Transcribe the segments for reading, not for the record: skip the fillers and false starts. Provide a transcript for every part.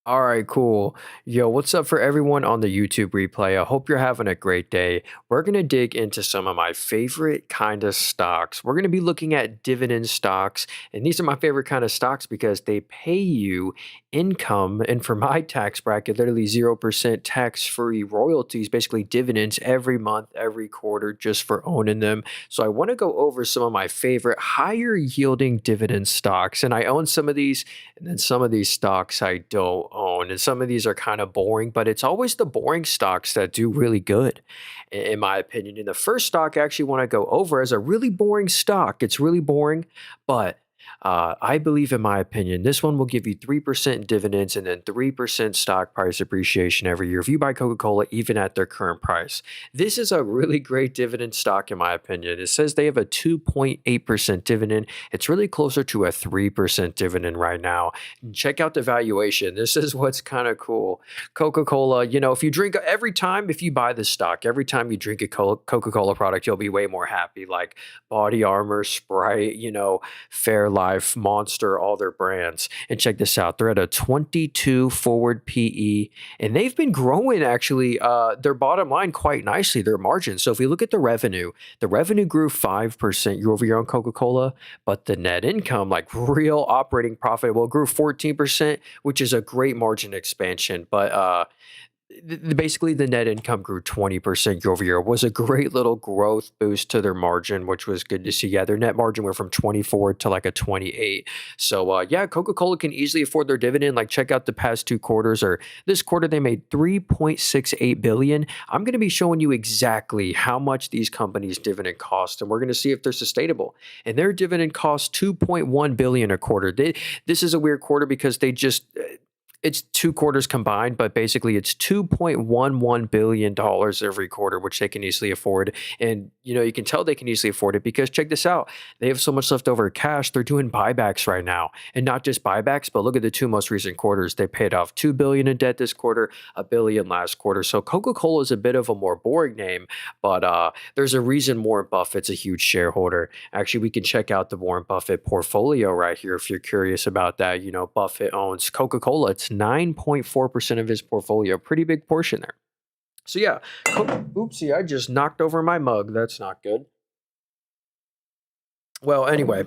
All right, cool. Yo, what's up for everyone on the YouTube replay? I hope you're having a great day. We're going to dig into some of my favorite kind of stocks. We're going to be looking at dividend stocks, and these are my favorite kind of stocks because they pay you income. And for my tax bracket, literally 0% tax-free royalties, basically dividends every month, every quarter, just for owning them. So I want to go over some of my favorite higher yielding dividend stocks, and I own some of these. And then some of these stocks I don't own. And some of these are kind of boring, but it's always the boring stocks that do really good, in my opinion. And the first stock I actually want to go over is a really boring stock. It's really boring, but I believe, in my opinion, this one will give you 3% dividends and then 3% stock price appreciation every year if you buy Coca-Cola, even at their current price. This is a really great dividend stock, in my opinion. It says they have a 2.8% dividend. It's really closer to a 3% dividend right now. Check out the valuation. This is what's kind of cool. Coca-Cola, if you drink every time, if you buy this stock, every time you drink a Coca-Cola product, you'll be way more happy. Like Body Armor, Sprite, Fairlife, Monster, all their brands. And check this out. They're at a 22 forward PE, and they've been growing actually their bottom line quite nicely, their margins. So if we look at the revenue grew 5% year over year on Coca-Cola, but the net income, like real operating profit, well, grew 14%, which is a great margin expansion. But basically the net income grew 20% year over year. It was a great little growth boost to their margin, which was good to see. Yeah, their net margin went from 24 to like a 28. So yeah, Coca-Cola can easily afford their dividend. Like check out the past two quarters, or this quarter they made 3.68 billion. I'm going to be showing you exactly how much these companies dividend cost, and we're going to see if they're sustainable. And their dividend costs 2.1 billion a quarter. This is a weird quarter because they just it's two quarters combined, but basically it's $2.11 billion every quarter, which they can easily afford. And, you can tell they can easily afford it because check this out. They have so much leftover cash. They're doing buybacks right now, and not just buybacks, but look at the two most recent quarters. They paid off 2 billion in debt this quarter, a billion last quarter. So Coca-Cola is a bit of a more boring name, but there's a reason Warren Buffett's a huge shareholder. Actually, we can check out the Warren Buffett portfolio right here if you're curious about that. Buffett owns Coca-Cola. It's 9.4% of his portfolio, pretty big portion there. So yeah, oopsie, I just knocked over my mug. That's not good. Well, anyway,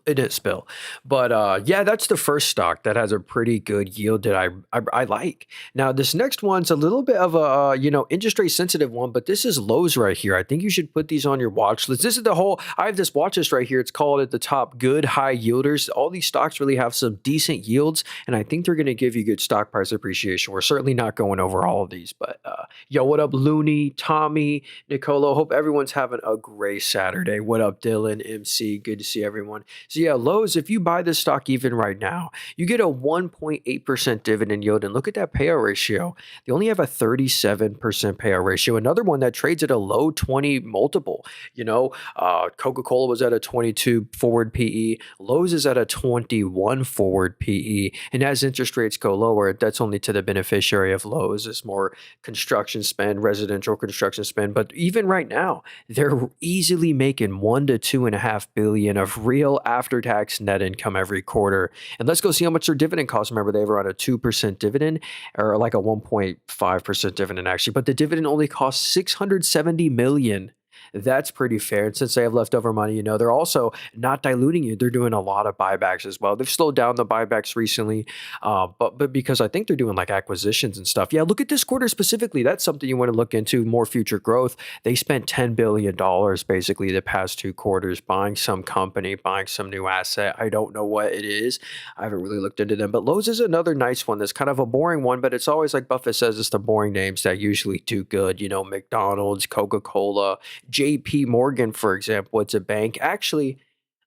it didn't spill. But yeah, that's the first stock that has a pretty good yield that I like. Now, this next one's a little bit of a interest rate sensitive one, but this is Lowe's right here. I think you should put these on your watch list. This is I have this watch list right here. It's called at the top good high yielders. All these stocks really have some decent yields, and I think they're going to give you good stock price appreciation. We're certainly not going over all of these, but yo, what up, Looney, Tommy, Nicolo? Hope everyone's having a great Saturday. What up, Dylan, MC? Good to see everyone. So yeah, Lowe's, if you buy this stock even right now, you get a 1.8% dividend yield. And look at that payout ratio. They only have a 37% payout ratio. Another one that trades at a low 20 multiple. Coca-Cola was at a 22 forward PE. Lowe's is at a 21 forward PE. And as interest rates go lower, that's only to the beneficiary of Lowe's. It's more construction spend, residential construction spend. But even right now, they're easily making 1 to 2.5 billion of real after-tax net income every quarter. And let's go see how much their dividend costs. Remember, they have around a 2% dividend, or like a 1.5% dividend actually, but the dividend only costs 670 million. That's pretty fair. And since they have leftover money, they're also not diluting you. They're doing a lot of buybacks as well. They've slowed down the buybacks recently, but because I think they're doing like acquisitions and stuff. Yeah, look at this quarter specifically. That's something you want to look into, more future growth. They spent $10 billion basically the past two quarters buying some company, buying some new asset. I don't know what it is. I haven't really looked into them, but Lowe's is another nice one. That's kind of a boring one, but it's always like Buffett says, it's the boring names that usually do good. McDonald's, Coca-Cola, JP Morgan, for example. It's a bank. Actually,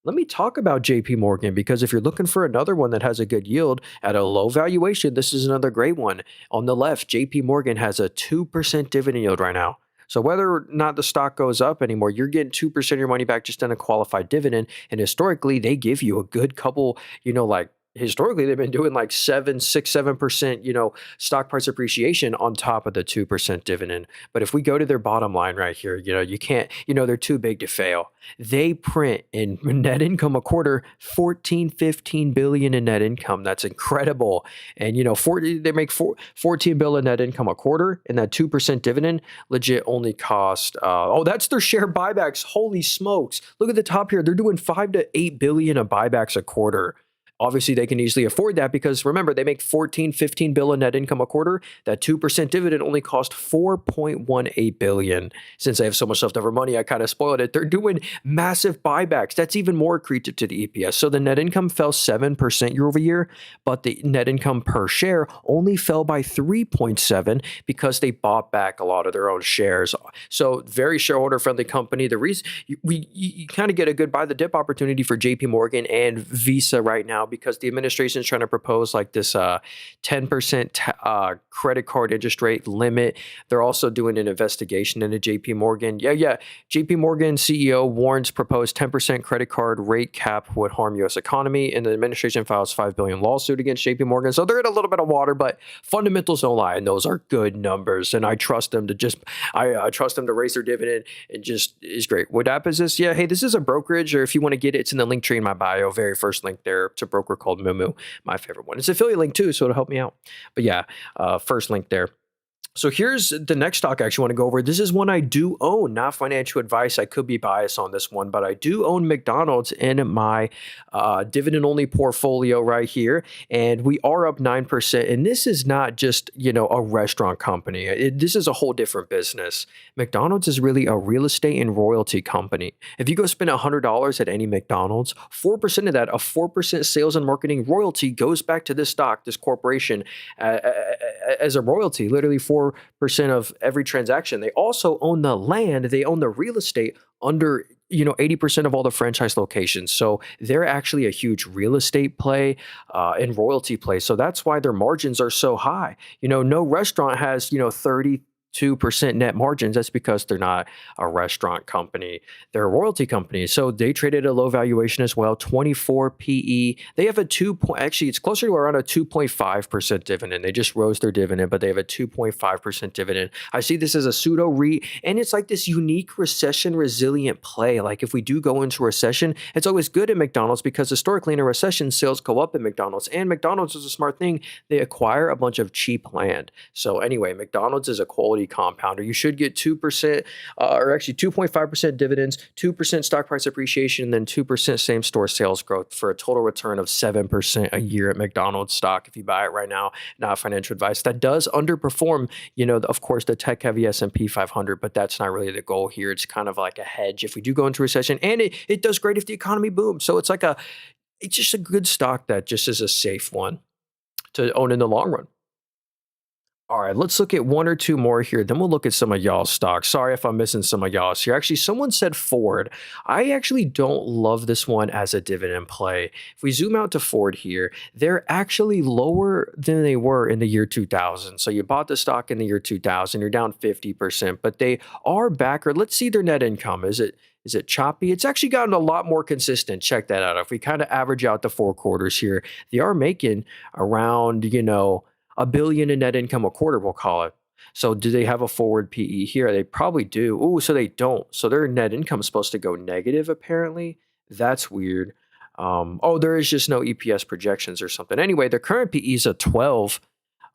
let me talk about JP Morgan, because if you're looking for another one that has a good yield at a low valuation, this is another great one. On the left, JP Morgan has a 2% dividend yield right now. So whether or not the stock goes up anymore, you're getting 2% of your money back just on a qualified dividend. And historically, they give you a good couple, like historically they've been doing like 7%, stock price appreciation on top of the 2% dividend. But if we go to their bottom line right here, you can't, they're too big to fail. They print in net income a quarter, 14, 15 billion in net income. That's incredible. And, they make 14 billion net income a quarter, and that 2% dividend legit only cost, that's their share buybacks. Holy smokes. Look at the top here. They're doing 5 to 8 billion of buybacks a quarter. Obviously, they can easily afford that because remember, they make 14, 15 billion net income a quarter. That 2% dividend only cost 4.18 billion. Since they have so much leftover money, I kind of spoiled it. They're doing massive buybacks. That's even more accretive to the EPS. So the net income fell 7% year over year, but the net income per share only fell by 3.7 because they bought back a lot of their own shares. So very shareholder friendly company. The reason you kind of get a good buy the dip opportunity for JP Morgan and Visa right now, because the administration is trying to propose like this 10% credit card interest rate limit. They're also doing an investigation into JP Morgan. Yeah. JP Morgan CEO warns proposed 10% credit card rate cap would harm U.S. economy, and the administration files $5 billion lawsuit against JP Morgan. So they're in a little bit of water, but fundamentals don't lie, and those are good numbers. And I trust them to I trust them to raise their dividend, and just is great. What app is this? Yeah, hey, this is a brokerage, or if you want to get it, it's in the link tree in my bio, very first link there. It's a broker called Moomoo, my favorite one. It's an affiliate link too, so it'll help me out. But yeah, first link there. So here's the next stock I actually want to go over. This is one I do own, not financial advice. I could be biased on this one, but I do own McDonald's in my dividend-only portfolio right here. And we are up 9%. And this is not just, a restaurant company. This is a whole different business. McDonald's is really a real estate and royalty company. If you go spend $100 at any McDonald's, 4% of that, a 4% sales and marketing royalty goes back to this stock, this corporation, as a royalty, literally 4% of every transaction. They also own the land. They own the real estate under 80% of all the franchise locations. So they're actually a huge real estate play and royalty play. So that's why their margins are so high. No restaurant has 32% net margins. That's because they're not a restaurant company. They're a royalty company. So they traded at a low valuation as well, 24 PE. They have actually, it's closer to around a 2.5% dividend. They just rose their dividend, but they have a 2.5% dividend. I see this as a pseudo REIT, and it's like this unique recession resilient play. Like if we do go into a recession, it's always good at McDonald's because historically in a recession, sales go up at McDonald's, and McDonald's is a smart thing. They acquire a bunch of cheap land. So anyway, McDonald's is a quality compounder. You should get 2%, or actually 2.5% dividends, 2% stock price appreciation, and then 2% same store sales growth for a total return of 7% a year at McDonald's stock if you buy it right now. Not financial advice. That does underperform, of course, the tech heavy S&P 500, but that's not really the goal here. It's kind of like a hedge if we do go into recession, and it does great if the economy booms. So it's just a good stock that just is a safe one to own in the long run. All right, let's look at one or two more here. Then we'll look at some of y'all's stocks. Sorry if I'm missing some of y'all's here. Actually, someone said Ford. I actually don't love this one as a dividend play. If we zoom out to Ford here, they're actually lower than they were in the year 2000. So you bought the stock in the year 2000, you're down 50%, but they are back. Or let's see their net income. Is it choppy? It's actually gotten a lot more consistent. Check that out. If we kind of average out the 4 quarters here, they are making around, $1 billion in net income a quarter, we'll call it. So do they have a forward PE here? They probably do. Oh, so they don't. So their net income is supposed to go negative, apparently. That's weird. There is just no EPS projections or something. Anyway, their current PE is a 12,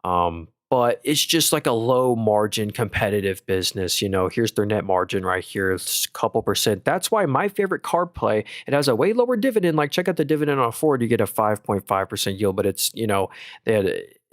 but it's just like a low margin competitive business. Here's their net margin right here. It's a couple percent. That's why my favorite carb play, it has a way lower dividend. Like check out the dividend on Ford, you get a 5.5% yield, but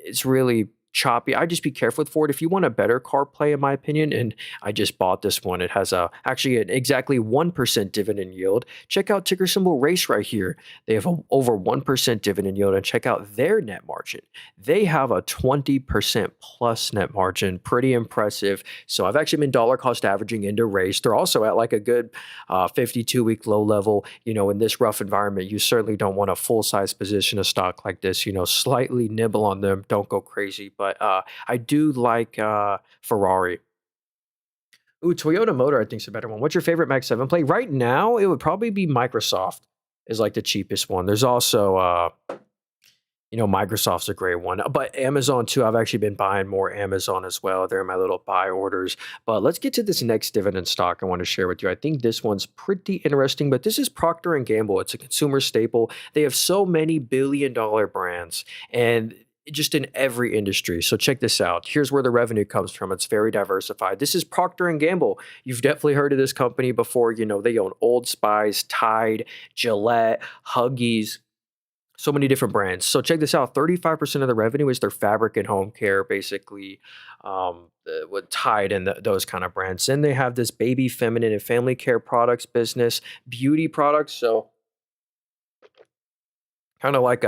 it's really choppy. I just be careful with Ford. If you want a better car play, in my opinion, and I just bought this one. It has actually an exactly 1% dividend yield. Check out ticker symbol RACE right here. They have over 1% dividend yield, and check out their net margin. They have a 20% plus net margin. Pretty impressive. So I've actually been dollar cost averaging into RACE. They're also at like a good 52-week low level. In this rough environment, you certainly don't want a full-size position of stock like this. Slightly nibble on them. Don't go crazy. But I do like Ferrari. Ooh, Toyota Motor, I think is a better one. What's your favorite Mag 7 play? Right now, it would probably be Microsoft is like the cheapest one. There's also Microsoft's a great one, but Amazon too. I've actually been buying more Amazon as well. They're in my little buy orders. But let's get to this next dividend stock I want to share with you. I think this one's pretty interesting, but this is Procter and Gamble. It's a consumer staple. They have so many billion-dollar brands and just in every industry. So check this out. Here's where the revenue comes from. It's very diversified. This is Procter and Gamble. You've definitely heard of this company before. They own Old Spice, Tide, Gillette, Huggies, so many different brands. So check this out. 35% of the revenue is their fabric and home care, basically, with Tide and those kind of brands. Then they have this baby, feminine, and family care products business, beauty products. So kind of like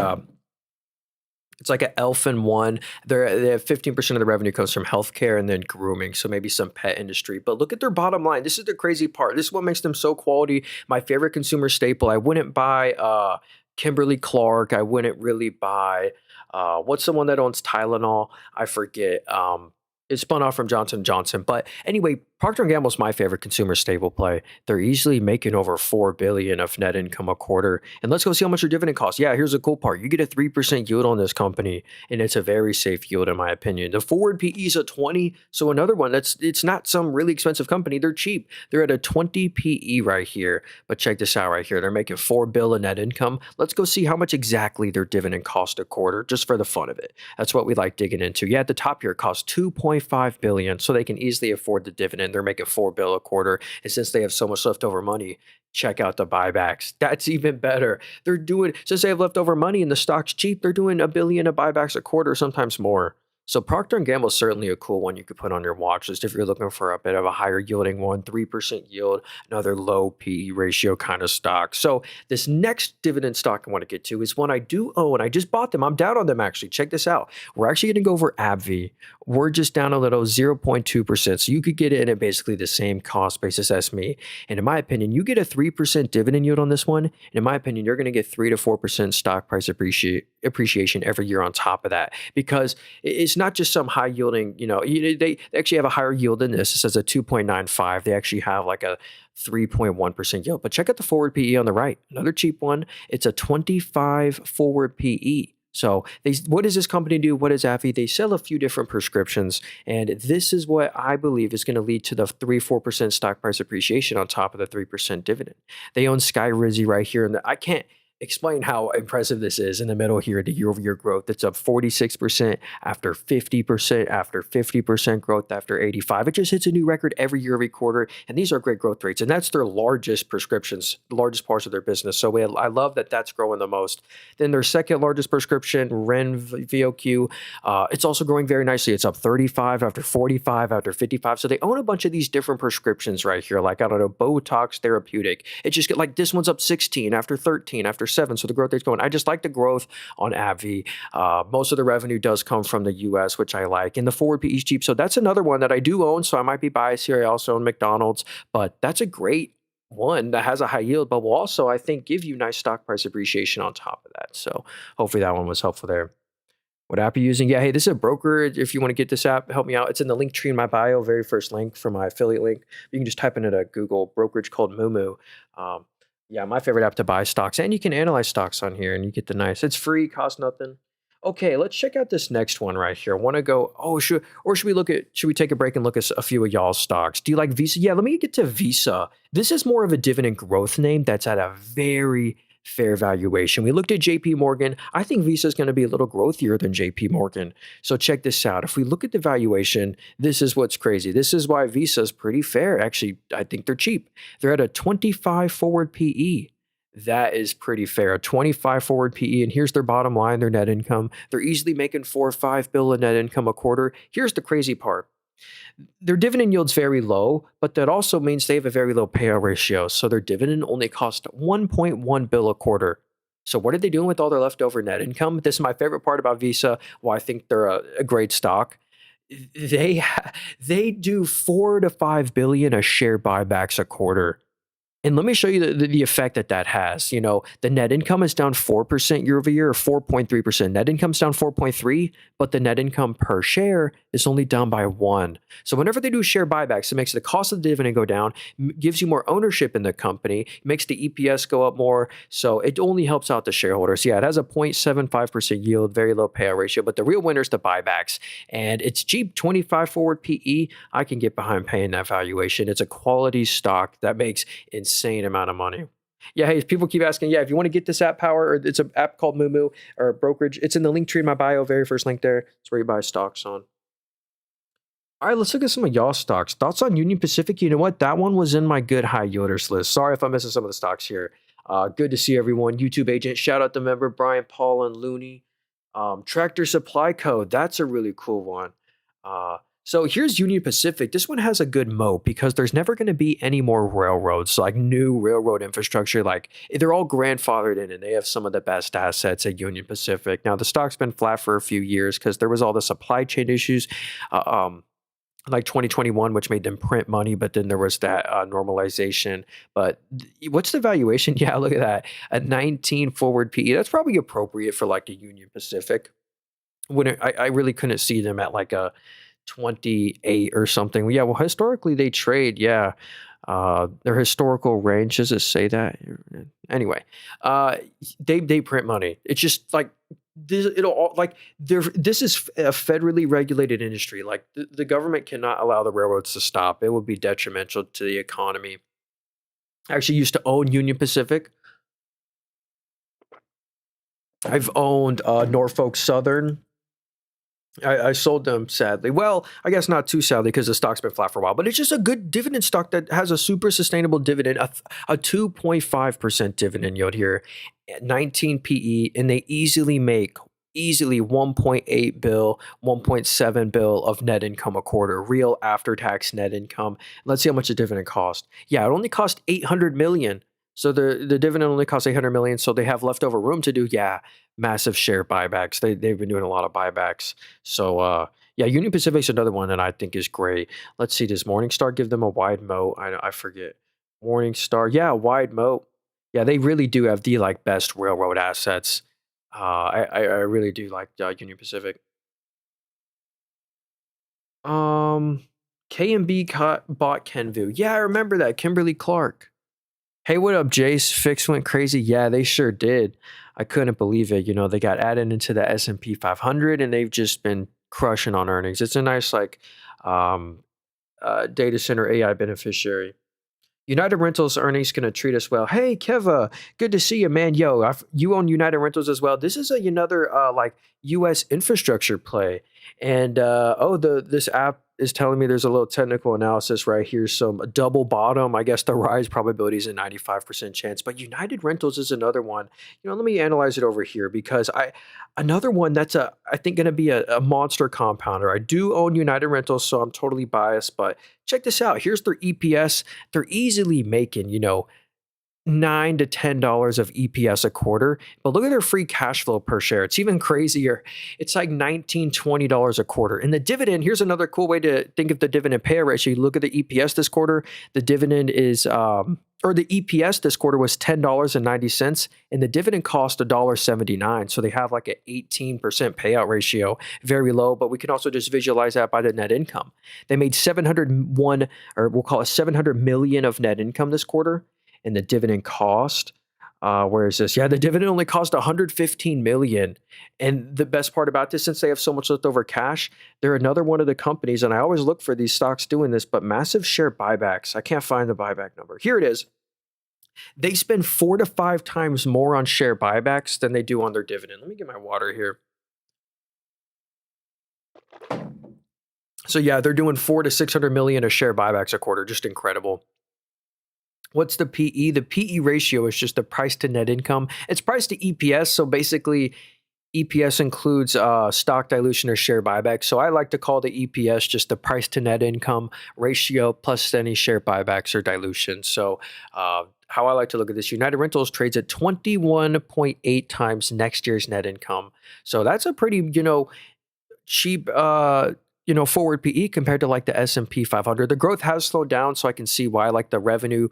it's like an elf in one. They have 15% of the revenue comes from healthcare and then grooming, so maybe some pet industry. But look at their bottom line. This is the crazy part. This is what makes them so quality. My favorite consumer staple. I wouldn't buy Kimberly Clark. I wouldn't really buy what's the one that owns Tylenol? I forget. It spun off from Johnson& Johnson. But anyway, Procter& Gamble is my favorite consumer staple play. They're easily making over $4 billion of net income a quarter. And let's go see how much your dividend costs. Yeah, here's the cool part. You get a 3% yield on this company, and it's a very safe yield in my opinion. The forward PE is a 20. So another one it's not some really expensive company. They're cheap. They're at a 20 PE right here. But check this out right here. They're making $4 billion in net income. Let's go see how much exactly their dividend cost a quarter, just for the fun of it. That's what we like digging into. Yeah, at the top here, it costs $2.5 billion, so they can easily afford the dividend. They're making $4 billion a quarter, and since they have so much leftover money, check out the buybacks. That's even better. Since they have leftover money and the stock's cheap, they're doing $1 billion of buybacks a quarter, sometimes more. So Procter& Gamble is certainly a cool one you could put on your watch list if you're looking for a bit of a higher yielding one, 3% yield, another low PE ratio kind of stock. So this next dividend stock I want to get to is one I do own. I just bought them. I'm down on them actually. Check this out. We're actually going to go over AbbVie. We're just down a little 0.2%. So you could get it at basically the same cost basis as me. And in my opinion, you get a 3% dividend yield on this one. And in my opinion, you're going to get 3 to 4% stock price appreciation every year on top of that, because it's not just some high yielding, they actually have a higher yield than this. It says a 2.95. They actually have like a 3.1% yield. But check out the forward PE on the right. Another cheap one. It's a 25 forward PE. So what does this company do? What is AbbVie? They sell a few different prescriptions, and this is what I believe is going to lead to the 3-4% stock price appreciation on top of the 3% dividend. They own Skyrizi right here, and I can't explain how impressive this is in the middle here, the year-over-year growth. It's up 46% after 50%, after 50% growth, after 85. It just hits a new record every year, every quarter, and these are great growth rates, and that's their largest prescriptions, the largest parts of their business. So I love that that's growing the most. Then their second largest prescription, Ren VOQ, it's also growing very nicely. It's up 35 after 45 after 55. So they own a bunch of these different prescriptions right here, like, I don't know, Botox therapeutic. It just get like this one's up 16 after 13 after 7. So the growth rate's going. I just like the growth on AbbVie. Most of the revenue does come from the US, which I like. And the forward PE is cheap. So that's another one that I do own. So I might be biased here. I also own McDonald's, but that's a great one that has a high yield, but will also, I think, give you nice stock price appreciation on top of that. So hopefully that one was helpful there. What app are you using? Yeah, hey, this is a broker. If you want to get this app, help me out. It's in the link tree in my bio, very first link from my affiliate link. You can just type in it a Google brokerage called Moomoo. Yeah, my favorite app to buy stocks, and you can analyze stocks on here, and you get the nice. It's free, costs nothing. Okay, let's check out this next one right here. I want to go. Oh, should we take a break and look at a few of y'all's stocks? Do you like Visa? Yeah, let me get to Visa. This is more of a dividend growth name that's at a very fair valuation. We looked at JP Morgan. I think Visa is going to be a little growthier than JP Morgan. So check this out. If we look at the valuation, this is what's crazy. This is why Visa is pretty fair. Actually, I think they're cheap. They're at a 25 forward PE. That is pretty fair. A 25 forward PE, and here's their bottom line, their net income. They're easily making $4 or $5 billion net income a quarter. Here's the crazy part. Their dividend yield's very low, but that also means they have a very low payout ratio. So their dividend only costs $1.1 billion a quarter. So what are they doing with all their leftover net income? This is my favorite part about Visa, why I think they're a great stock. They do $4 to $5 billion a share buybacks a quarter. And let me show you the effect that has. The net income is down 4% year over year, or 4.3%. Net income's down 4.3, but the net income per share It's only down by 1. So whenever they do share buybacks, it makes the cost of the dividend go down, gives you more ownership in the company, makes the EPS go up more. So it only helps out the shareholders. Yeah, it has a 0.75% yield, very low payout ratio, but the real winner is the buybacks. And it's cheap, 25 forward PE. I can get behind paying that valuation. It's a quality stock that makes insane amount of money. Yeah, hey, people keep asking, yeah, if you want to get this app power, or it's an app called Moomoo or brokerage, it's in the link tree in my bio, very first link there. It's where you buy stocks on. All right, let's look at some of y'all stocks. Thoughts on Union Pacific? You know what? That one was in my good high yielders list. Sorry if I'm missing some of the stocks here. Good to see everyone. YouTube agent, shout out to member Brian, Paul, and Looney. Tractor Supply Co. That's a really cool one. So here's Union Pacific. This one has a good moat because there's never going to be any more railroads, like new railroad infrastructure. Like they're all grandfathered in and they have some of the best assets at Union Pacific. Now the stock's been flat for a few years because there was all the supply chain issues. Like 2021, which made them print money, but then there was that normalization. But what's the valuation? Yeah, look at that. A 19 forward PE. That's probably appropriate for like a Union Pacific. I really couldn't see them at like a 28 or something. Yeah, well, historically they trade. Yeah, their historical range, does it say that? Anyway, they print money. It's just like this. This is a federally regulated industry. Like the government cannot allow the railroads to stop. It would be detrimental to the economy. I actually used to own Union Pacific. I've owned Norfolk Southern. I sold them sadly. Well, I guess not too sadly because the stock's been flat for a while, but it's just a good dividend stock that has a super sustainable dividend, a 2.5% dividend yield here, at 19 PE, and they easily make 1.8 bill, 1.7 bill of net income a quarter, real after-tax net income. Let's see how much the dividend cost. Yeah, it only cost 800 million. So the dividend only costs 800 million, so they have leftover room to do, yeah, massive share buybacks. They've been doing a lot of buybacks. So yeah, Union Pacific's another one that I think is great. Let's see, does Morningstar give them a wide moat? I forget. Morningstar, yeah, wide moat. Yeah, they really do have the like best railroad assets. I really do like Union Pacific. Um, K&B bought Kenvue. Yeah, I remember that. Kimberly Clark. Hey, what up, Jace? Fix went crazy. Yeah, they sure did. I couldn't believe it. You know, they got added into the S&P 500 and they've just been crushing on earnings. It's a nice like um, data center AI beneficiary. United Rentals earnings gonna treat us well. Hey, Keva, good to see you, man. Yo, you own United Rentals as well. This is another like U.S. infrastructure play, and this app is telling me there's a little technical analysis right here. So a double bottom, I guess the rise probability is a 95% chance. But United Rentals is another one. You know, let me analyze it over here because another one that's I think going to be a monster compounder. I do own United Rentals, so I'm totally biased, but check this out. Here's their EPS. They're easily making, $9 to $10 of EPS a quarter. But look at their free cash flow per share. It's even crazier. It's like $19, $20 a quarter. And the dividend, here's another cool way to think of the dividend payout ratio. You look at the EPS this quarter, the dividend is, or the EPS this quarter was $10.90, and the dividend cost $1.79. So they have like an 18% payout ratio, very low, but we can also just visualize that by the net income. They made 701, or we'll call it 700 million of net income this quarter. And the dividend cost, where is this? Yeah, the dividend only cost 115 million. And the best part about this, since they have so much leftover cash, they're another one of the companies, and I always look for these stocks doing this, but massive share buybacks. I can't find the buyback number. Here it is. They spend 4 to 5 times more on share buybacks than they do on their dividend. Let me get my water here. So yeah, they're doing 400 to 600 million of share buybacks a quarter. Just incredible. What's the PE? The PE ratio is just the price to net income. It's price to EPS. So basically, EPS includes stock dilution or share buyback. So I like to call the EPS just the price to net income ratio plus any share buybacks or dilution. So how I like to look at this, United Rentals trades at 21.8 times next year's net income. So that's a pretty, cheap forward PE compared to like the S&P 500. The growth has slowed down, so I can see why like the revenue,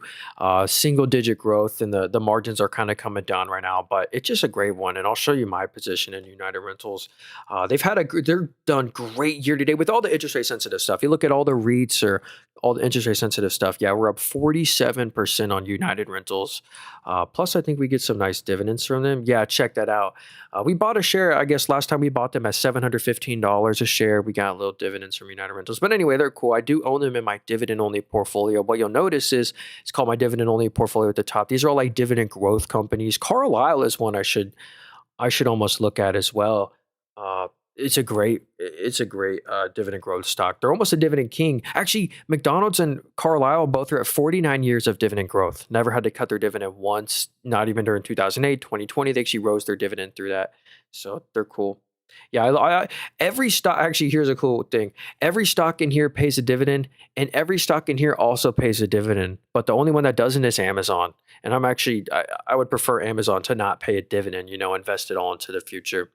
single digit growth and the margins are kind of coming down right now, but it's just a great one. And I'll show you my position in United Rentals. They're done great year to date with all the interest rate sensitive stuff. You look at all the REITs or all the interest rate sensitive stuff. Yeah, we're up 47% on United Rentals. Plus, I think we get some nice dividends from them. Yeah, check that out. We bought a share, I guess last time we bought them at $715 a share. We got a little dividends from United Rentals. But anyway, they're cool. I do own them in my dividend only portfolio. What you'll notice is it's called my dividend only portfolio at the top. These are all like dividend growth companies. Carlisle is one I should almost look at as well. Uh, it's a great dividend growth stock. They're almost a dividend king. Actually, McDonald's and Carlisle both are at 49 years of dividend growth. Never had to cut their dividend once, not even during 2008, 2020. They actually rose their dividend through that. So they're cool. Yeah, every stock, actually, here's a cool thing. Every stock in here pays a dividend, and every stock in here also pays a dividend. But the only one that doesn't is Amazon. And I would prefer Amazon to not pay a dividend, invest it all into the future.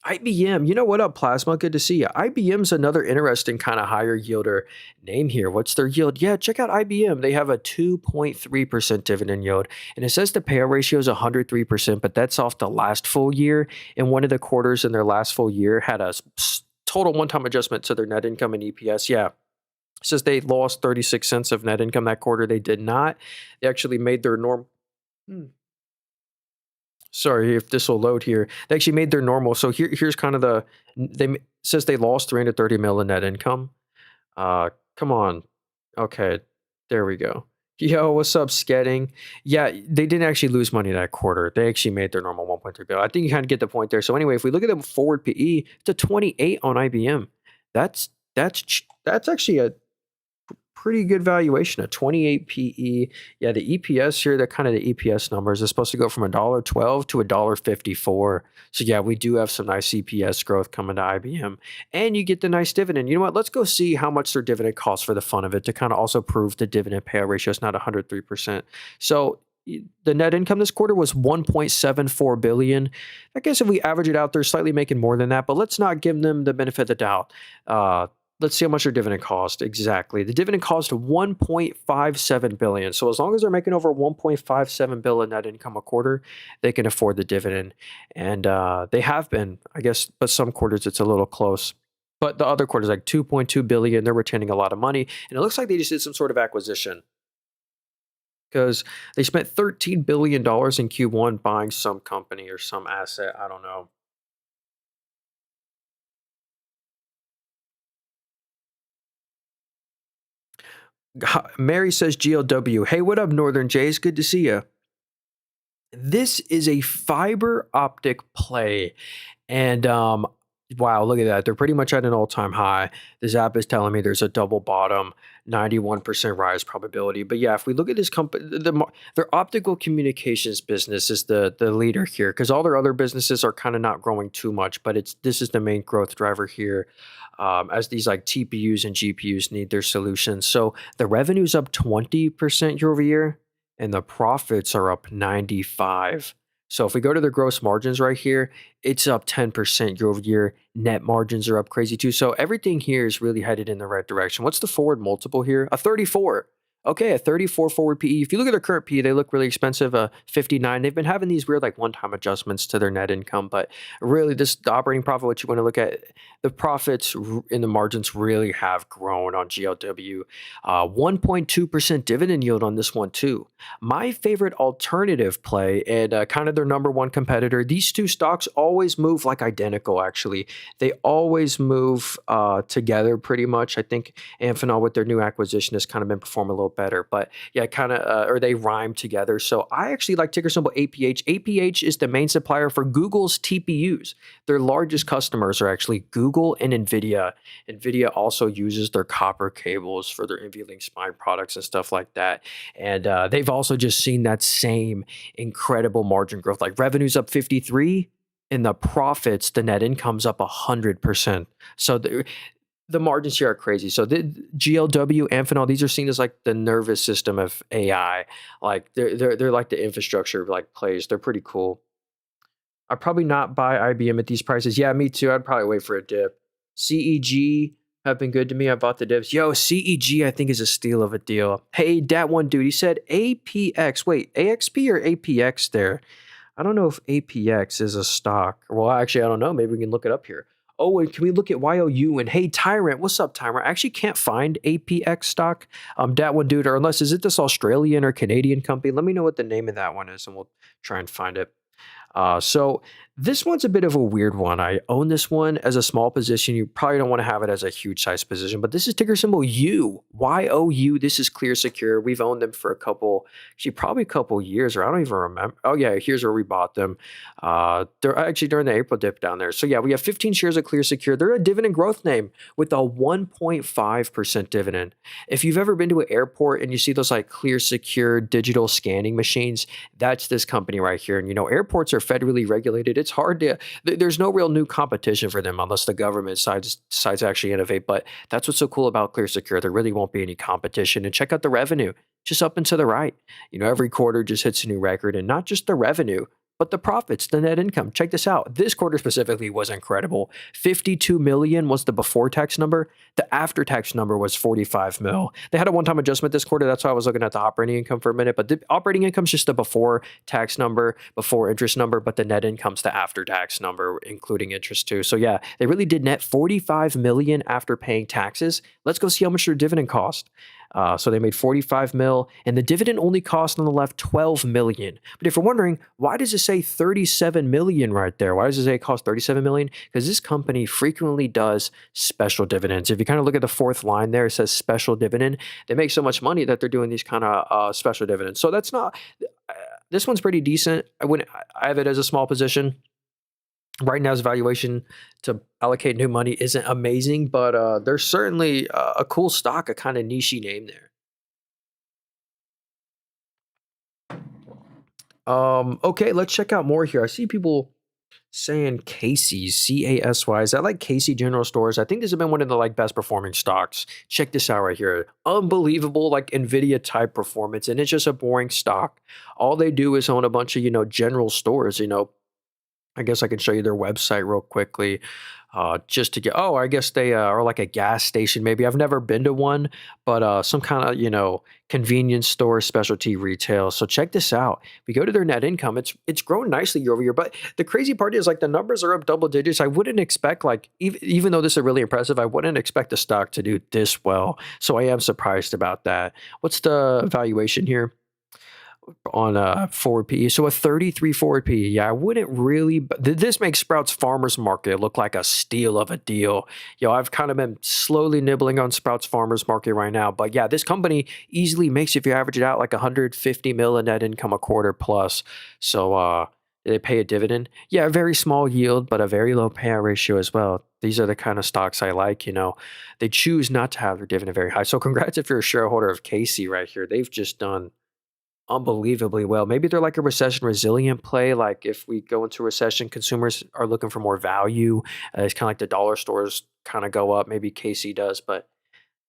IBM, you know what up, Plasma? Good to see you. IBM's another interesting kind of higher yielder name here. What's their yield? Yeah, check out IBM. They have a 2.3% dividend yield, and it says the payout ratio is 103%, but that's off the last full year. And one of the quarters in their last full year had a total one-time adjustment to their net income and EPS. Yeah. It says they lost 36 cents of net income that quarter. They did not. They actually made their norm. Hmm. Sorry if this will load here. They actually made their normal. So here's kind of says they lost 330 mil in net income. Come on. Okay, there we go. Yo, what's up, Skedding? Yeah, they didn't actually lose money that quarter. They actually made their normal 1.3 billion. I think you kind of get the point there. So anyway, if we look at the forward PE, it's a 28 on IBM. That's actually a pretty good valuation, a 28 PE. Yeah, the EPS here, they're kind of the EPS numbers. It's supposed to go from $1.12 to $1.54. So yeah, we do have some nice EPS growth coming to IBM. And you get the nice dividend. You know what? Let's go see how much their dividend costs for the fun of it to kind of also prove the dividend payout ratio is not 103%. So the net income this quarter was 1.74 billion. I guess if we average it out, they're slightly making more than that, but let's not give them the benefit of the doubt. Let's see how much their dividend cost. Exactly. The dividend cost 1.57 billion. So as long as they're making over 1.57 billion net income a quarter, they can afford the dividend. And they have been, I guess, but some quarters it's a little close. But the other quarters, like 2.2 billion, they're retaining a lot of money. And it looks like they just did some sort of acquisition because they spent $13 billion in Q1 buying some company or some asset. I don't know. Mary says GLW. Hey, what up, Northern Jays? Good to see you. This is a fiber optic play. And wow, look at that. They're pretty much at an all-time high. This app is telling me there's a double bottom, 91% rise probability. But yeah, if we look at this company, their optical communications business is the leader here because all their other businesses are kind of not growing too much, but this is the main growth driver here. As these like TPUs and GPUs need their solutions. So the revenue's up 20% year over year and the profits are up 95. So if we go to the gross margins right here, it's up 10% year over year. Net margins are up crazy too. So everything here is really headed in the right direction. What's the forward multiple here? A 34. Okay, a 34 forward PE. If you look at their current PE, they look really expensive, 59. They've been having these weird like one-time adjustments to their net income, but really the operating profit, what you want to look at, the profits and the margins really have grown on GLW. 1.2% dividend yield on this one too. My favorite alternative play and kind of their number one competitor, these two stocks always move like identical actually. They always move together pretty much. I think Amphenol with their new acquisition has kind of been performing a little better, but yeah, kind of, or they rhyme together. So I actually like ticker symbol APH. APH is the main supplier for Google's TPUs. Their largest customers are actually Google and NVIDIA. NVIDIA also uses their copper cables for their NVLink spine products and stuff like that. And they've also just seen that same incredible margin growth, like revenues up 53 and the profits, the net income's up 100%. So the margins here are crazy. So the GLW, Amphenol, these are seen as like the nervous system of AI. Like they're like the infrastructure like plays. They're pretty cool. I'd probably not buy IBM at these prices. Yeah, me too. I'd probably wait for a dip. CEG have been good to me. I bought the divs. Yo, CEG I think is a steal of a deal. Hey, that one dude, he said APX. Wait, AXP or APX there? I don't know if APX is a stock. Well, actually, I don't know. Maybe we can look it up here. Oh, and can we look at YOU? And hey, Tyrant, what's up, Tyrant? I actually can't find APX stock. That one, dude, or unless is it this Australian or Canadian company? Let me know what the name of that one is, and we'll try and find it. So this one's a bit of a weird one. I own this one as a small position. You probably don't want to have it as a huge size position, but this is ticker symbol U, YOU. This is Clear Secure. We've owned them for actually probably a couple years, or I don't even remember. Oh yeah, here's where we bought them. They're actually during the April dip down there. So yeah, we have 15 shares of Clear Secure. They're a dividend growth name with a 1.5% dividend. If you've ever been to an airport and you see those like Clear Secure digital scanning machines, that's this company right here. And airports are federally regulated. It's hard to, there's no real new competition for them unless the government decides to actually innovate. But that's what's so cool about Clear Secure. There really won't be any competition. And check out the revenue just up and to the right. Every quarter just hits a new record, and not just the revenue, but the profits, the net income. Check this out. This quarter specifically was incredible. 52 million was the before tax number. The after tax number was 45 mil. They had a one-time adjustment this quarter. That's why I was looking at the operating income for a minute. But the operating income is just the before tax number, before interest number, but the net income's the after tax number, including interest too. So yeah, they really did net 45 million after paying taxes. Let's go see how much their dividend cost. So they made 45 mil, and the dividend only cost on the left 12 million. But if you're wondering, why does it say 37 million right there? Why does it say it cost 37 million? Because this company frequently does special dividends. If you kind of look at the fourth line there, it says special dividend. They make so much money that they're doing these kind of special dividends. So that's not, this one's pretty decent. I have it as a small position. Right now's valuation to allocate new money isn't amazing, but there's certainly a cool stock, a kind of niche name there. Okay, let's check out more here. I see people saying Casey's, CASY. Is that like Casey General Stores? I think this has been one of the like best performing stocks. Check this out right here. Unbelievable, like Nvidia type performance, and it's just a boring stock. All they do is own a bunch of general stores. I guess I can show you their website real quickly, just to get. Oh, I guess they are like a gas station. Maybe I've never been to one, but some kind of convenience store, specialty retail. So check this out. We go to their net income. It's grown nicely year over year. But the crazy part is like the numbers are up double digits. I wouldn't expect like even though this is really impressive, I wouldn't expect the stock to do this well. So I am surprised about that. What's the valuation here? On a forward PE. So a 33 forward PE. Yeah, I wouldn't really, but this makes Sprouts Farmers Market look like a steal of a deal. I've kind of been slowly nibbling on Sprouts Farmers Market right now. But yeah, this company easily makes, if you average it out, like 150 mil in net income a quarter plus. So they pay a dividend. Yeah, a very small yield, but a very low payout ratio as well. These are the kind of stocks I like. They choose not to have their dividend very high. So congrats if you're a shareholder of Casey right here. They've just done unbelievably well. Maybe they're like a recession resilient play. Like if we go into a recession, consumers are looking for more value. It's kind of like the dollar stores kind of go up. Maybe KC does, but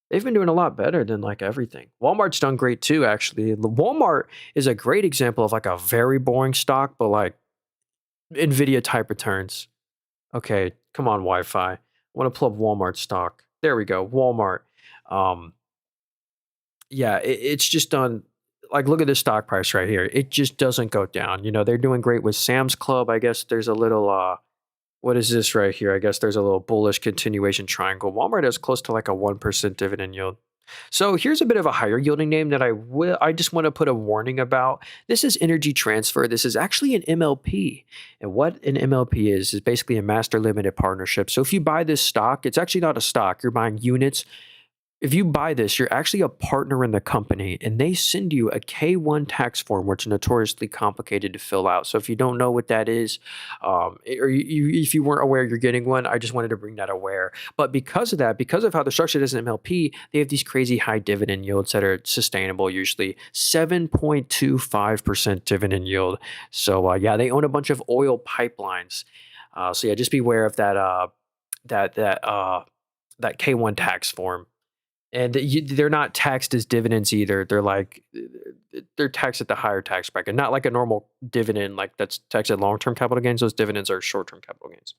they've been doing a lot better than like everything. Walmart's done great too, actually. Walmart is a great example of like a very boring stock, but like Nvidia type returns. Okay, come on, Wi-Fi. I want to pull up Walmart stock. There we go, Walmart. Um, yeah, it's just done. Like, look at the stock price right here. It just doesn't go down. They're doing great with Sam's Club. I guess there's a little, what is this right here? I guess there's a little bullish continuation triangle. Walmart has close to like a 1% dividend yield. So here's a bit of a higher yielding name that I just want to put a warning about. This is Energy Transfer. This is actually an MLP. And what an MLP is basically a master limited partnership. So if you buy this stock, it's actually not a stock. You're buying units. If you buy this, you're actually a partner in the company, and they send you a K-1 tax form, which is notoriously complicated to fill out. So if you don't know what that is, if you weren't aware you're getting one, I just wanted to bring that aware. But because of that, because of how the structure is an MLP, they have these crazy high dividend yields that are sustainable, usually 7.25% dividend yield. So yeah, they own a bunch of oil pipelines. So yeah, just be aware of that K-1 tax form. And they're not taxed as dividends either. They're taxed at the higher tax bracket, not like a normal dividend like that's taxed at long-term capital gains. Those dividends are short-term capital gains.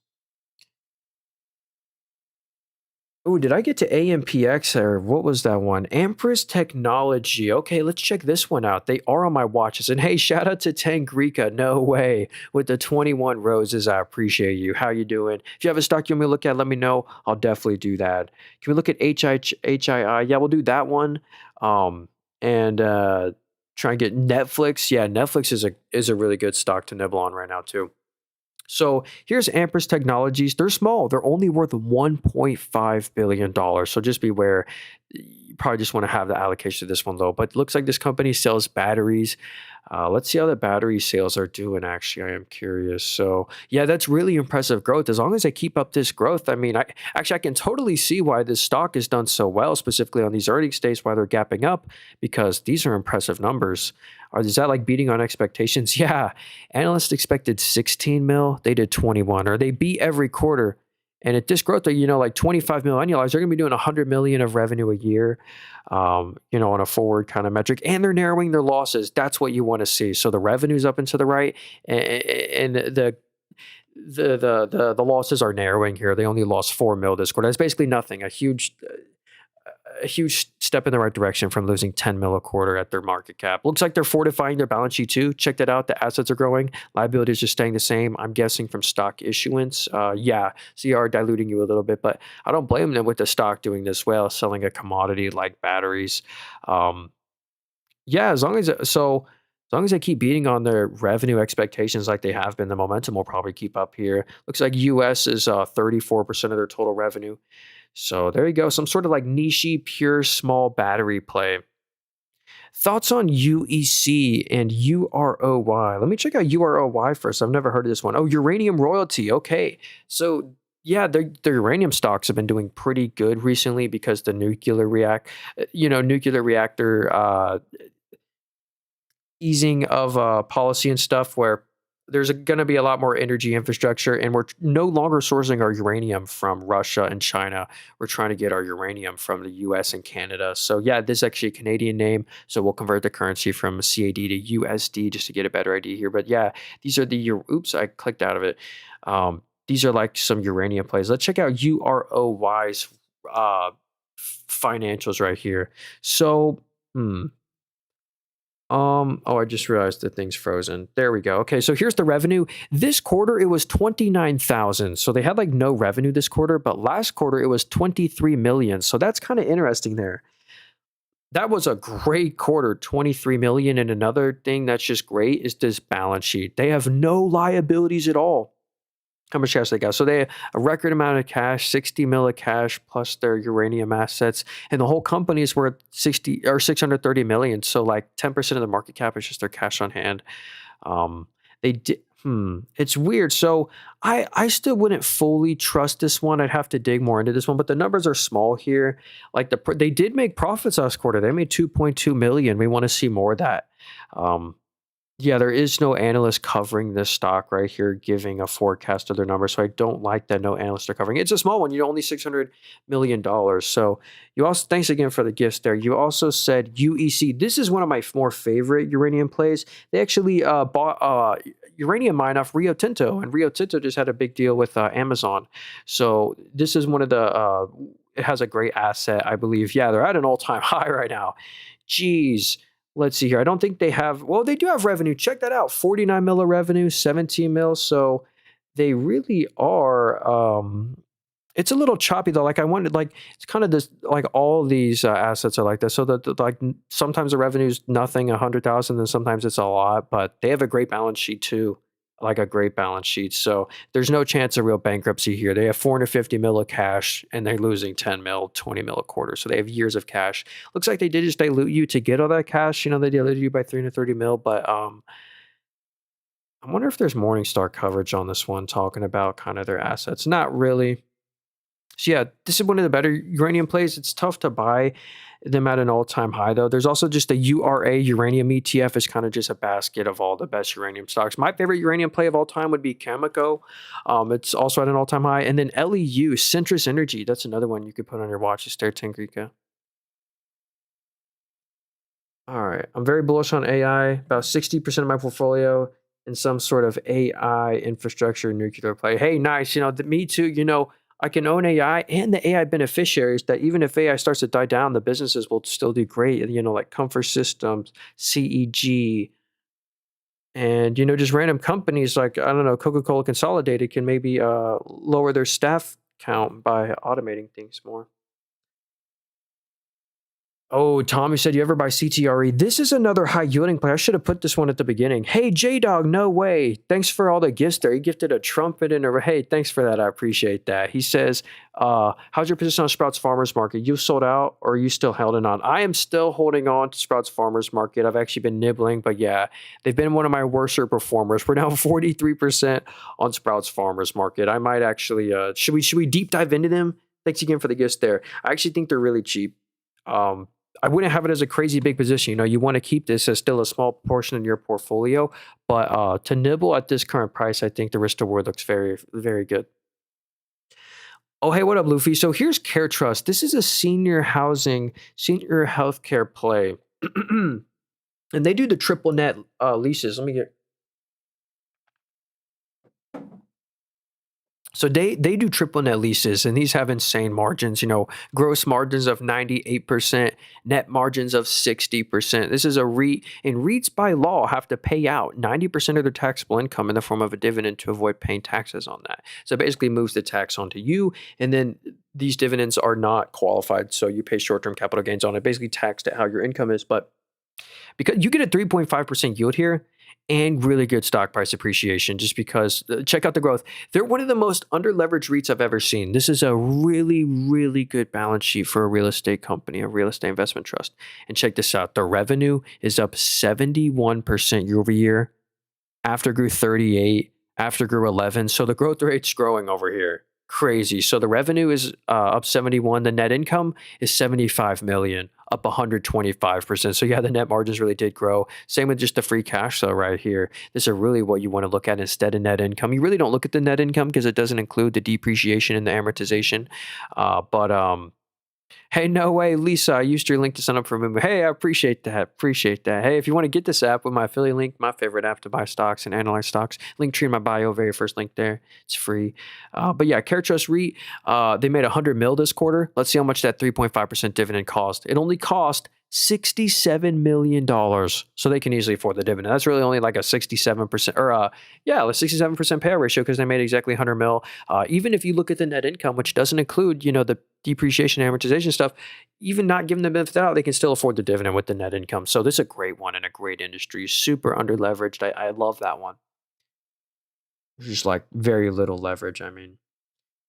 Oh, did I get to AMPX or what was that one? Ampress Technology. Okay, let's check this one out. They are on my watches. And hey, shout out to Tangrika. No way. With the 21 roses, I appreciate you. How you doing? If you have a stock you want me to look at, let me know. I'll definitely do that. Can we look at HII? Yeah, we'll do that one. Um, and try and get Netflix. Yeah, Netflix is a really good stock to nibble on right now too. So here's Ampress Technologies. They're small. They're only worth $1.5 billion. So just beware. You probably just want to have the allocation to this one low. But it looks like this company sells batteries. Let's see how the battery sales are doing, actually. I am curious. So yeah, that's really impressive growth. As long as they keep up this growth, I mean, I can totally see why this stock has done so well, specifically on these earnings days, why they're gapping up, because these are impressive numbers. Is that like beating on expectations? Yeah. Analysts expected 16 mil. They did 21, or they beat every quarter. And at this growth rate, like 25 mil annualized, they're going to be doing 100 million of revenue a year, on a forward kind of metric. And they're narrowing their losses. That's what you want to see. So the revenue's up and to the right, and the losses are narrowing here. They only lost 4 mil this quarter. That's basically nothing. A huge step in the right direction from losing 10 mil a quarter at their market cap. Looks like they're fortifying their balance sheet too. Check that out. The assets are growing. Liabilities are staying the same. I'm guessing from stock issuance. Yeah, CR diluting you a little bit, but I don't blame them with the stock doing this well, selling a commodity like batteries. Um, yeah, as long as they keep beating on their revenue expectations like they have been, the momentum will probably keep up here. Looks like US is 34% of their total revenue. So there you go. Some sort of like niche, pure, small battery play. Thoughts on UEC and UROY? Let me check out UROY first. I've never heard of this one. Oh, uranium royalty. Okay. So yeah, the uranium stocks have been doing pretty good recently because the nuclear reactor easing of policy and stuff where there's going to be a lot more energy infrastructure, and we're no longer sourcing our uranium from Russia and China. We're trying to get our uranium from the US and Canada. So yeah, this is actually a Canadian name. So we'll convert the currency from CAD to USD just to get a better idea here. But yeah, these are oops, I clicked out of it. These are like some uranium plays. Let's check out UROY's financials right here. So, oh, I just realized the thing's frozen. There we go. Okay, so here's the revenue. This quarter, it was 29,000. So they had like no revenue this quarter, but last quarter it was 23 million. So that's kind of interesting there. That was a great quarter, 23 million. And another thing that's just great is this balance sheet. They have no liabilities at all. How much cash they got? So they have a record amount of cash, 60 mil of cash plus their uranium assets, and the whole company is worth 60 or 630 million. So like 10% of the market cap is just their cash on hand. They did. It's weird. So I still wouldn't fully trust this one. I'd have to dig more into this one, but the numbers are small here. Like they did make profits last quarter. They made 2.2 million. We want to see more of that. Yeah, there is no analyst covering this stock right here, giving a forecast of their numbers. So I don't like that no analysts are covering. It's a small one, only $600 million. So you also, thanks again for the gifts there. You also said UEC. This is one of my more favorite uranium plays. They actually bought uranium mine off Rio Tinto, and Rio Tinto just had a big deal with Amazon. So this is one of the. It has a great asset, I believe. Yeah, they're at an all-time high right now. Jeez. Let's see here. I don't think they have, well, they do have revenue. Check that out. 49 mil of revenue, 17 mil. So they really are, it's a little choppy though. Like I wanted, like, it's kind of this, like all these assets are like this. So that like sometimes the revenue is nothing, 100,000, and sometimes it's a lot, but they have a great balance sheet too. Like a great balance sheet. So there's no chance of real bankruptcy here. They have 450 mil of cash and they're losing 10 mil, 20 mil a quarter. So they have years of cash. Looks like they did just dilute you to get all that cash. They diluted you by 330 mil, but I wonder if there's Morningstar coverage on this one talking about kind of their assets. Not really. So yeah, this is one of the better uranium plays. It's tough to buy them at an all-time high, though. There's also just a URA uranium ETF is kind of just a basket of all the best uranium stocks. My favorite uranium play of all time would be Cameco. It's also at an all-time high. And then LEU, Centrus Energy. That's another one you could put on your watch list there, Tangrika. All right. I'm very bullish on AI. About 60% of my portfolio in some sort of AI infrastructure nuclear play. Hey, nice. Me too. I can own AI and the AI beneficiaries that even if AI starts to die down, the businesses will still do great, like Comfort Systems, CEG, and, just random companies like, I don't know, Coca-Cola Consolidated can maybe lower their staff count by automating things more. Oh, Tommy said, you ever buy CTRE? This is another high yielding play. I should have put this one at the beginning. Hey, J Dog, no way. Thanks for all the gifts there. He gifted a trumpet and a. Hey, thanks for that. I appreciate that. He says, how's your position on Sprouts Farmers Market? You sold out or are you still holding on? I am still holding on to Sprouts Farmers Market. I've actually been nibbling, but yeah, they've been one of my worser performers. We're now 43% on Sprouts Farmers Market. I might actually, should we deep dive into them? Thanks again for the gifts there. I actually think they're really cheap. I wouldn't have it as a crazy big position. You want to keep this as still a small portion in your portfolio, but to nibble at this current price, I think the risk to reward looks very, very good. Oh, hey, what up, Luffy? So here's Care Trust. This is a senior healthcare play, and they do the triple net leases. Let me get. So they do triple net leases, and these have insane margins. Gross margins of 98%, net margins of 60%. This is a REIT, and REITs by law have to pay out 90% of their taxable income in the form of a dividend to avoid paying taxes on that. So it basically moves the tax onto you, and then these dividends are not qualified, so you pay short-term capital gains on it. Basically taxed at how your income is, but because you get a 3.5% yield here and really good stock price appreciation, just because check out the growth. They're one of the most underleveraged REITs I've ever seen. This is a really, really good balance sheet for a real estate company, a real estate investment trust. And check this out. The revenue is up 71% year over year. After grew 38, after grew 11. So the growth rate's growing over here. Crazy. So the revenue is up 71. The net income is 75 million, up 125%. So yeah, the net margins really did grow. Same with just the free cash flow right here. This is really what you want to look at instead of net income. You really don't look at the net income because it doesn't include the depreciation and the amortization. But hey, no way, Lisa, I used your link to sign up for Moomoo. Hey, I appreciate that. Appreciate that. Hey, if you want to get this app with my affiliate link, my favorite app to buy stocks and analyze stocks, link tree in my bio, very first link there. It's free. But yeah, Care Trust REIT, they made 100 mil this quarter. Let's see how much that 3.5% dividend cost. It only cost $67 million. So they can easily afford the dividend. That's really only like a 67% or a 67% payout ratio because they made exactly 100 mil. Even if you look at the net income, which doesn't include, the depreciation and amortization stuff, even not giving them benefit of the doubt, they can still afford the dividend with the net income. So this is a great one in a great industry, super under leveraged. I love that one. Just like very little leverage. I mean,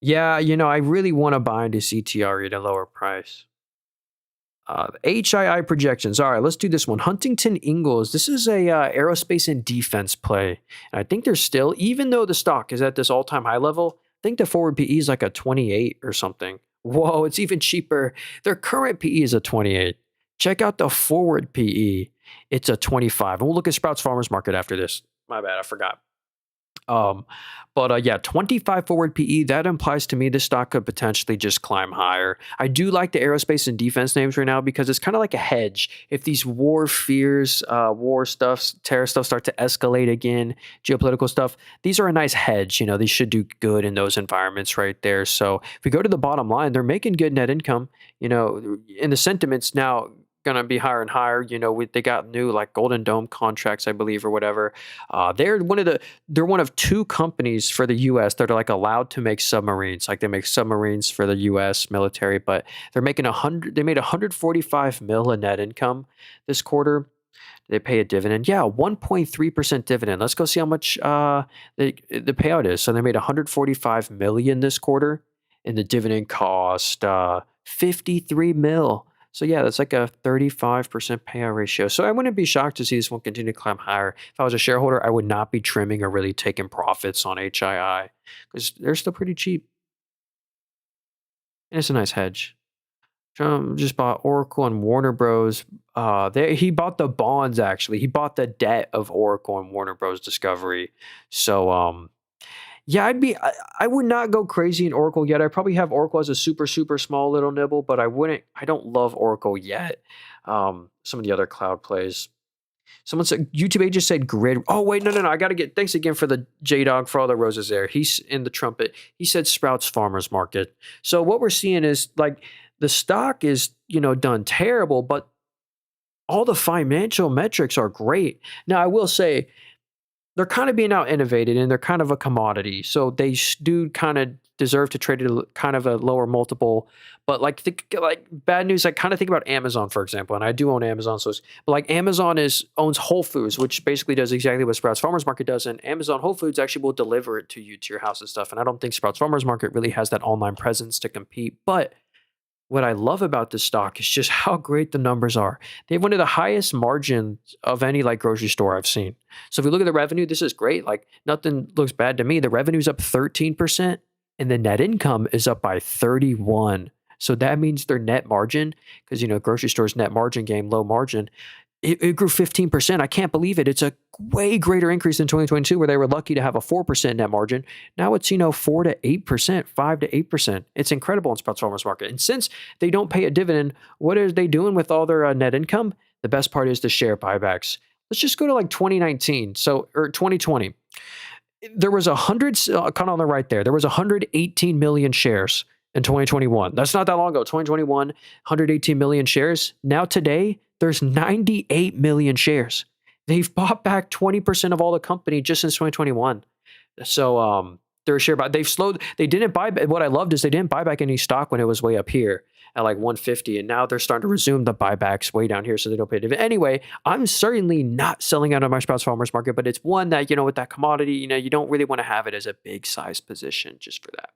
yeah, I really want to buy into CTRE at a lower price. HII projections. All right, let's do this one. Huntington Ingalls. This is a aerospace and defense play. And I think they're still, even though the stock is at this all-time high level, I think the forward PE is like a 28 or something. Whoa, it's even cheaper. Their current PE is a 28. Check out the forward PE. It's a 25. And we'll look at Sprouts Farmers Market after this. My bad, I forgot. But 25 forward PE, that implies to me this stock could potentially just climb higher. I do like the aerospace and defense names right now because it's kind of like a hedge. If these war fears, war stuff, terror stuff start to escalate again, geopolitical stuff, these are a nice hedge. These should do good in those environments right there. So if we go to the bottom line, they're making good net income, in the sentiments now going to be higher and higher. They got new like Golden Dome contracts, I believe, or whatever. They're one of two companies for the U.S. that are like allowed to make submarines. Like they make submarines for the U.S. military, but they're making They made 145 mil in net income this quarter. They pay a dividend. Yeah, 1.3% dividend. Let's go see how much the payout is. So they made 145 million this quarter, and the dividend cost 53 mil. So yeah, that's like a 35% payout ratio. So I wouldn't be shocked to see this one continue to climb higher. If I was a shareholder, I would not be trimming or really taking profits on HII because they're still pretty cheap. And it's a nice hedge. Trump just bought Oracle and Warner Bros. He bought the bonds, actually. He bought the debt of Oracle and Warner Bros. Discovery. So, yeah, I would not go crazy in Oracle yet. I probably have Oracle as a super, super small little nibble, but I don't love Oracle yet. Some of the other cloud plays. Someone said YouTube agent said grid. Oh wait, no. I gotta get thanks again for the J Dog for all the roses there. He's in the trumpet. He said Sprouts Farmers Market. So what we're seeing is like the stock is, done terrible, but all the financial metrics are great. Now I will say they're kind of being out innovated and they're kind of a commodity. So they do kind of deserve to trade at kind of a lower multiple. But like bad news, I kind of think about Amazon, for example, and I do own Amazon. But like Amazon owns Whole Foods, which basically does exactly what Sprouts Farmers Market does, and Amazon Whole Foods actually will deliver it to you to your house and stuff. And I don't think Sprouts Farmers Market really has that online presence to compete. But what I love about this stock is just how great the numbers are. They have one of the highest margins of any like grocery store I've seen. So if you look at the revenue, this is great. Like nothing looks bad to me. The revenue's up 13% and the net income is up by 31. So that means their net margin, because grocery stores net margin game, low margin, it grew 15%. I can't believe it. It's a way greater increase than 2022, where they were lucky to have a 4% net margin. Now it's, 4 to 8%, 5 to 8%. It's incredible in Sprouts Farmers Market. And since they don't pay a dividend, what are they doing with all their net income? The best part is the share buybacks. Let's just go to like 2019, or 2020. There was kind of on the right there. There was 118 million shares in 2021. That's not that long ago. 2021, 118 million shares. Now today, there's 98 million shares. They've bought back 20% of all the company just since 2021. So their share buy, they've slowed. They didn't buy. What I loved is they didn't buy back any stock when it was way up here at like 150, and now they're starting to resume the buybacks way down here, so they don't pay a dividend. Anyway, I'm certainly not selling out of my Sprouts Farmers Market, but it's one that with that commodity, you don't really want to have it as a big size position just for that.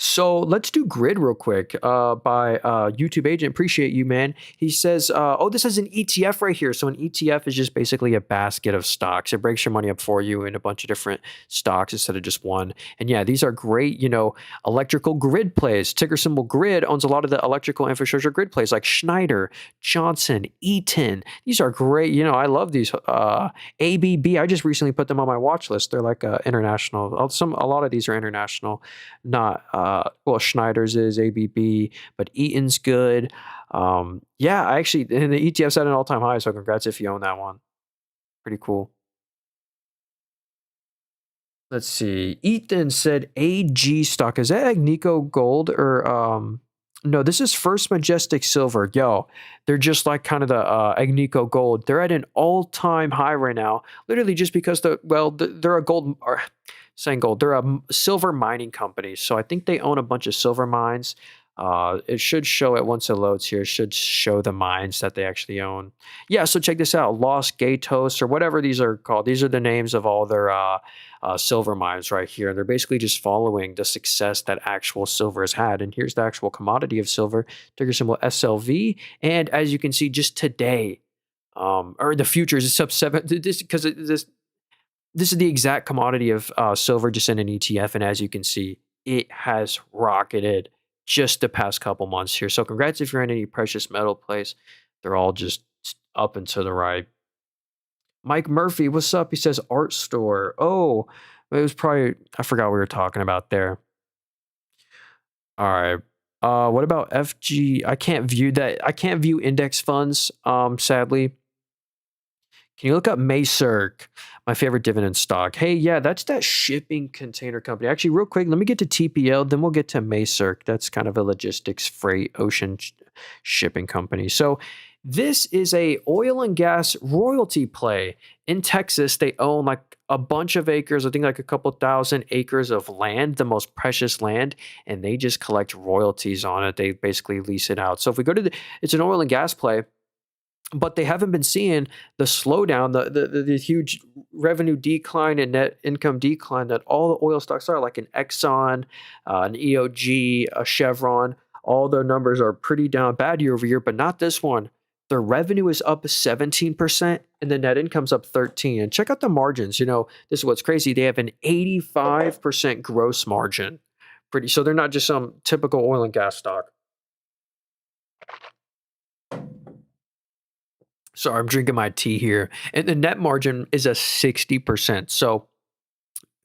So let's do grid real quick by YouTube agent. Appreciate you, man. He says, this is an ETF right here. So an ETF is just basically a basket of stocks. It breaks your money up for you in a bunch of different stocks instead of just one. And yeah, these are great, electrical grid plays. Ticker symbol grid owns a lot of the electrical infrastructure grid plays like Schneider, Johnson, Eaton. These are great. I love these. ABB, I just recently put them on my watch list. They're like international. A lot of these are international, not Schneider's is ABB, but Eaton's good. Yeah, I actually, and the ETF's at an all-time high, so congrats if you own that one. Pretty cool. Let's see. Ethan said AG stock. Is that Agnico Gold or no, this is First Majestic Silver. Yo, they're just like kind of the Agnico Gold. They're at an all-time high right now, literally just because they're a gold, or saying gold, they're a silver mining company. So I think they own a bunch of silver mines. It should show it once it loads here. It should show the mines that they actually own. Yeah, so check this out. Los Gatos or whatever these are called. These are the names of all their silver mines right here. And they're basically just following the success that actual silver has had. And here's the actual commodity of silver, ticker symbol SLV. And as you can see, just today, or the futures, it's up 7. This is the exact commodity of silver just in an ETF. And as you can see, it has rocketed just the past couple months here. So congrats if you're in any precious metal place. They're all just up and to the right. Mike Murphy, what's up? He says art store. Oh, it was probably, I forgot what we were talking about there. All right. What about FG? I can't view that. I can't view index funds, sadly. Can you look up Macerk, my favorite dividend stock? Hey, yeah, that's that shipping container company. Actually, real quick, let me get to TPL, then we'll get to Macerk. That's kind of a logistics, freight, ocean shipping company. So this is a oil and gas royalty play. In Texas, they own like a bunch of acres, I think like a couple thousand acres of land, the most precious land, and they just collect royalties on it. They basically lease it out. So if we go to it's an oil and gas play, but they haven't been seeing the slowdown, the huge revenue decline and net income decline that all the oil stocks are, like an Exxon, an EOG, a Chevron. All their numbers are pretty down bad year over year, but not this one. Their revenue is up 17% and the net income's up 13%. And check out the margins. This is what's crazy. They have an 85% gross margin. So they're not just some typical oil and gas stock. Sorry, I'm drinking my tea here. And the net margin is a 60%. So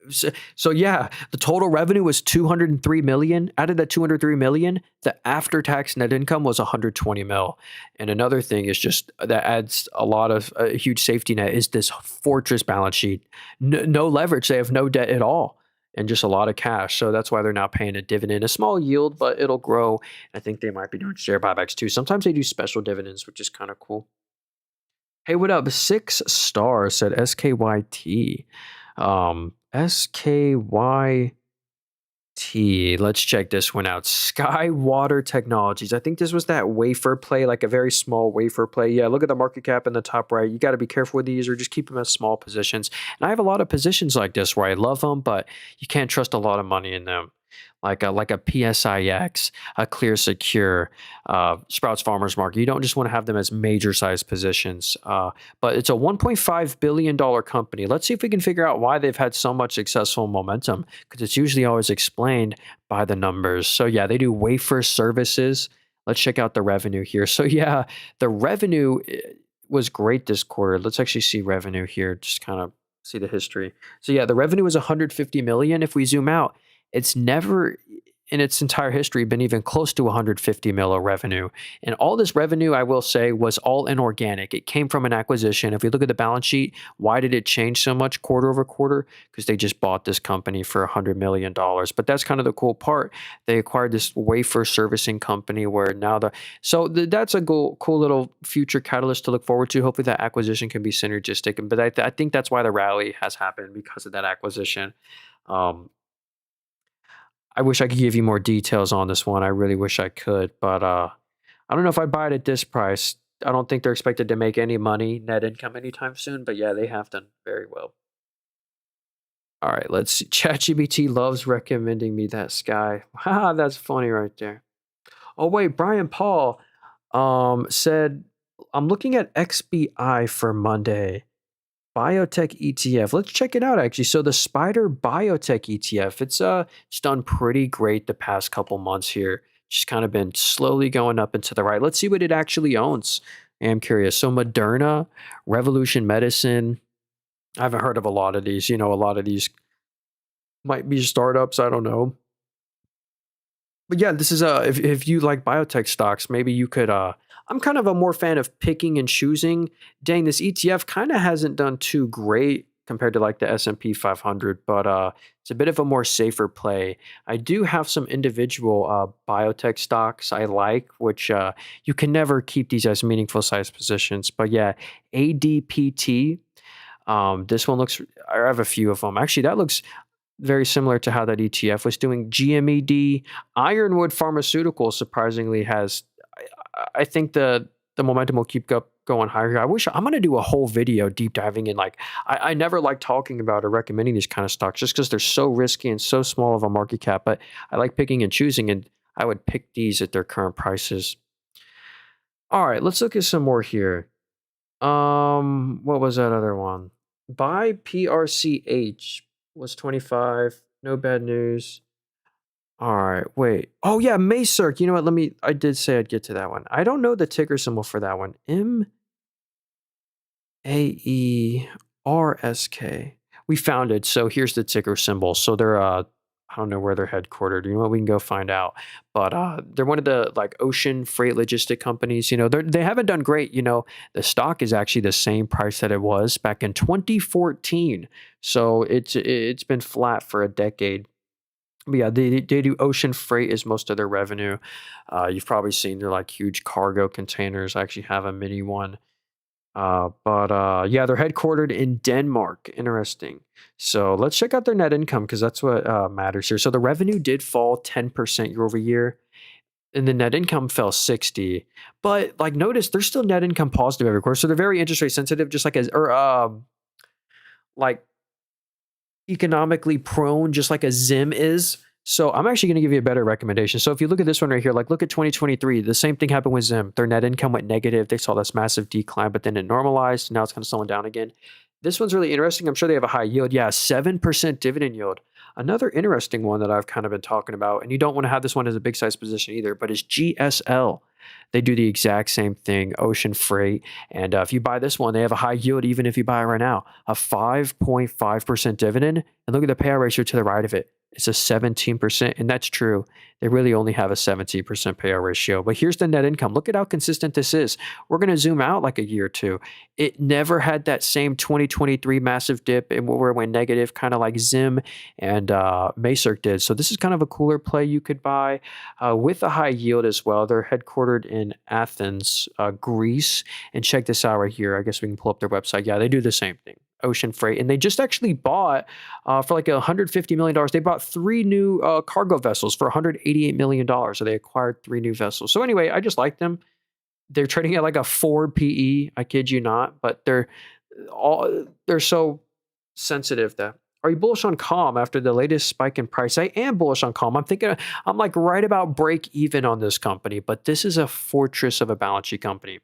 So yeah, the total revenue was 203 million. Out of that 203 million, the after-tax net income was 120 mil. And another thing is just that adds a lot of a huge safety net is this fortress balance sheet. No leverage. They have no debt at all and just a lot of cash. So that's why they're now paying a dividend, a small yield, but it'll grow. I think they might be doing share buybacks too. Sometimes they do special dividends, which is kind of cool. Hey, what up? 6 stars said SKYT. SKYT. Let's check this one out. Skywater Technologies. I think this was that wafer play, like a very small wafer play. Yeah, look at the market cap in the top right. You got to be careful with these or just keep them as small positions. And I have a lot of positions like this where I love them, but you can't trust a lot of money in them. Like a PSIX, a Clear Secure, Sprouts Farmers Market. You don't just want to have them as major size positions. But it's a $1.5 billion company. Let's see if we can figure out why they've had so much successful momentum, because it's usually always explained by the numbers. So yeah, they do wafer services. Let's check out the revenue here. So yeah, the revenue was great this quarter. Let's actually see revenue here. Just kind of see the history. So yeah, the revenue was 150 million. If we zoom out, it's never in its entire history been even close to 150 mil of revenue. And all this revenue, I will say, was all inorganic. It came from an acquisition. If we look at the balance sheet, why did it change so much quarter over quarter? Because they just bought this company for $100 million. But that's kind of the cool part. They acquired this wafer servicing company where now that's a cool little future catalyst to look forward to. Hopefully that acquisition can be synergistic. But I think that's why the rally has happened, because of that acquisition. I wish I could give you more details on this one. I really wish I could, but I don't know if I'd buy it at this price. I don't think they're expected to make any money, net income anytime soon, but yeah, they have done very well. All right, let's see. ChatGPT loves recommending me that Sky. Haha, that's funny right there. Oh wait, Brian Paul said, I'm looking at XBI for Monday. Biotech ETF. Let's check it out actually. So the Spider Biotech ETF, it's done pretty great the past couple months here. Just kind of been slowly going up and to the right. Let's see what it actually owns. I'm curious. So Moderna, Revolution Medicine. I haven't heard of a lot of these. A lot of these might be startups. I don't know. But yeah, this is if you like biotech stocks, maybe you could I'm kind of a more fan of picking and choosing. Dang, this ETF kind of hasn't done too great compared to like the S&P 500, but it's a bit of a more safer play. I do have some individual biotech stocks I like, which you can never keep these as meaningful size positions. But yeah, ADPT. This one looks, I have a few of them. Actually, that looks very similar to how that ETF was doing. GMED, Ironwood Pharmaceuticals surprisingly has, I think the momentum will keep going higher here. I'm going to do a whole video deep diving in, like, I never like talking about or recommending these kind of stocks just because they're so risky and so small of a market cap, but I like picking and choosing, and I would pick these at their current prices. All right, let's look at some more here. What was that other one? Buy PRCH was 25. No bad news. All right, wait. Oh yeah, Macerk. You know what? I did say I'd get to that one. I don't know the ticker symbol for that one. MAERSK. We found it. So here's the ticker symbol. So they're I don't know where they're headquartered. You know what? We can go find out. But they're one of the like ocean freight logistic companies. They haven't done great. The stock is actually the same price that it was back in 2014. So it's been flat for a decade. But yeah, they do ocean freight is most of their revenue. You've probably seen their like huge cargo containers. I actually have a mini one. But yeah, they're headquartered in Denmark. Interesting. So let's check out their net income because that's what matters here. So the revenue did fall 10% year over year, and the net income fell 60. But like, notice they're still net income positive every quarter. So they're very interest rate sensitive, just like like economically prone, just like a Zim is. So I'm actually going to give you a better recommendation. So if you look at this one right here, like look at 2023, the same thing happened with Zim. Their net income went negative. They saw this massive decline, but then it normalized. Now it's kind of slowing down again. This one's really interesting. I'm sure they have a high yield. Yeah, 7% dividend yield. Another interesting one that I've kind of been talking about, and you don't want to have this one as a big size position either, but is GSL. They do the exact same thing, ocean freight. And if you buy this one, they have a high yield, even if you buy it right now, a 5.5% dividend. And look at the payout ratio to the right of it. It's a 17%. And that's true. They really only have a 17% payout ratio. But here's the net income. Look at how consistent this is. We're going to zoom out like a year or two. It never had that same 2023 massive dip and where it went negative, kind of like Zim and Macerch did. So this is kind of a cooler play you could buy with a high yield as well. They're headquartered in Athens, Greece. And check this out right here. I guess we can pull up their website. Yeah, they do the same thing. Ocean freight. And they just actually bought for like $150 million. They bought 3 new cargo vessels for $188 million. So they acquired 3 new vessels. So anyway, I just like them. They're trading at like a 4 PE. I kid you not, but they're so sensitive that. Are you bullish on Calm after the latest spike in price? I am bullish on Calm. I'm like right about break even on this company, but this is a fortress of a balance sheet company.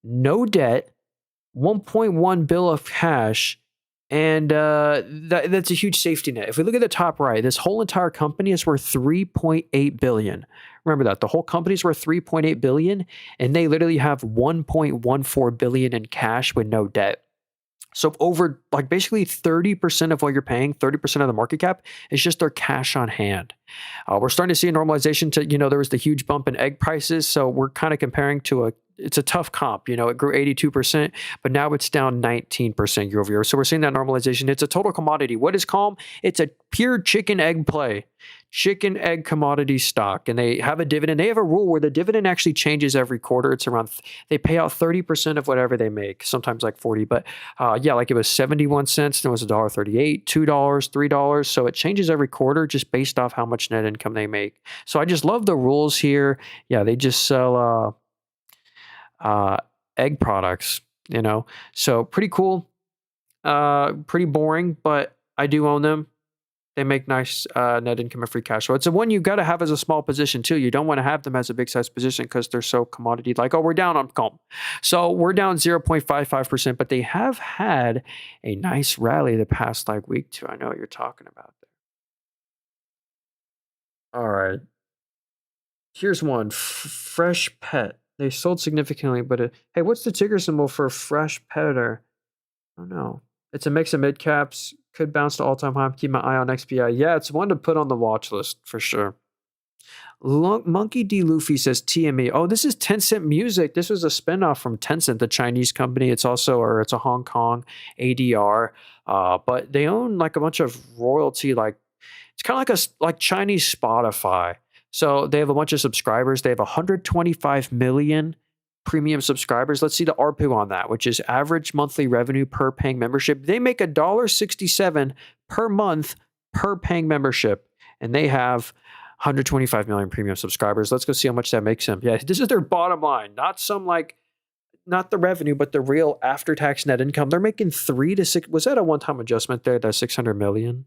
No debt, 1.1 bill of cash, and that's a huge safety net. If we look at the top right, this whole entire company is worth $3.8 billion. Remember that the whole company is worth $3.8 billion, and they literally have $1.14 billion in cash with no debt. So over like basically 30% of what you're paying, 30% of the market cap is just their cash on hand. We're starting to see a normalization to, there was the huge bump in egg prices. So we're kind of comparing to it's a tough comp. It grew 82%, but now it's down 19% year over year. So we're seeing that normalization. It's a total commodity. What is Calm? It's a pure chicken egg play. Chicken egg commodity stock, and they have a dividend. They have a rule where the dividend actually changes every quarter. It's around, they pay out 30% of whatever they make, sometimes like 40, but like it was 71 cents, then it was $1.38, $2, $3. So it changes every quarter just based off how much net income they make. So I just love the rules here. Yeah, they just sell egg products, so pretty cool, pretty boring, but I do own them. They make nice net income and free cash flow. It's the one you got to have as a small position too. You don't want to have them as a big size position because they're so commodity. Like, oh, we're down on Calm. So we're down 0.55%, but they have had a nice rally the past like week too. I know what you're talking about there. All right. Here's one. Fresh Pet. They sold significantly, but hey, what's the ticker symbol for Fresh Pet? Or I don't know. It's a mix of mid caps. Could bounce to all-time high. Keep my eye on XPI. Yeah, it's one to put on the watch list for sure. Monkey D. Luffy says TME. Oh, this is Tencent Music. This was a spinoff from Tencent, the Chinese company. It's a Hong Kong ADR. But they own like a bunch of royalty. Like it's kind of like Chinese Spotify. So they have a bunch of subscribers. They have 125 million premium subscribers. Let's see the ARPU on that, which is average monthly revenue per paying membership. They make $1.67 per month per paying membership, and they have 125 million premium subscribers. Let's go see how much that makes them. Yeah, this is their bottom line, not the revenue, but the real after-tax net income. They're making 3 to 6. Was that a one-time adjustment there? That 600 million.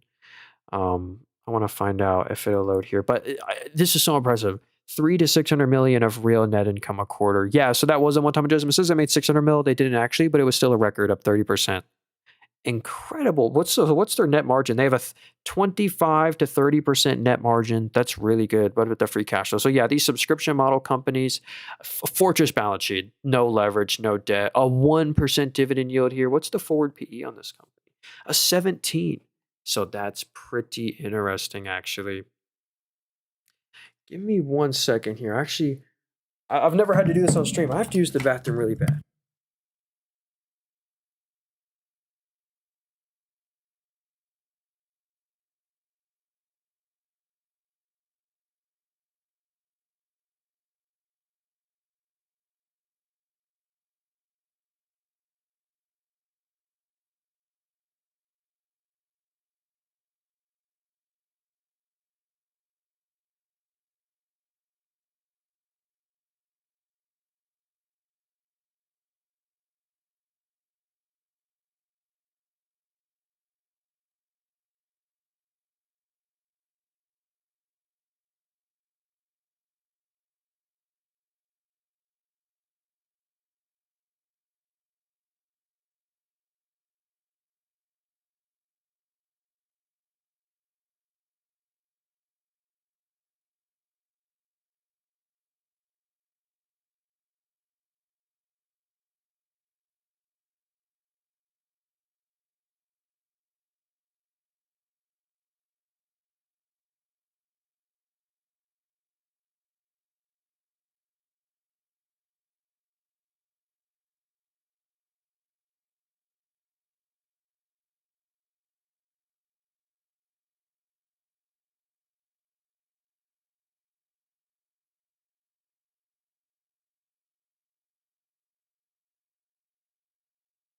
I want to find out if it'll load here, but this is so impressive. 3 to 600 million of real net income a quarter. Yeah, so that was a one-time adjustment. It says they made 600 mil. They didn't actually, but it was still a record, up 30%. Incredible. What's their net margin? They have a 25 to 30% net margin. That's really good. What about the free cash flow? So yeah, these subscription model companies, fortress balance sheet, no leverage, no debt, a 1% dividend yield here. What's the forward PE on this company? A 17. So that's pretty interesting, actually. Give me 1 second here. Actually, I've never had to do this on stream. I have to use the bathroom really bad.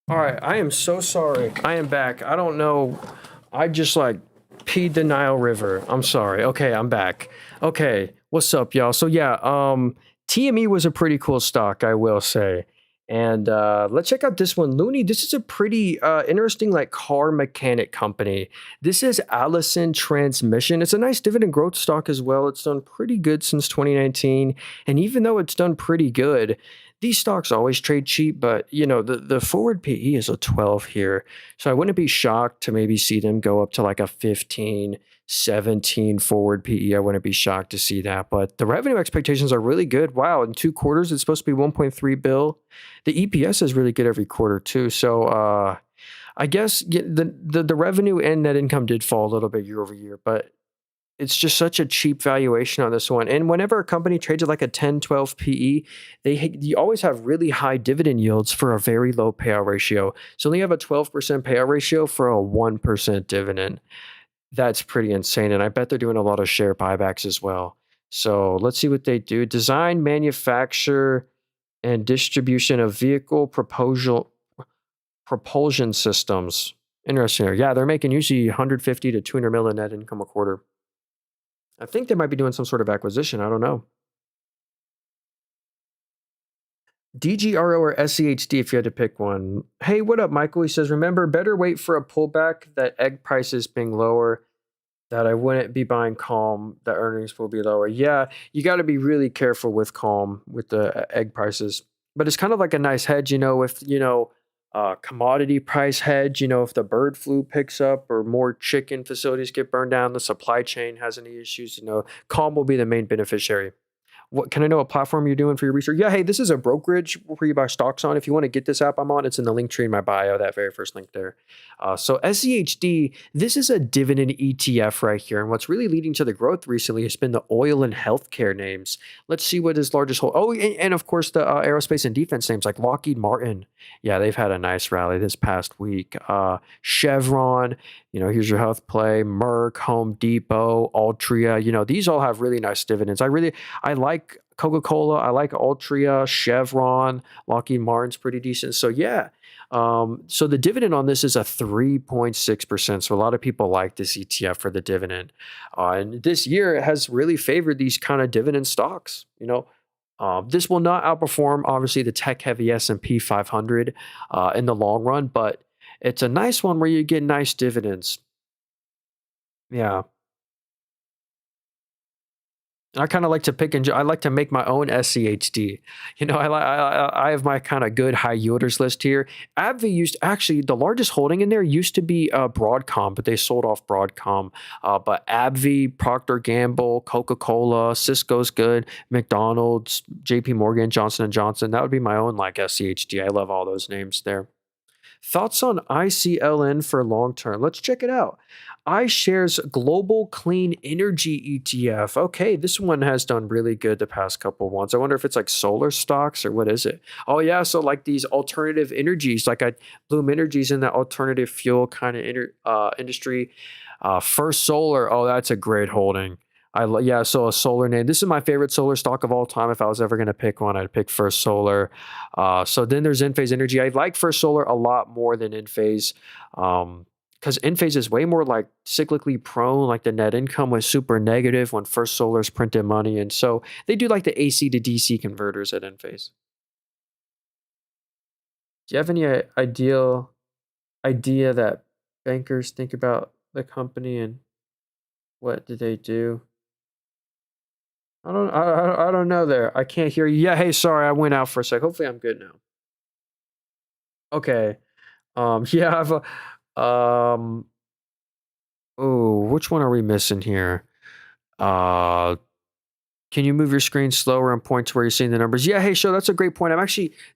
All right, I am so sorry. I am back. I don't know. I just like peed the Nile River. I'm sorry. Okay, I'm back. Okay, what's up, y'all? So yeah, TME was a pretty cool stock, I will say. And let's check out this one. Looney, this is a pretty interesting like car mechanic company. This is Allison Transmission. It's a nice dividend growth stock as well. It's done pretty good since 2019. And even though it's done pretty good, these stocks always trade cheap, but you know, the forward PE is a 12 here. So I wouldn't be shocked to maybe see them go up to like a 15, 17 forward PE. I wouldn't be shocked to see that. But the revenue expectations are really good. Wow, in 2 quarters, it's supposed to be 1.3 bill. The EPS is really good every quarter too. So I guess the revenue and net income did fall a little bit year over year, but it's just such a cheap valuation on this one. And whenever a company trades at like a 10, 12 PE, you always have really high dividend yields for a very low payout ratio. So only have a 12% payout ratio for a 1% dividend. That's pretty insane. And I bet they're doing a lot of share buybacks as well. So let's see what they do. Design, manufacture, and distribution of vehicle propulsion systems. Interesting. Yeah, they're making usually 150 to 200 million net income a quarter. I think they might be doing some sort of acquisition. I don't know. DGRO or SEHD if you had to pick one. Hey, what up, Michael? He says, remember, better wait for a pullback, that egg prices being lower, that I wouldn't be buying Calm, that earnings will be lower. Yeah, you got to be really careful with Calm with the egg prices. But it's kind of like a nice hedge, if, commodity price hedge, if the bird flu picks up or more chicken facilities get burned down, the supply chain has any issues, Calm will be the main beneficiary. What can I know what platform you're doing for your research? Yeah, hey, this is a brokerage where you buy stocks on. If you want to get this app I'm on, it's in the link tree in my bio, that very first link there. So SEHD, this is a dividend ETF right here. And what's really leading to the growth recently has been the oil and healthcare names. Let's see what his largest hold. Oh, and of course the aerospace and defense names like Lockheed Martin. Yeah, they've had a nice rally this past week. Chevron, here's your health play, Merck, Home Depot, Altria. These all have really nice dividends. I like Coca-Cola. I like Altria, Chevron, Lockheed Martin's pretty decent. So yeah. So the dividend on this is a 3.6%. So a lot of people like this ETF for the dividend. And this year it has really favored these kind of dividend stocks. This will not outperform, obviously, the tech-heavy S&P 500 in the long run, but it's a nice one where you get nice dividends. Yeah. I kind of like to I like to make my own SCHD. I have my kind of good high yielders list here. AbbVie actually, the largest holding in there used to be Broadcom, but they sold off Broadcom. But AbbVie, Proctor Gamble, Coca-Cola, Cisco's good, McDonald's, JP Morgan, Johnson & Johnson. That would be my own like SCHD. I love all those names there. Thoughts on ICLN for long term? Let's check it out. iShares Global Clean Energy ETF. Okay, this one has done really good the past couple ones. I wonder if it's like solar stocks or what is it? Oh yeah, so like these alternative energies, like Bloom Energy's in that alternative fuel kind of industry. First Solar. Oh, that's a great holding. So a solar name. This is my favorite solar stock of all time. If I was ever going to pick one, I'd pick First Solar. So then there's Enphase Energy. I like First Solar a lot more than Enphase, because Enphase is way more like cyclically prone. Like the net income was super negative when First Solar's printed money, and so they do like the AC to DC converters at Enphase. Do you have any idea that bankers think about the company and what do they do? I don't know there. I can't hear you. Yeah, hey, sorry, I went out for a sec. Hopefully I'm good now. Okay. Yeah, I've which one are we missing here? Uh Can you move your screen slower and point to where you're seeing the numbers? Yeah, hey, that's a great point.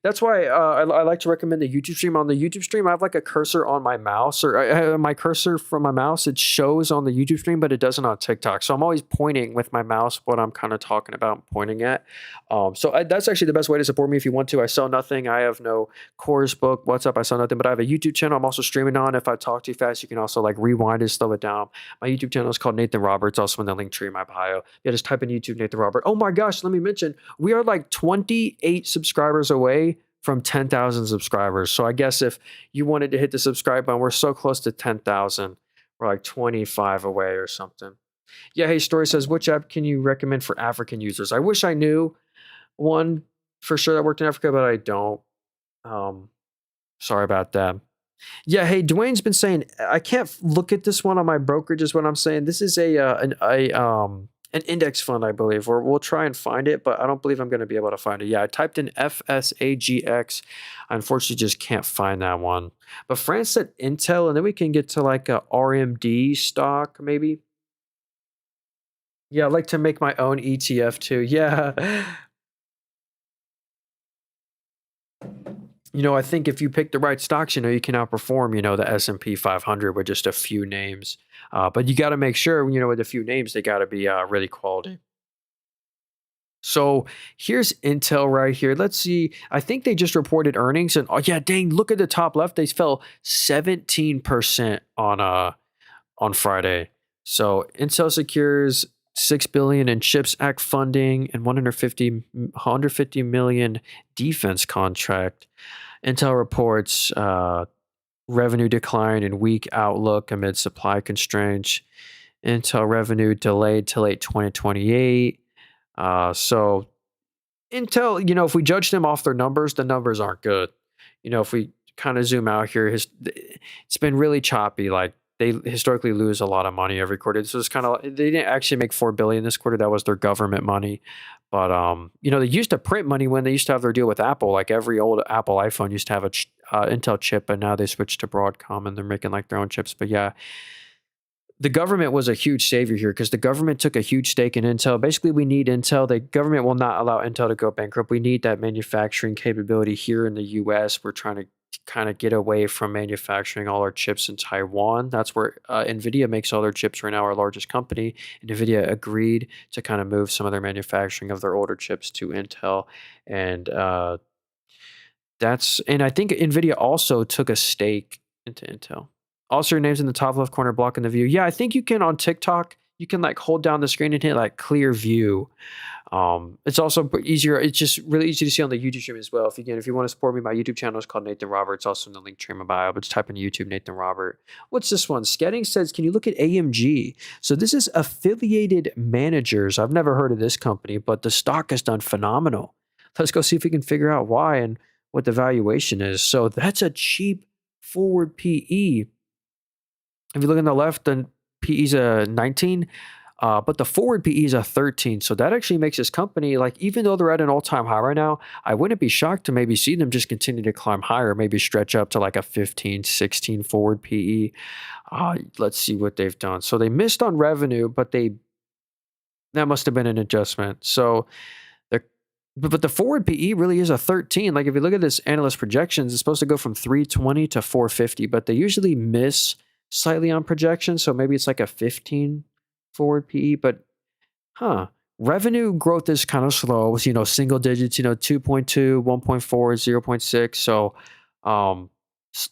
That's why I like to recommend the YouTube stream. On the YouTube stream, I have like a cursor on my mouse, or my cursor from my mouse. It shows on the YouTube stream, but it doesn't on TikTok. So I'm always pointing with my mouse what I'm kind of talking about and pointing at. That's actually the best way to support me if you want to. I sell nothing. I have no course book. What's up? I sell nothing, but I have a YouTube channel. I'm also streaming on. If I talk too fast, you can also like rewind and slow it down. My YouTube channel is called Nathan Roberts, also in the link tree in my bio. Yeah, just type in YouTube Nathan Robert. Oh my gosh, let me mention, we are like 28 subscribers away from 10,000 subscribers. So I guess if you wanted to hit the subscribe button, we're so close to 10,000. We're like 25 away or something. Yeah, hey, Story says, which app can you recommend for African users? I wish I knew one for sure that worked in Africa, but I don't. Um, Sorry about that. Yeah, hey, Dwayne's been saying I can't look at this one on my brokerage. Is what I'm saying. This is an index fund, I believe. Or we'll try and find it, but I don't believe I'm going to be able to find it. Yeah, I typed in FSAGX. I unfortunately just can't find that one. But France said Intel, and then we can get to like a RMD stock, maybe. Yeah, I'd like to make my own ETF too. Yeah. I think if you pick the right stocks, you can outperform, the S&P 500 with just a few names. But you got to make sure, with a few names, they got to be really quality. So here's Intel right here. Let's see. I think they just reported earnings, and oh yeah, dang! Look at the top left. They fell 17% on Friday. So Intel secures 6 billion in CHIPS Act funding and 150 million defense contract. Intel reports revenue decline and weak outlook amid supply constraints. Intel revenue delayed to late 2028. So Intel, if we judge them off their numbers, the numbers aren't good. If we kind of zoom out here, it's been really choppy. Like they historically lose a lot of money every quarter. So it's kind of, they didn't actually make 4 billion this quarter. That was their government money. But they used to print money when they used to have their deal with Apple. Like every old Apple iPhone used to have a Intel chip, but now they switched to Broadcom and they're making like their own chips. But yeah, the government was a huge savior here because the government took a huge stake in Intel. Basically, we need Intel. The government will not allow Intel to go bankrupt. We need that manufacturing capability here in the US. We're trying to kind of get away from manufacturing all our chips in Taiwan. That's where NVIDIA makes all their chips right now, our largest company. And NVIDIA agreed to kind of move some of their manufacturing of their older chips to Intel. And I think NVIDIA also took a stake into Intel. Also, your name's in the top left corner, blocking the view. Yeah, I think you can on TikTok. You can like hold down the screen and hit like clear view. It's also easier. It's just really easy to see on the YouTube stream as well. If you want to support me, my YouTube channel is called Nathan Robert. It's also in the link tree in my bio. But just type in YouTube Nathan Robert. What's this one? Skedding says, can you look at AMG? So this is Affiliated Managers. I've never heard of this company, but the stock has done phenomenal. Let's go see if we can figure out why and what the valuation is. So that's a cheap forward PE. If you look on the left, then PE is a 19, but the forward PE is a 13. So that actually makes this company, like, even though they're at an all-time high right now, I wouldn't be shocked to maybe see them just continue to climb higher, maybe stretch up to like a 15, 16 forward PE. Let's see what they've done. So they missed on revenue, but that must have been an adjustment. So but the forward PE really is a 13. Like if you look at this analyst projections, it's supposed to go from 320 to 450, but they usually miss slightly on projection. So maybe it's like a 15 forward PE, but revenue growth is kind of slow, single digits, 2.2, 1.4, 0.6. So,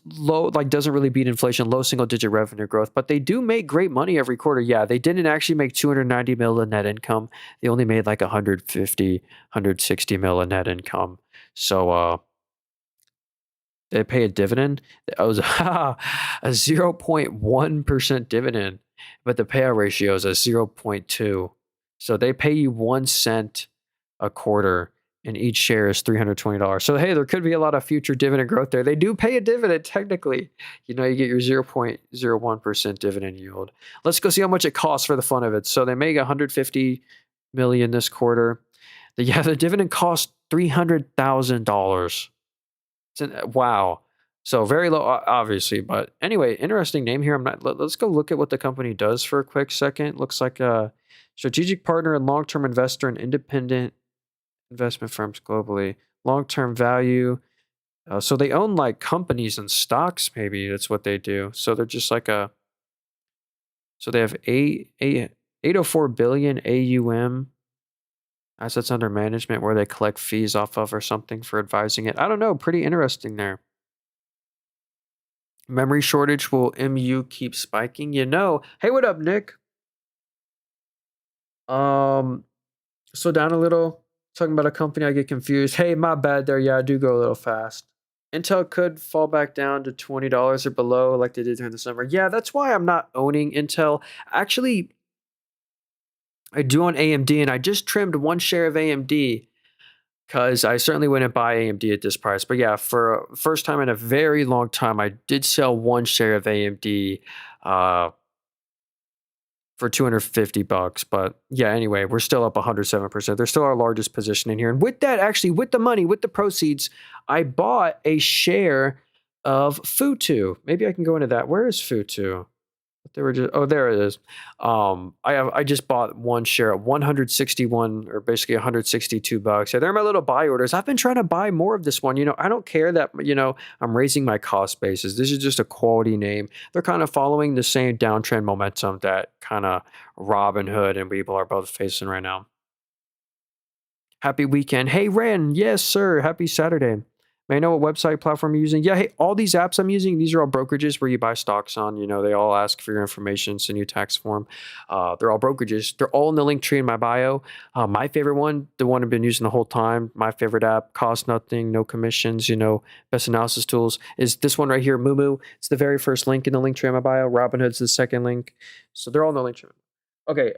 low, like doesn't really beat inflation, low single digit revenue growth, but they do make great money every quarter. Yeah, they didn't actually make 290 mil in net income. They only made like 150, 160 mil in net income. So, they pay a dividend. That was a 0.1% dividend, but the payout ratio is a 0.2. So they pay you 1 cent a quarter, and each share is $320. So hey, there could be a lot of future dividend growth there. They do pay a dividend technically. You get your 0.01% dividend yield. Let's go see how much it costs for the fun of it. So they make 150 million this quarter. The dividend costs $300,000. Wow. So very low, obviously. But anyway, interesting name here. Let's go look at what the company does for a quick second. Looks like a strategic partner and long-term investor in independent investment firms globally. Long-term value. So they own like companies and stocks, maybe that's what they do. So they're just like so they have 804 billion AUM. Assets under management where they collect fees off of or something for advising it. I don't know. Pretty interesting there. Memory shortage, will MU keep spiking? Hey, what up, Nick? So down a little. Talking about a company, I get confused. Hey, my bad there. Yeah, I do go a little fast. Intel could fall back down to $20 or below like they did during the summer. Yeah, that's why I'm not owning Intel. Actually, I do own AMD, and I just trimmed one share of AMD because I certainly wouldn't buy AMD at this price. But yeah, for a first time in a very long time, I did sell one share of AMD uh, for 250 bucks. But yeah, anyway, we're still up 107%. They're still our largest position in here. And with that, actually, with the money, with the proceeds, I bought a share of Futu. Maybe I can go into that. Where is Futu? They were just, oh, there it is. I just bought one share at 161 or basically 162 bucks. Yeah, they're my little buy orders. I've been trying to buy more of this one. I don't care that, I'm raising my cost basis. This is just a quality name. They're kind of following the same downtrend momentum that kind of Robinhood and Webull are both facing right now. Happy weekend. Hey, Ren. Yes, sir. Happy Saturday. May I know what website platform you're using? Yeah, hey, all these apps I'm using, these are all brokerages where you buy stocks on. They all ask for your information, send you a tax form. They're all brokerages. They're all in the link tree in my bio. My favorite one, the one I've been using the whole time, my favorite app, cost nothing, no commissions, best analysis tools, is this one right here, Moomoo. It's the very first link in the link tree in my bio. Robinhood's the second link. So they're all in the link tree. Okay,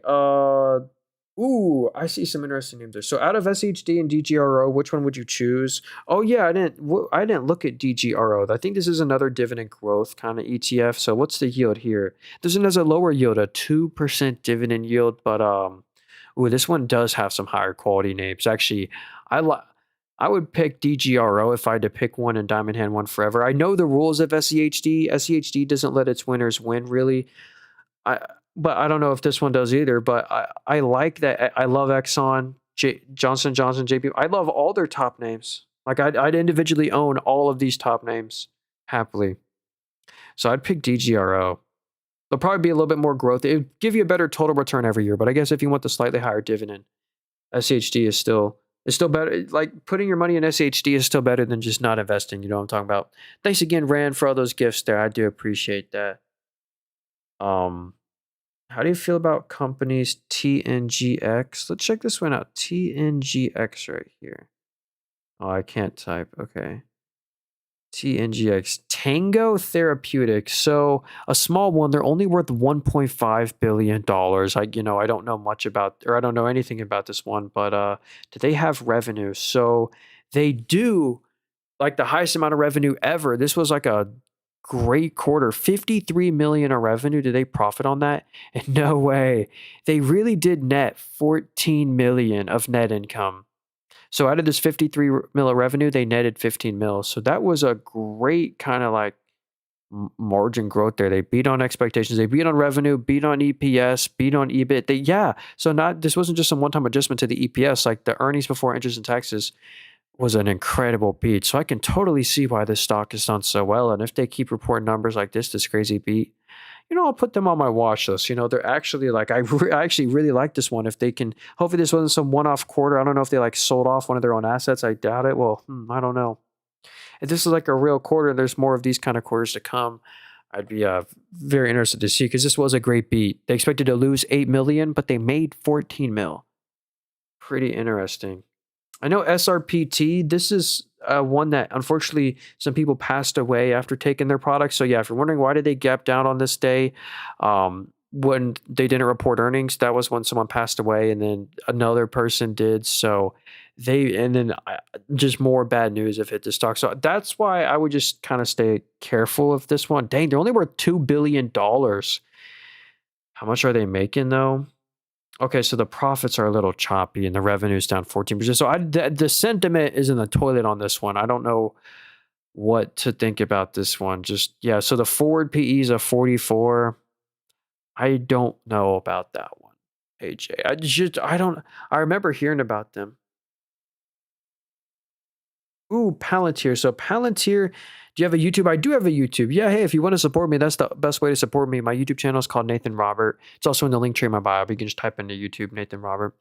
ooh, I see some interesting names there. So out of SHD and DGRO, which one would you choose? Oh yeah, I didn't look at DGRO. I think this is another dividend growth kind of ETF. So what's the yield here? This one has a lower yield, a 2% dividend yield, but ooh, this one does have some higher quality names. Actually, I would pick DGRO if I had to pick one and Diamond Hand one forever. I know the rules of SEHD. SEHD doesn't let its winners win really. I but I don't know if this one does either. But I like that. I love Exxon, Johnson Johnson, JP. I love all their top names. Like I'd individually own all of these top names happily. So I'd pick DGRO. There'll probably be a little bit more growth. It would give you a better total return every year. But I guess if you want the slightly higher dividend, SHD is still better. Like putting your money in SHD is still better than just not investing. You know what I'm talking about. Thanks again, Rand, for all those gifts there. I do appreciate that. Um, How do you feel about companies TNGX? Let's check this one out. TNGX right here. Oh, I can't type. Okay. TNGX. Tango Therapeutics. So a small one. They're only worth $1.5 billion. I don't know much about, or I don't know anything about this one, but do they have revenue? So they do, like the highest amount of revenue ever. This was like a great quarter. 53 million of revenue. Did they profit on that? And no way. They really did net 14 million of net income. So out of this 53 mil of revenue, they netted 15 mil. So that was a great kind of like margin growth there. They beat on expectations. They beat on revenue, beat on EPS, beat on EBIT. This wasn't just some one-time adjustment to the EPS, like the earnings before interest and taxes was an incredible beat. So I can totally see why this stock has done so well. And if they keep reporting numbers like this crazy beat, I'll put them on my watch list. They're actually like, I actually really like this one. If they can, hopefully this wasn't some one-off quarter. I don't know if they like sold off one of their own assets. I doubt it. Well, I don't know. If this is like a real quarter, there's more of these kind of quarters to come. I'd be very interested to see because this was a great beat. They expected to lose 8 million, but they made 14 mil. Pretty interesting. I know SRPT, this is one that unfortunately some people passed away after taking their products. So yeah, if you're wondering why did they gap down on this day, when they didn't report earnings, that was when someone passed away and then another person did. So just more bad news have hit the stock. So that's why I would just kind of stay careful of this one. Dang, they're only worth $2 billion. How much are they making though? Okay, so the profits are a little choppy and the revenue's down 14%. So the sentiment is in the toilet on this one. I don't know what to think about this one. So the forward PE is a 44. I don't know about that one, AJ. I remember hearing about them. Ooh, Palantir. So Palantir, Do you have a YouTube? I do have a YouTube. Yeah, hey, if you want to support me, that's the best way to support me. My YouTube channel is called Nathan Robert. It's also in the link tree in my bio. But you can just type into YouTube Nathan Robert.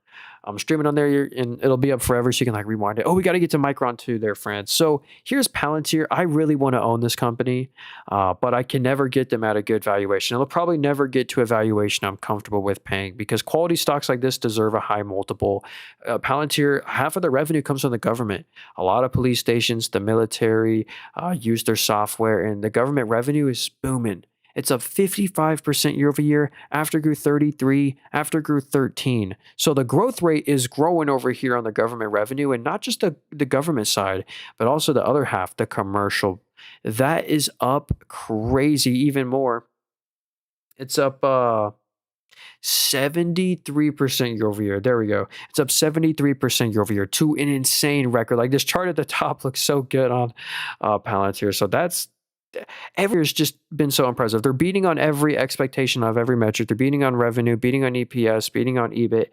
I'm streaming on there, and it'll be up forever, so you can like rewind it. Oh, we got to get to Micron too, there, friends. So here's Palantir. I really want to own this company, but I can never get them at a good valuation. It'll probably never get to a valuation I'm comfortable with paying because quality stocks like this deserve a high multiple. Palantir, half of the revenue comes from the government. A lot of police stations, the military use their software, and the government revenue is booming. It's up 55% year over year. After grew 33, after grew 13. So the growth rate is growing over here on the government revenue, and not just the government side, but also the other half, the commercial. That is up crazy even more. It's up 73% year over year. There we go. It's up 73% year over year to an insane record. Like this chart at the top looks so good on Palantir. So that's every year's just been so impressive. They're beating on every expectation of every metric. They're beating on revenue, beating on EPS, beating on EBIT.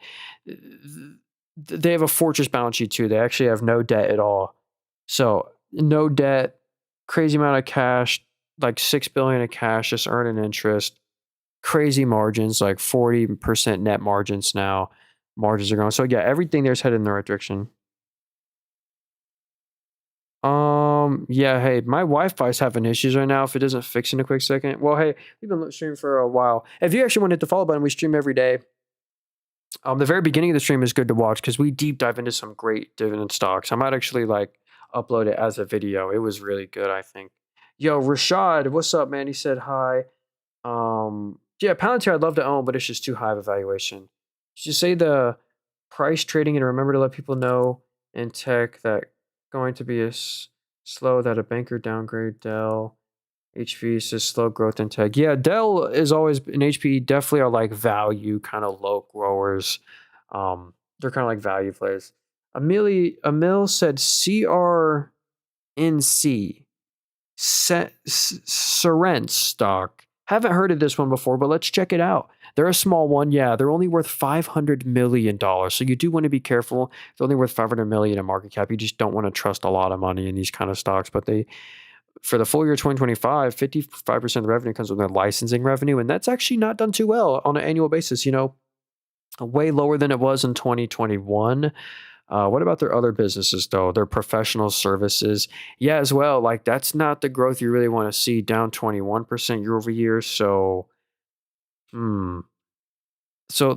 They have a fortress balance sheet too. They actually have no debt at all. So no debt, crazy amount of cash, like $6 billion of cash, just earning interest. Crazy margins, like 40% net margins now. Margins are going. So yeah, everything there's headed in the right direction. Yeah, hey, my Wi-Fi's having issues right now. If it doesn't fix in a quick second. Well, hey, we've been streaming for a while. If you actually want to hit the follow button, we stream every day. The very beginning of the stream is good to watch because we deep dive into some great dividend stocks. I might actually like upload it as a video. It was really good, I think. Yo, Rashad, what's up, man? He said hi. Yeah, Palantir I'd love to own, but it's just too high of a valuation. Just say the price trading and remember to let people know in tech that going to be slow that a banker downgrade Dell. HV says slow growth in tech. Yeah, Dell is always, and HP definitely are like value kind of low growers. They're kind of like value plays. Emil said CRNC. Sorrent stock. Haven't heard of this one before, but let's check it out. They're a small one. Yeah, they're only worth $500 million. So you do want to be careful. They're only worth $500 million in market cap. You just don't want to trust a lot of money in these kind of stocks. But for the full year 2025, 55% of the revenue comes from their licensing revenue. And that's actually not done too well on an annual basis. Way lower than it was in 2021. What about their other businesses, though? Their professional services. Yeah, as well. Like, that's not the growth you really want to see, down 21% year over year. So the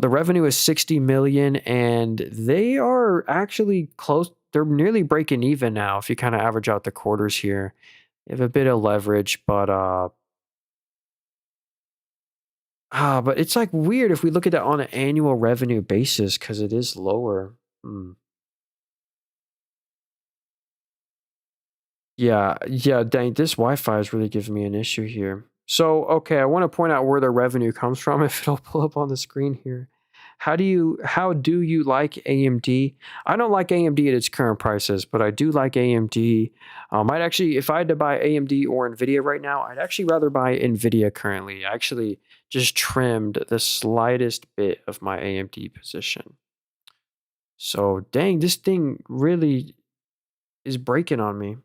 revenue is $60 million, and they are actually close. They're nearly breaking even now if you kind of average out the quarters here. They have a bit of leverage, but it's like weird if we look at that on an annual revenue basis because it is lower. Yeah, dang, this Wi-Fi is really giving me an issue here. So, okay, I want to point out where the revenue comes from if it'll pull up on the screen here. How do you like AMD? I don't like AMD at its current prices, but I do like AMD. I'd actually, if I had to buy AMD or Nvidia right now, I'd actually rather buy Nvidia currently. I actually just trimmed the slightest bit of my AMD position. So, dang, this thing really is breaking on me.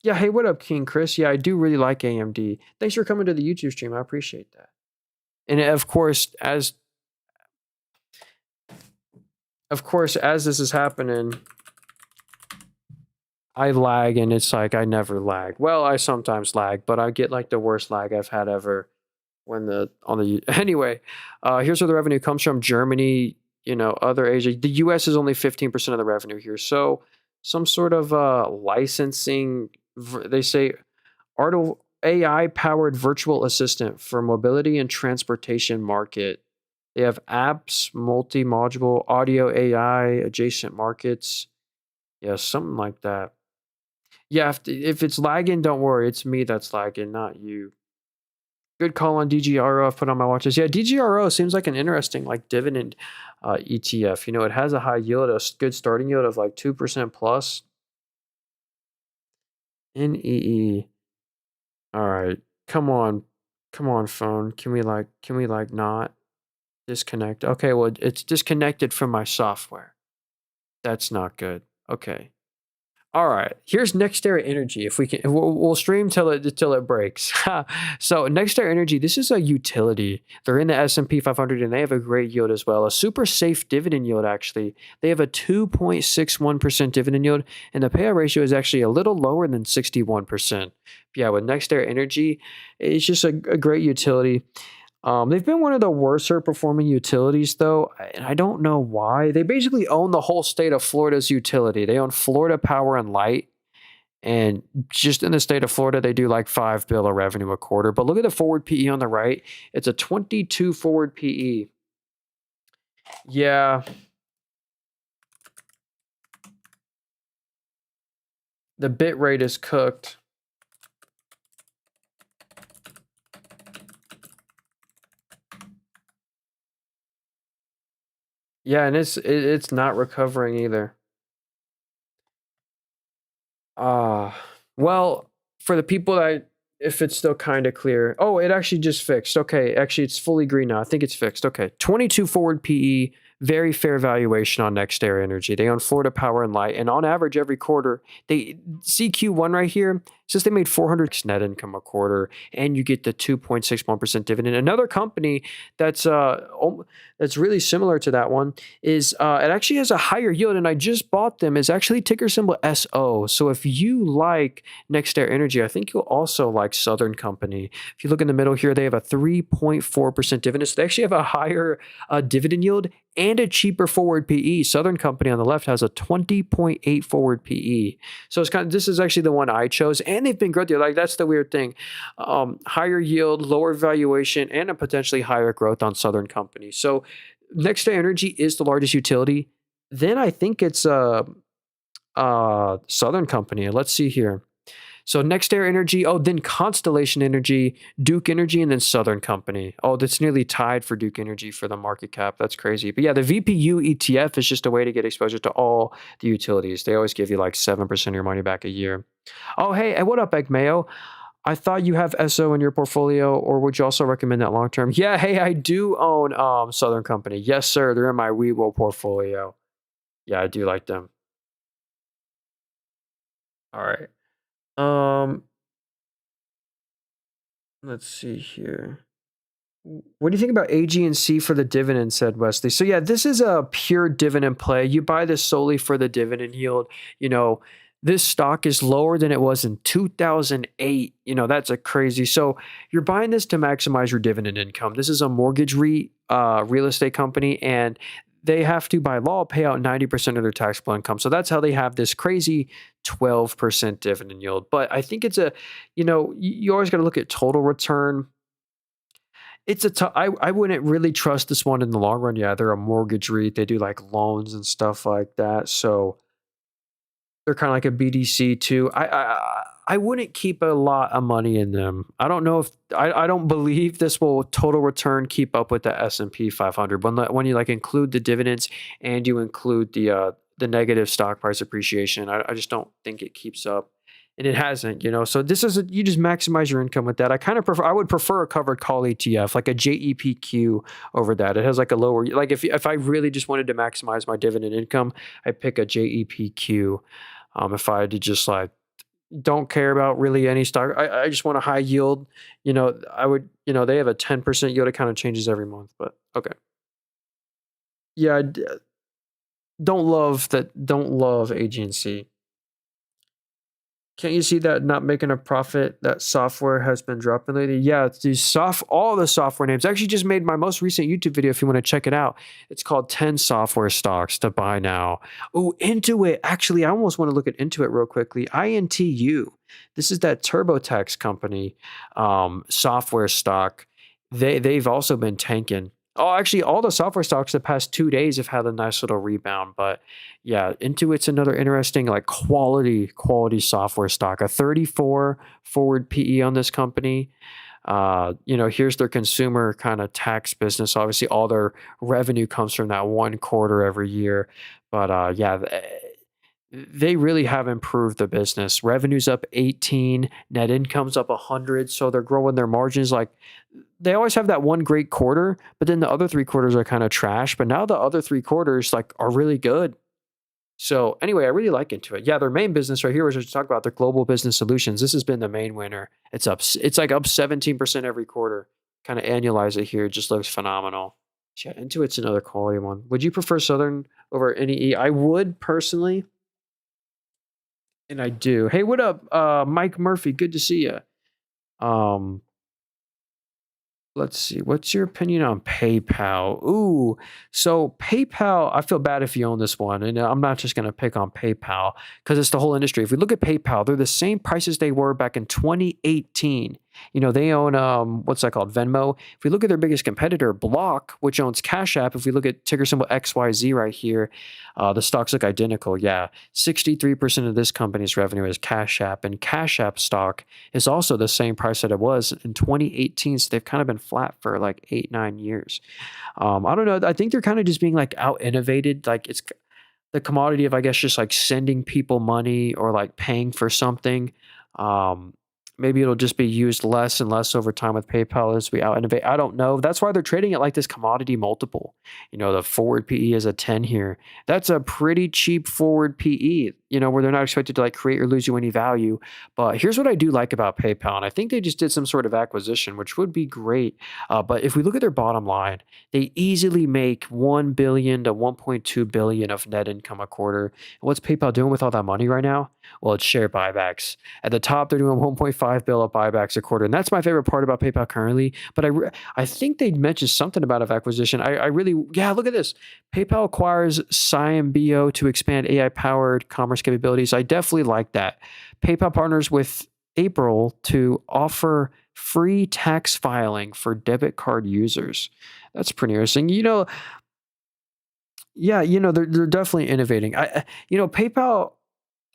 Yeah, hey, what up, King Chris? Yeah, I do really like AMD. Thanks for coming to the YouTube stream. I appreciate that. And of course, as this is happening, I lag, and it's like I never lag. Well, I sometimes lag, but I get like the worst lag I've had ever anyway. Here's where the revenue comes from: Germany, other Asia. The US is only 15% of the revenue here. So some sort of licensing. They say AI-powered virtual assistant for mobility and transportation market. They have apps, multi-module, audio AI, adjacent markets. Yeah, something like that. Yeah, if it's lagging, don't worry. It's me that's lagging, not you. Good call on DGRO. I've put on my watches. Yeah, DGRO seems like an interesting dividend ETF. It has a high yield, a good starting yield of like 2% plus. NEE. All right. Come on, phone. Can we not disconnect? Okay, well, it's disconnected from my software. That's not good. Okay. All right, here's NextEra Energy. If we can, we'll stream till it breaks. So NextEra Energy, this is a utility. They're in the S&P 500, and they have a great yield as well. A super safe dividend yield. Actually, they have a 2.61% dividend yield, and the payout ratio is actually a little lower than 61%. Yeah, with NextEra Energy, it's just a great utility. They've been one of the worser performing utilities, though, and I don't know why. They basically own the whole state of Florida's utility. They own Florida Power and Light, and just in the state of Florida, they do like $5 billion of revenue a quarter. But look at the forward PE on the right. It's a 22 forward PE. Yeah, the bit rate is cooked. Yeah, and it's not recovering either. Ah, well, for the people that if it's still kind of clear. Oh, it actually just fixed. Okay, actually it's fully green now. I think it's fixed. Okay. 22 forward PE, very fair valuation on NextEra Energy. They own Florida Power and Light, and on average every quarter, they CQ1 right here, since they made 400 net income a quarter, and you get the 2.61% dividend. Another company that's really similar to that one is it actually has a higher yield, and I just bought them. Is actually ticker symbol SO. So if you like NextEra Energy, I think you'll also like Southern Company. If you look in the middle here, they have a 3.4% dividend. So they actually have a higher dividend yield and a cheaper forward PE. Southern Company on the left has a 20.8 forward PE. So it's this is actually the one I chose, and they've been good there. Like that's the weird thing. Higher yield, lower valuation, and a potentially higher growth on Southern Company. So NextEra Energy is the largest utility. Then I think it's Southern Company. Let's see here. So NextEra Energy, then Constellation Energy, Duke Energy, and then Southern Company. Oh, that's nearly tied for Duke Energy for the market cap. That's crazy. But yeah, the VPU ETF is just a way to get exposure to all the utilities. They always give you like 7% of your money back a year. Oh, hey, and what up, Egg Mayo? I thought you have SO in your portfolio, or would you also recommend that long term? Yeah, hey, I do own Southern Company. Yes, sir. They're in my Weeble portfolio. Yeah, I do like them. All right. Um, let's see here. What do you think about AG&C for the dividend, said Wesley? So yeah, this is a pure dividend play. You buy this solely for the dividend yield. You know, this stock is lower than it was in 2008. You know, that's a crazy. So you're buying this to maximize your dividend income. This is a mortgage real estate company, and they have to, by law, pay out 90% of their taxable income. So that's how they have this crazy 12% dividend yield. But I think it's you always got to look at total return. It's I wouldn't really trust this one in the long run. Yeah, they're a mortgage REIT. They do like loans and stuff like that. So they're kind of like a BDC too. I wouldn't keep a lot of money in them. I don't know if I don't believe this will total return keep up with the S&P 500 when you like include the dividends and you include the negative stock price appreciation. I just don't think it keeps up. And it hasn't, So this is you just maximize your income with that. I would prefer a covered call ETF, like a JEPQ over that. It has like a lower, like if I really just wanted to maximize my dividend income, I pick a JEPQ. If I had to just like don't care about really any stock, I just want a high yield. I would, they have a 10% yield. It kind of changes every month, but okay. Yeah, don't love that. Don't love agency. Can't you see that not making a profit, that software has been dropping lately? Yeah, it's all the software names. I actually just made my most recent YouTube video if you want to check it out. It's called 10 software stocks to buy now. Oh, Intuit. Actually, I almost want to look at Intuit real quickly. INTU. This is that TurboTax company software stock. They've also been tanking. Oh, actually, all the software stocks the past 2 days have had a nice little rebound. But yeah, Intuit's another interesting, like quality software stock. A 34 forward PE on this company. Here's their consumer kind of tax business. Obviously, all their revenue comes from that one quarter every year. But they really have improved the business. Revenue's up 18, net income's up 100, so they're growing their margins. Like they always have that one great quarter, but then the other 3 quarters are kind of trash. But now the other 3 quarters like are really good. So anyway, I really like Intuit. Yeah, their main business right here, which we talk about, their global business solutions. This has been the main winner. It's like up 17% every quarter. Kind of annualize it here. It just looks phenomenal. Yeah, Intuit's another quality one. Would you prefer Southern over NEE? I would personally, and I do. Hey, what up, Mike Murphy? Good to see you. Um, Let's see. What's your opinion on PayPal? Ooh, so PayPal, I feel bad if you own this one. And I'm not just going to pick on PayPal because it's the whole industry. If we look at PayPal, they're the same prices they were back in 2018. They own what's that called? Venmo. If we look at their biggest competitor, Block, which owns Cash App, if we look at ticker symbol XYZ right here, the stocks look identical. Yeah, 63% of this company's revenue is Cash App, and Cash App stock is also the same price that it was in 2018. So they've kind of been flat for like 8-9 years. I don't know. I think they're kind of just being like out innovated. Like it's the commodity of, I guess, just like sending people money or like paying for something. Um, Maybe it'll just be used less and less over time with PayPal as we out innovate. I don't know. That's why they're trading at like this commodity multiple. The forward PE is a 10 here. That's a pretty cheap forward PE, where they're not expected to like create or lose you any value. But here's what I do like about PayPal. And I think they just did some sort of acquisition, which would be great. But if we look at their bottom line, they easily make 1 billion to 1.2 billion of net income a quarter. And what's PayPal doing with all that money right now? Well, it's share buybacks. At the top, they're doing 1.5 billion of buybacks a quarter, and that's my favorite part about PayPal currently. But I think they mentioned something about an acquisition. I really, yeah, look at this. PayPal acquires Symbio to expand AI-powered commerce capabilities. I definitely like that. PayPal partners with April to offer free tax filing for debit card users. That's pretty interesting. Yeah, they're definitely innovating. PayPal.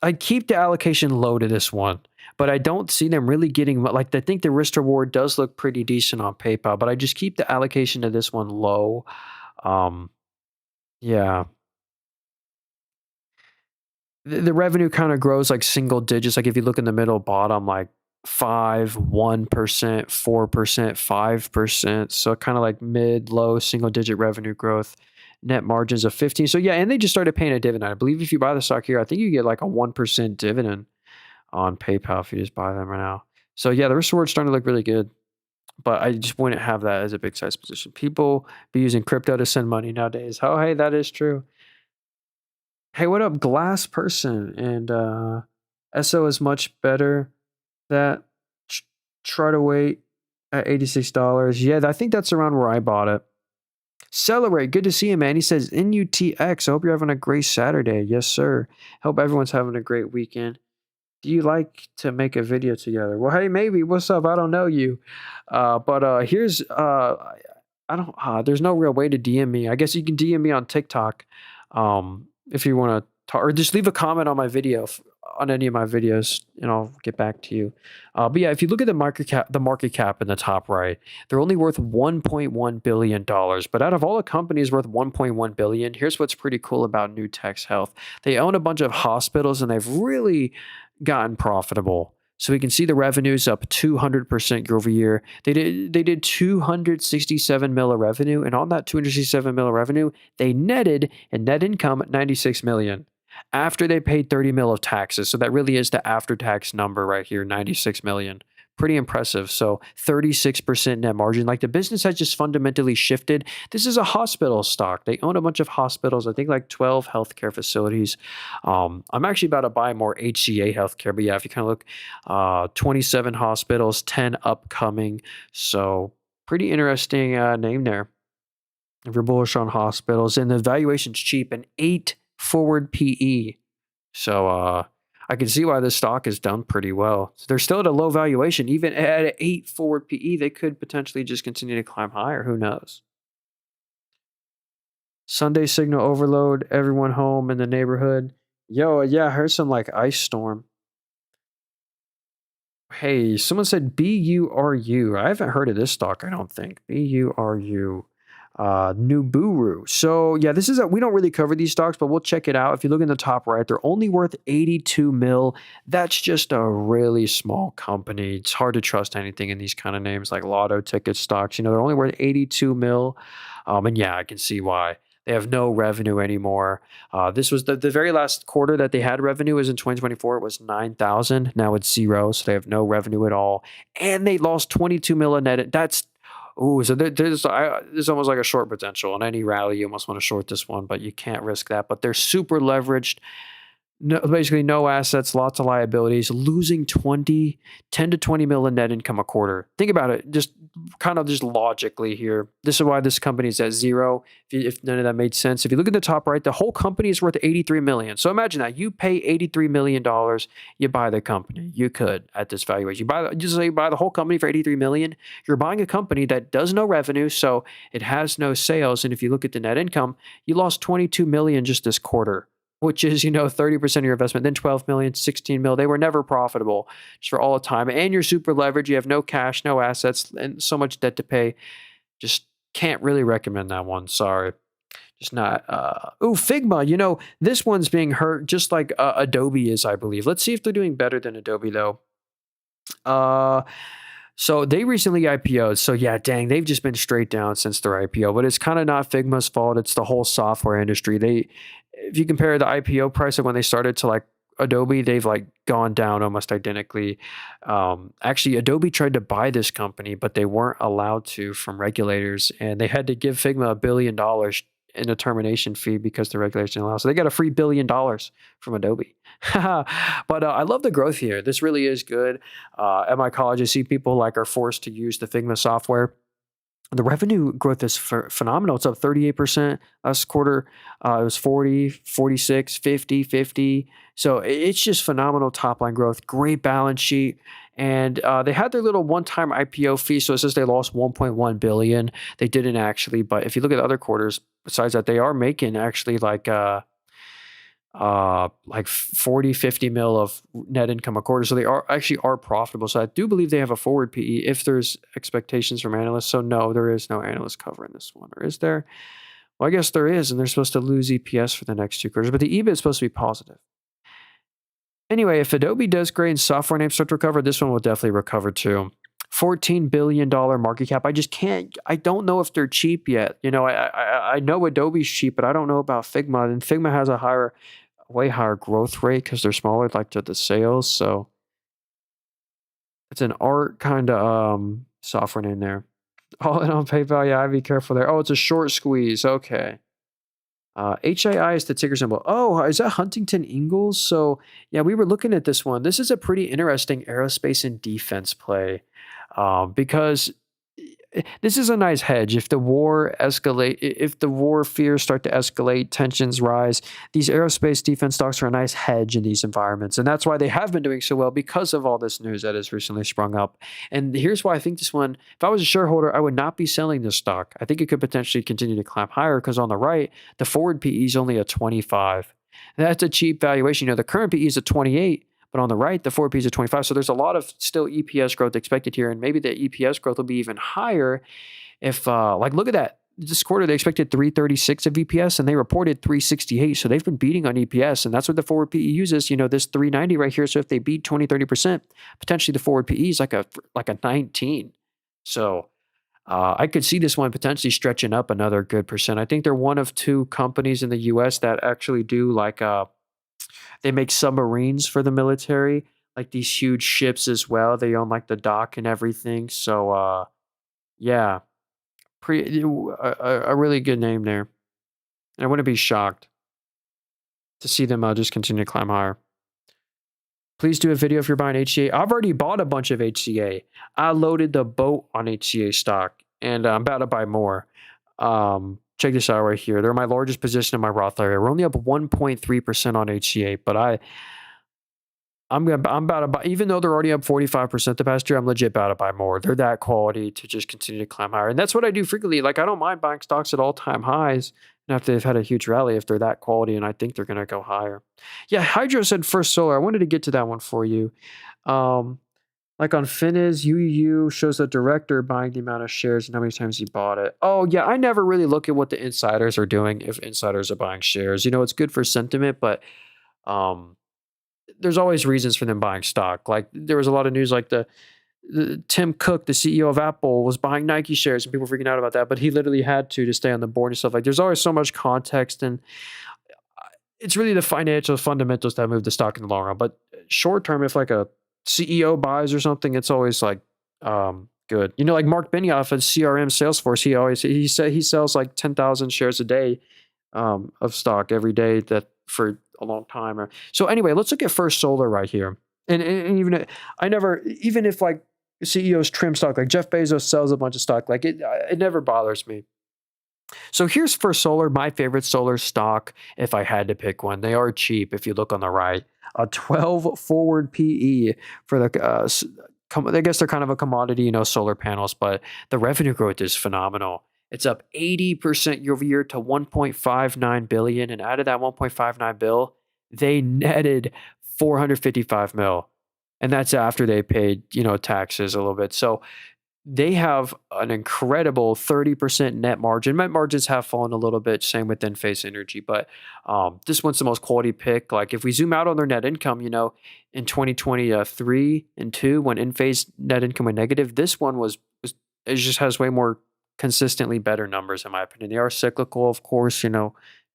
I'd keep the allocation low to this one, but I don't see them really getting like I think the risk reward does look pretty decent on PayPal, but I just keep the allocation to this one low. Um, yeah, the revenue kind of grows like single digits. Like if you look in the middle bottom, like 5, 1%, 4%, 5%. So kind of like mid, low single digit revenue growth. Net margins of 15. So yeah, and they just started paying a dividend. I believe if you buy the stock here, I think you get like a 1% dividend on PayPal if you just buy them right now. So yeah, the risk reward's starting to look really good, but I just wouldn't have that as a big size position. People be using crypto to send money nowadays. Oh, hey, that is true. Hey, what up, Glass Person? And SO is much better. That try to wait at $86. Yeah, I think that's around where I bought it. Celebrate. Good to see you, man. He says NUTX. I hope you're having a great Saturday. Yes, sir. Hope everyone's having a great weekend. Do you like to make a video together? Well, hey, maybe. What's up? I don't know you. But here's I don't there's no real way to DM me. I guess you can DM me on TikTok. If you want to talk, or just leave a comment on my video on any of my videos and I'll get back to you. But yeah, if you look at the market cap in the top right, they're only worth $1.1 billion. But out of all the companies worth $1.1 billion, here's what's pretty cool about Nutex Health. They own a bunch of hospitals and they've really gotten profitable. So we can see the revenues up 200% year over year. They did 267 mil of revenue, and on that 267 mil of revenue, they netted in net income 96 million after they paid 30 mil of taxes. So that really is the after-tax number right here, 96 million. Pretty impressive. So 36% net margin. Like the business has just fundamentally shifted. This is a hospital stock. They own a bunch of hospitals, I think like 12 healthcare facilities. I'm actually about to buy more HCA healthcare, but yeah, if you kind of look, 27 hospitals, 10 upcoming. So pretty interesting name there. If you're bullish on hospitals, and the valuation's cheap, an 8 forward PE. So I can see why this stock has done pretty well. So they're still at a low valuation. Even at an 8 forward PE, they could potentially just continue to climb higher. Who knows? Sunday signal overload. Everyone home in the neighborhood. Yo, yeah, I heard some like ice storm. Hey, someone said BURU. I haven't heard of this stock, I don't think. BURU. Nuburu. So yeah, we don't really cover these stocks, but we'll check it out. If you look in the top right, they're only worth 82 mil. That's just a really small company. It's hard to trust anything in these kind of names like lotto ticket stocks. They're only worth 82 mil. And yeah, I can see why. They have no revenue anymore. This was the very last quarter that they had revenue was in 2024. It was 9,000. Now it's zero. So they have no revenue at all. And they lost 22 mil in net. That's, ooh, so there's almost like a short potential. On any rally, you almost want to short this one, but you can't risk that. But they're super leveraged. No, basically no assets, lots of liabilities, losing 10 to 20 mil in net income a quarter. Think about it, just kind of just logically here. This is why this company is at zero. If none of that made sense. If you look at the top right, the whole company is worth 83 million. So imagine that you pay $83 million, you buy the company. You could at this valuation. You buy the whole company for 83 million. You're buying a company that does no revenue, so it has no sales. And if you look at the net income, you lost 22 million just this quarter, which is, 30% of your investment, then 12 million, 16 mil. They were never profitable just for all the time. And you're super leveraged. You have no cash, no assets, and so much debt to pay. Just can't really recommend that one. Sorry. Just not. Figma, this one's being hurt just like Adobe is, I believe. Let's see if they're doing better than Adobe, though. So they recently IPO'd. So yeah, dang, they've just been straight down since their IPO. But it's kind of not Figma's fault. It's the whole software industry. If you compare the IPO price of when they started to like Adobe, they've like gone down almost identically. Actually, Adobe tried to buy this company, but they weren't allowed to from regulators, and they had to give Figma $1 billion in a termination fee because the regulation allows. So they got a free $1 billion from Adobe. But I love the growth here. This really is good. At my college, I see people like are forced to use the Figma software. The revenue growth is phenomenal. It's up 38% last quarter. It was 40, 46, 50, 50. So it's just phenomenal top line growth. Great balance sheet. And they had their little one-time IPO fee. So it says they lost 1.1 billion. They didn't actually. But if you look at other quarters, besides that, they are making actually like 40, 50 mil of net income a quarter. So they are profitable. So I do believe they have a forward PE if there's expectations from analysts. So no, there is no analyst covering this one. Or is there? Well, I guess there is, and they're supposed to lose EPS for the next 2 quarters, but the EBIT is supposed to be positive. Anyway, if Adobe does great and software names start to recover, this one will definitely recover too. $14 billion market cap. I don't know if they're cheap yet. I know Adobe's cheap, but I don't know about Figma. And Figma has a way higher growth rate because they're smaller, like to the sales. So it's an art kind of software name there. All in on PayPal. Yeah, I'd be careful there. Oh, it's a short squeeze. Okay. HII is the ticker symbol. Oh, is that Huntington Ingalls? So yeah, we were looking at this one. This is a pretty interesting aerospace and defense play because this is a nice hedge. If the war fears start to escalate, tensions rise, these aerospace defense stocks are a nice hedge in these environments. And that's why they have been doing so well because of all this news that has recently sprung up. And here's why I think this one, if I was a shareholder, I would not be selling this stock. I think it could potentially continue to climb higher because on the right, the forward PE is only a 25. And that's a cheap valuation. The current PE is a 28. But on the right, the 4P is at 25. So there's a lot of still EPS growth expected here. And maybe the EPS growth will be even higher if, look at that. This quarter, they expected 336 of EPS and they reported 368. So they've been beating on EPS. And that's what the forward PE uses, this 390 right here. So if they beat 20, 30%, potentially the forward PE is like a 19. So I could see this one potentially stretching up another good percent. I think they're one of 2 companies in the US that actually do they make submarines for the military, like these huge ships as well. They own like the dock and everything. So, yeah, a really good name there. And I wouldn't be shocked to see them just continue to climb higher. Please do a video if you're buying HCA. I've already bought a bunch of HCA. I loaded the boat on HCA stock, and I'm about to buy more. Check this out right here. They're my largest position in my Roth area. We're only up 1.3% on HCA, but I'm about to buy, even though they're already up 45% the past year, I'm legit about to buy more. They're that quality to just continue to climb higher. And that's what I do frequently. Like, I don't mind buying stocks at all-time highs after they've had a huge rally if they're that quality, and I think they're going to go higher. Yeah, Hydro said First Solar. I wanted to get to that one for you. Like on Finiz, UUU shows the director buying the amount of shares and how many times he bought it. Oh, yeah, I never really look at what the insiders are doing if insiders are buying shares. It's good for sentiment, but there's always reasons for them buying stock. Like, there was a lot of news like the Tim Cook, the CEO of Apple, was buying Nike shares and people freaking out about that, but he literally had to stay on the board and stuff. Like, there's always so much context, and it's really the financial fundamentals that move the stock in the long run. But short term, if like a CEO buys or something, it's always like good. Like Mark Benioff at CRM Salesforce, he said he sells like 10,000 shares a day of stock every day that for a long time. So anyway, let's look at First Solar right here. And even if like CEOs trim stock, like Jeff Bezos sells a bunch of stock, like it never bothers me. So here's First Solar, my favorite solar stock. If I had to pick one, they are cheap. If you look on the right, a 12 forward PE for the, I guess they're kind of a commodity, solar panels, but the revenue growth is phenomenal. It's up 80% year over year to 1.59 billion. And out of that 1.59 bill, they netted 455 mil. And that's after they paid, taxes a little bit. So they have an incredible 30% net margin. Net margins have fallen a little bit, same with Enphase Energy, but this one's the most quality pick. Like if we zoom out on their net income, in 2023 and 2, when Enphase net income went negative, this one it just has way more consistently better numbers in my opinion. They are cyclical, of course,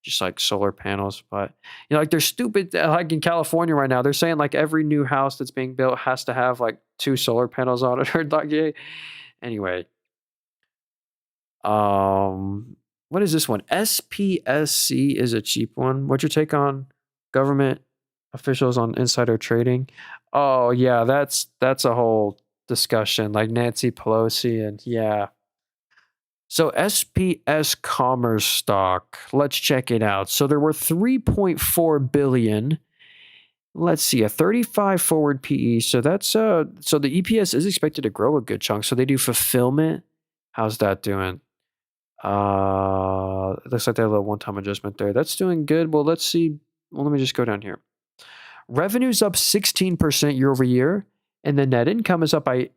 just like solar panels, but like they're stupid. Like in California right now, they're saying like every new house that's being built has to have like 2 solar panels on it, or like, yeah. Anyway, what is this one? SPSC is a cheap one. What's your take on government officials on insider trading? Oh yeah, that's a whole discussion, like Nancy Pelosi, and yeah. So SPS Commerce stock, let's check it out. So there were 3.4 billion. Let's see, a 35 forward PE. So that's so the EPS is expected to grow a good chunk. So they do fulfillment. How's that doing? It looks like they have a little one-time adjustment there. That's doing good. Well, let's see. Well, let me just go down here. Revenue's up 16% year over year, and the net income is up by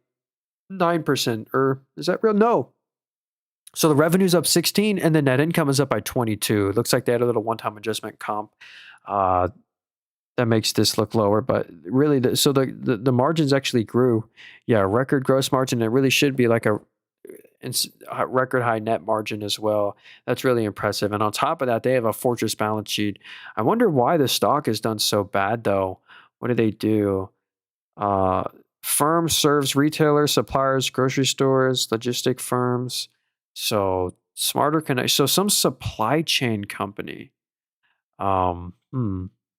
9%. Or is that real? No. So the revenue's up 16 and the net income is up by 22. It looks like they had a little one-time adjustment comp that makes this look lower, but really, the margins actually grew. Yeah, record gross margin. It really should be like a record high net margin as well. That's really impressive. And on top of that, they have a fortress balance sheet. I wonder why the stock has done so bad though. What do they do? Firm serves retailers, suppliers, grocery stores, logistic firms. So Smarter Connect. So some supply chain company.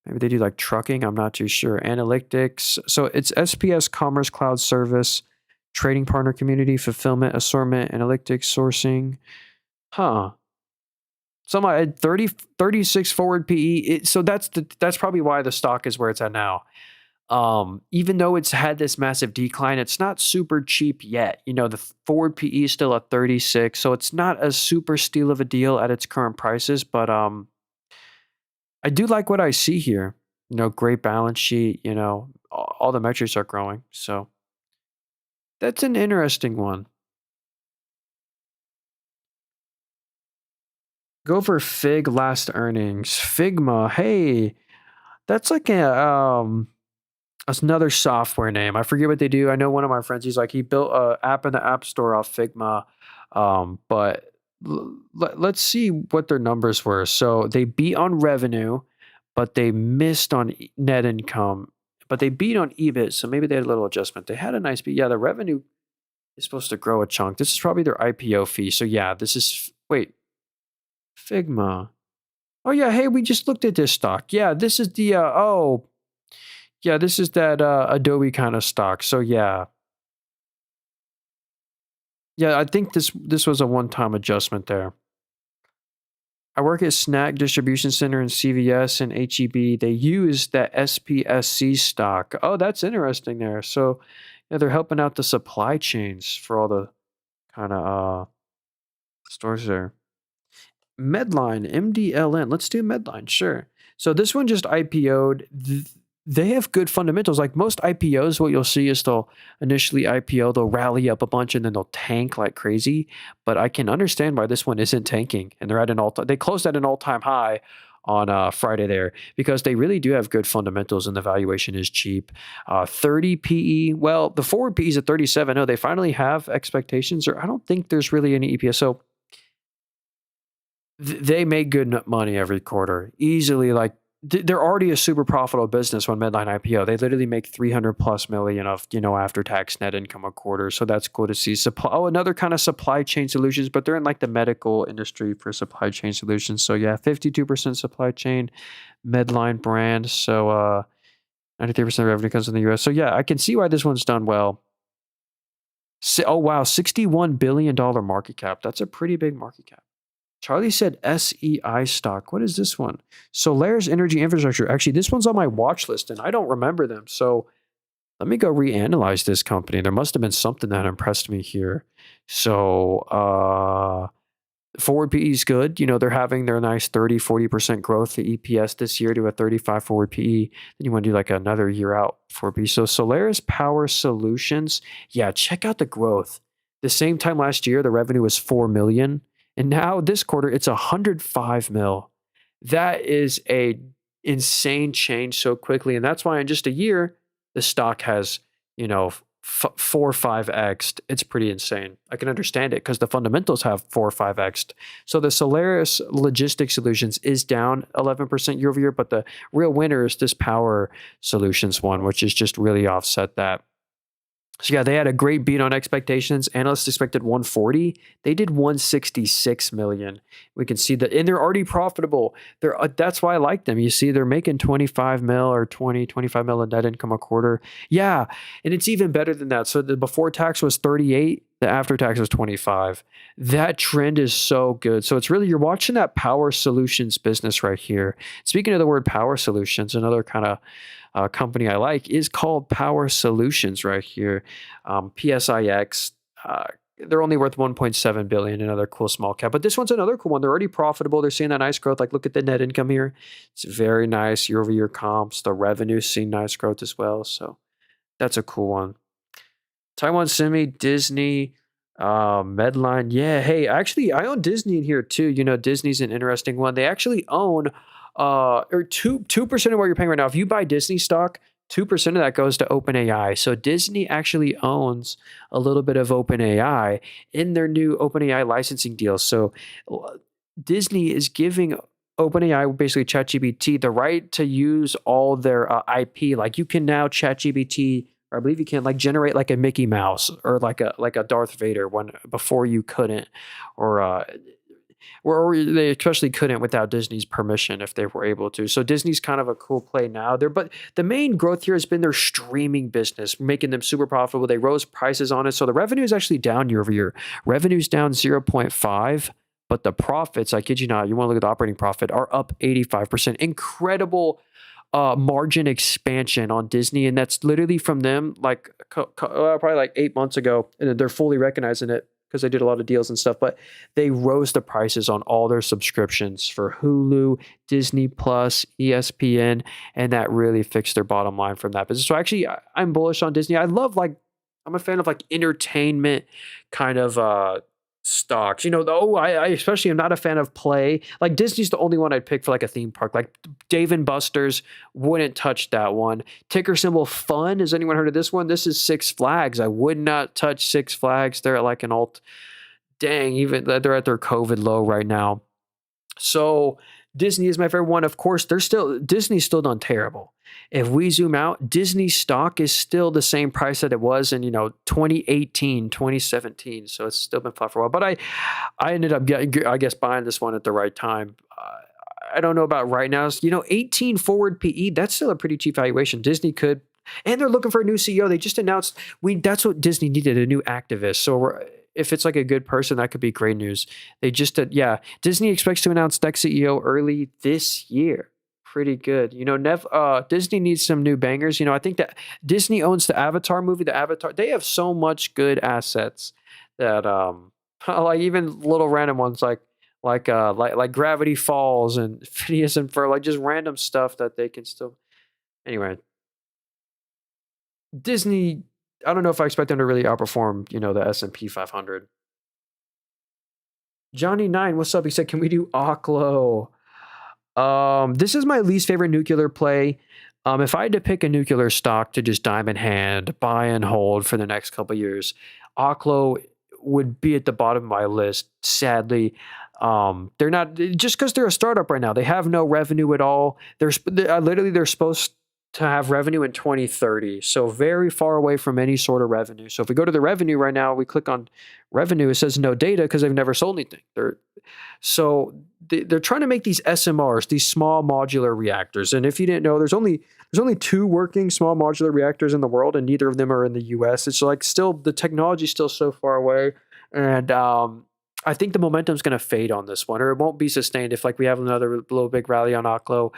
Maybe they do like trucking. I'm not too sure. Analytics. So it's SPS Commerce Cloud Service, trading partner community, fulfillment, assortment, analytics, sourcing. Some at 36 forward PE. So that's probably why the stock is where it's at now. Even though it's had this massive decline, it's not super cheap yet. The forward PE is still at 36, so it's not a super steal of a deal at its current prices, but I do like what I see here. Great balance sheet, all the metrics are growing. So that's an interesting one. Go for Fig last earnings. Figma, hey, that's like that's another software name. I forget what they do. I know one of my friends, he built an app in the App Store off Figma. But let's see what their numbers were. So they beat on revenue, but they missed on net income, but they beat on EBIT. So maybe they had a little adjustment. They had a nice beat. Yeah, the revenue is supposed to grow a chunk. This is probably their IPO fee. So yeah, Figma. Oh yeah, hey, we just looked at this stock. Yeah, this is the, yeah, this is that Adobe kind of stock. So yeah. Yeah, I think this was a one-time adjustment there. I work at Snack Distribution Center and CVS and HEB. They use that SPSC stock. Oh, that's interesting there. So yeah, they're helping out the supply chains for all the kind of stores there. Medline, MDLN. Let's do Medline, sure. So this one just IPO'd. They have good fundamentals. Like most IPOs, what you'll see is they'll initially IPO, they'll rally up a bunch, and then they'll tank like crazy. But I can understand why this one isn't tanking, and they're at they closed at an all-time high on Friday there, because they really do have good fundamentals and the valuation is cheap. 30 PE. Well, the forward PE is at 37. No, they finally have expectations, or I don't think there's really any EPS. So they make good money every quarter, easily. Like they're already a super profitable business when Medline IPO. They literally make 300 plus million of, after tax net income a quarter. So that's cool to see. Another kind of supply chain solutions, but they're in like the medical industry for supply chain solutions. So yeah, 52% supply chain, Medline brand. So 93% of revenue comes from the US. So yeah, I can see why this one's done well. Oh wow, $61 billion market cap. That's a pretty big market cap. Charlie said SEI stock. What is this one? Solaris Energy Infrastructure. Actually, this one's on my watch list and I don't remember them. So let me go reanalyze this company. There must have been something that impressed me here. So forward PE is good. They're having their nice 30-40% growth to EPS this year to a 35 forward PE. Then you want to do like another year out for PE. So Solaris Power Solutions. Yeah, check out the growth. The same time last year, the revenue was $4 million. And now this quarter, it's 105 mil. That is a insane change so quickly. And that's why in just a year, the stock has, 4 or 5x. It's pretty insane. I can understand it because the fundamentals have 4 or 5x. So the Solaris Logistics Solutions is down 11% year over year, but the real winner is this Power Solutions one, which is just really offset that. So yeah, they had a great beat on expectations. Analysts expected 140. They did 166 million. We can see that, and they're already profitable. That's why I like them. You see, they're making 25 mil or 25 mil in net income a quarter. Yeah, and it's even better than that. So the before tax was 38. The after tax was 25. That trend is so good. So it's really, you're watching that Power Solutions business right here. Speaking of the word Power Solutions, another kind of company I like is called Power Solutions right here. PSIX. They're only worth 1.7 billion. Another cool small cap, but this one's another cool one. They're already profitable. They're seeing that nice growth. Like look at the net income here. It's very nice year over year comps. The revenue's seeing nice growth as well. So that's a cool one. Taiwan Semi, Disney, Medline. Yeah, hey, actually, I own Disney in here too. Disney's an interesting one. They actually own or 2% of what you're paying right now. If you buy Disney stock, 2% of that goes to OpenAI. So Disney actually owns a little bit of OpenAI in their new OpenAI licensing deal. So Disney is giving OpenAI, basically ChatGPT, the right to use all their IP. Like you can now ChatGPT, or I believe you can generate like a Mickey Mouse or like a Darth Vader when before you couldn't, or they especially couldn't without Disney's permission if they were able to. So Disney's kind of a cool play now there, but the main growth here has been their streaming business, making them super profitable. They rose prices on it. So the revenue is actually down year over year. Revenue's down 0.5, but the profits, I kid you not, you want to look at the operating profit, are up 85%. Incredible margin expansion on Disney. And that's literally from them probably like 8 months ago. And they're fully recognizing it because they did a lot of deals and stuff, but they rose the prices on all their subscriptions for Hulu, Disney Plus, ESPN, and that really fixed their bottom line from that business. So actually, I'm bullish on Disney. I'm a fan of entertainment kind of stocks. I especially am not a fan of play. Like Disney's the only one I'd pick for like a theme park. Like Dave and Buster's, wouldn't touch that one. Ticker symbol FUN. Has anyone heard of this one? This is Six Flags. I would not touch Six Flags. They're at like an alt. Dang, even they're at their COVID low right now. So Disney is my favorite one. Of course, Disney's still done terrible. If we zoom out, Disney stock is still the same price that it was in 2018, 2017. So it's still been flat for a while. But I ended up buying this one at the right time. I don't know about right now. 18 forward PE. That's still a pretty cheap valuation. Disney could, and they're looking for a new CEO. They just announced that's what Disney needed, a new activist. So if it's like a good person, that could be great news. They just Disney expects to announce next CEO early this year. Pretty good. Disney needs some new bangers. I think that Disney owns the Avatar movie, they have so much good assets that like even little random ones like Gravity Falls and Phineas and Ferb, like just random stuff that they can still. Anyway, Disney, I don't know if I expect them to really outperform, the S&P 500. Johnny 9, what's up? He said, can we do Oklo? This is my least favorite nuclear play. If I had to pick a nuclear stock to just diamond hand, buy and hold for the next couple of years, Oklo would be at the bottom of my list. Sadly, they're not just because they're a startup right now. They have no revenue at all. They're supposed to have revenue in 2030, so very far away from any sort of revenue. So if we go to the revenue right now, we click on revenue, it says no data because they've never sold anything. They're trying to make these SMRs, these small modular reactors. And if you didn't know, there's only two working small modular reactors in the world, and neither of them are in the U.S. It's like still the technology is still so far away, and I think the momentum is going to fade on this one, or it won't be sustained if like we have another little big rally on Oklo.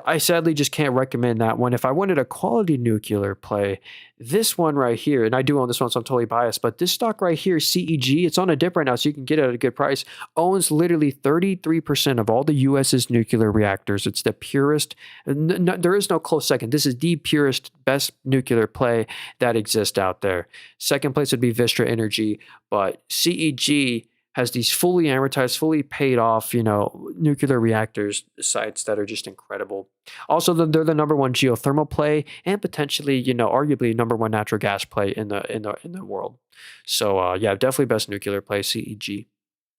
I sadly just can't recommend that one. If I wanted a quality nuclear play, this one right here, and I do own this one, so I'm totally biased, but this stock right here, CEG, it's on a dip right now, so you can get it at a good price, owns literally 33% of all the US's nuclear reactors. It's the purest, there is no close second. This is the purest, best nuclear play that exists out there. Second place would be Vistra Energy, but CEG has these fully amortized, fully paid off, nuclear reactors sites that are just incredible. Also, they're the number one geothermal play and potentially, arguably number one natural gas play in the world. So yeah, definitely best nuclear play, CEG,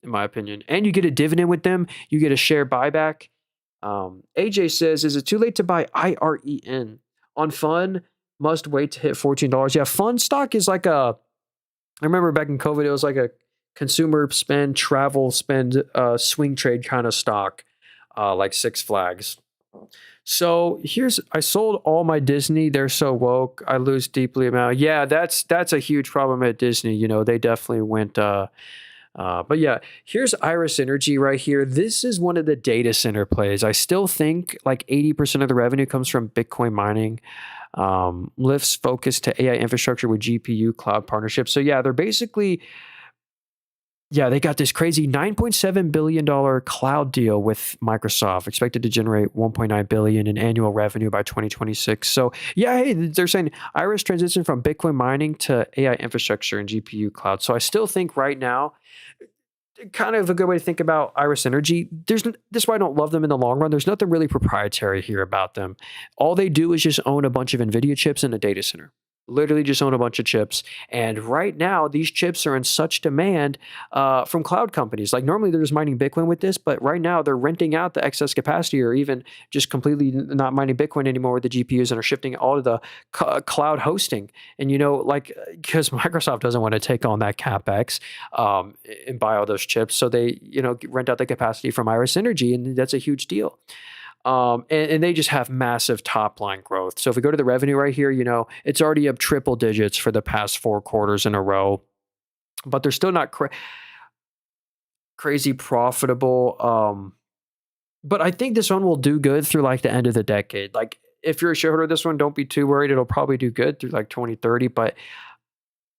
in my opinion. And you get a dividend with them. You get a share buyback. AJ says, is it too late to buy IREN on Fun? Must wait to hit $14. Yeah, Fun stock is like I remember back in COVID, it was like a consumer spend, travel spend, swing trade kind of stock, like Six Flags. So I sold all my Disney. They're so woke. I lose deeply amount. Yeah, that's a huge problem at Disney. They definitely went. But yeah, here's Iris Energy right here. This is one of the data center plays. I still think like 80% of the revenue comes from Bitcoin mining. Lifts focus to AI infrastructure with GPU cloud partnerships. So yeah, they're basically. Yeah, they got this crazy $9.7 billion cloud deal with Microsoft, expected to generate $1.9 billion in annual revenue by 2026. So yeah, hey, they're saying Iris transition from Bitcoin mining to AI infrastructure and GPU cloud. So I still think right now, kind of a good way to think about Iris Energy. This is why I don't love them in the long run. There's nothing really proprietary here about them. All they do is just own a bunch of NVIDIA chips in a data center. Literally just own a bunch of chips. And right now, these chips are in such demand from cloud companies. Like normally they're just mining Bitcoin with this, but right now they're renting out the excess capacity or even just completely not mining Bitcoin anymore with the GPUs and are shifting all of the cloud hosting. And, because Microsoft doesn't want to take on that CapEx and buy all those chips. So they, rent out the capacity from Iris Energy, and that's a huge deal. And they just have massive top line growth. So if we go to the revenue right here, it's already up triple digits for the past 4 quarters in a row, but they're still not crazy profitable. But I think this one will do good through like the end of the decade. Like if you're a shareholder of this one, don't be too worried. It'll probably do good through like 2030, but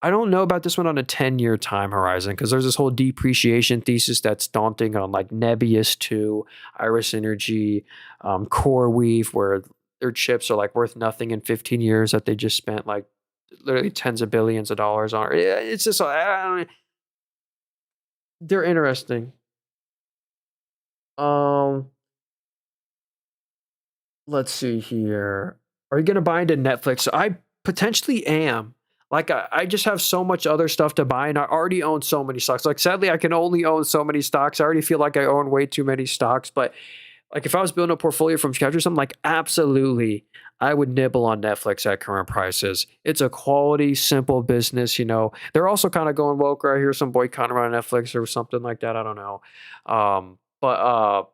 I don't know about this one on a 10-year time horizon because there's this whole depreciation thesis that's daunting on like Nebius 2, Iris Energy, CoreWeave, where their chips are like worth nothing in 15 years that they just spent like literally tens of billions of dollars on. It's just, they're interesting. Let's see here. Are you going to buy into Netflix? I potentially am. Like I just have so much other stuff to buy, and I already own so many stocks. Like sadly, I can only own so many stocks. I already feel like I own way too many stocks. But like if I was building a portfolio from scratch or something, like absolutely, I would nibble on Netflix at current prices. It's a quality, simple business. They're also kind of going woke right here. Some boycott around Netflix or something like that. I don't know. But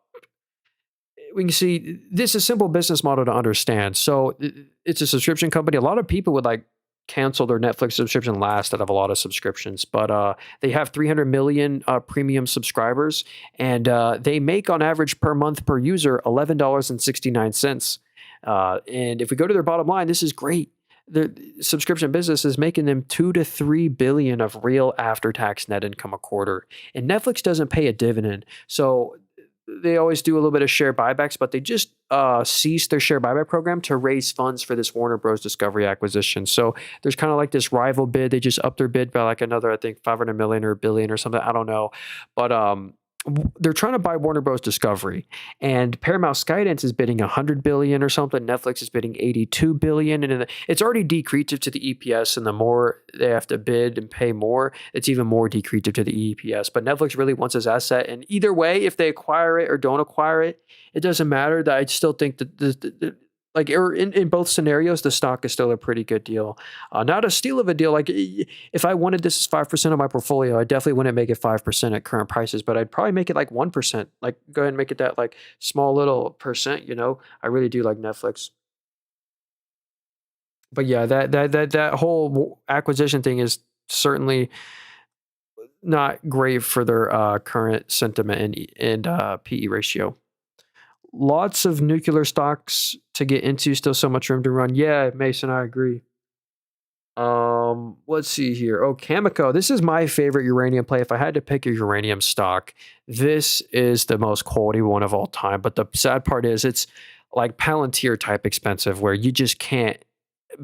we can see this is a simple business model to understand. So it's a subscription company. A lot of people would like cancel their Netflix subscription last that have a lot of subscriptions, but they have 300 million premium subscribers, and they make on average per month per user $11.69. And if we go to their bottom line, this is great. The subscription business is making them $2 to $3 billion of real after-tax net income a quarter. And Netflix doesn't pay a dividend, so they always do a little bit of share buybacks, but they just ceased their share buyback program to raise funds for this Warner Bros. Discovery acquisition. So there's kind of like this rival bid. They just upped their bid by like another, I think, 500 million or a billion or something. I don't know. But they're trying to buy Warner Bros. Discovery, and Paramount Skydance is bidding 100 billion or something. Netflix is bidding 82 billion, and it's already decreative to the EPS. And the more they have to bid and pay more, it's even more decreative to the EPS. But Netflix really wants this asset, and either way, if they acquire it or don't acquire it, it doesn't matter. That I still think that like or in both scenarios, the stock is still a pretty good deal. Not a steal of a deal. Like if I wanted this as 5% of my portfolio, I definitely wouldn't make it 5% at current prices, but I'd probably make it like 1%. Like go ahead and make it that like small little percent. I really do like Netflix. But yeah, that whole acquisition thing is certainly not great for their current sentiment and PE ratio. Lots of nuclear stocks to get into, still so much room to run. Yeah, Mason, I agree. Let's see here. Oh, Cameco. This is my favorite uranium play. If I had to pick a uranium stock, this is the most quality one of all time. But the sad part is it's like Palantir type expensive where you just can't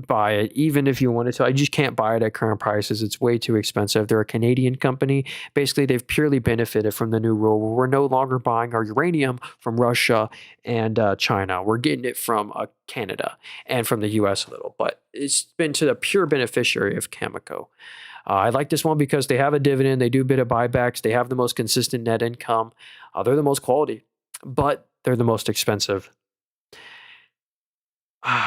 buy it, even if you wanted to. I just can't buy it at current prices. It's way too expensive. They're a Canadian company. Basically, they've purely benefited from the new rule where we're no longer buying our uranium from Russia and China. We're getting it from Canada and from the US a little, but it's been to the pure beneficiary of Cameco. I like this one because they have a dividend, they do a bit of buybacks, they have the most consistent net income, they're the most quality, but they're the most expensive.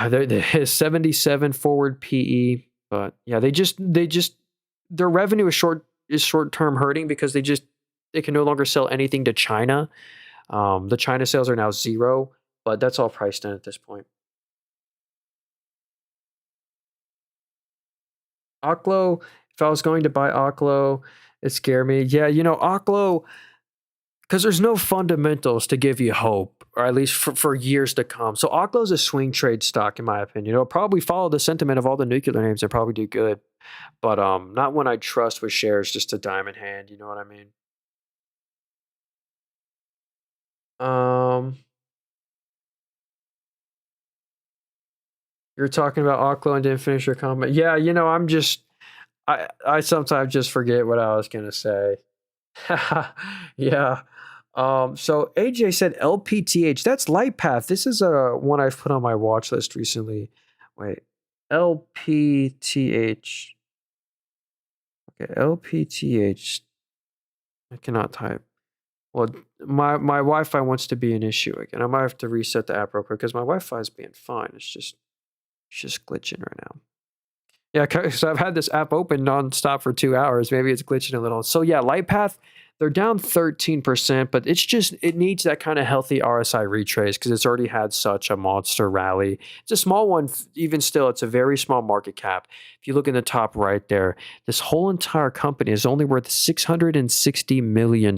They're 77 forward PE, but yeah, they just their revenue is short term hurting because they can no longer sell anything to China. The China sales are now zero, but that's all priced in at this point. Oklo, if I was going to buy Oklo, it scared me. Yeah, Oklo, because there's no fundamentals to give you hope, or at least for years to come. So Oklo is a swing trade stock, in my opinion. It'll probably follow the sentiment of all the nuclear names and probably do good, but not one I trust with shares just a dime in hand. You know what I mean? Um, you're talking about Oklo and didn't finish your comment. Yeah, I sometimes just forget what I was gonna say. Yeah. So AJ said LPTH. That's LightPath. This is a one I've put on my watch list recently. Wait, LPTH. Okay, LPTH. I cannot type. Well, my Wi-Fi wants to be an issue again. I might have to reset the app real quick because my Wi-Fi is being fine. It's just glitching right now. Yeah, so I've had this app open nonstop for 2 hours. Maybe it's glitching a little. So yeah, LightPath, they're down 13%, but it needs that kind of healthy RSI retrace because it's already had such a monster rally. It's a small one, even still, it's a very small market cap. If you look in the top right there, this whole entire company is only worth $660 million.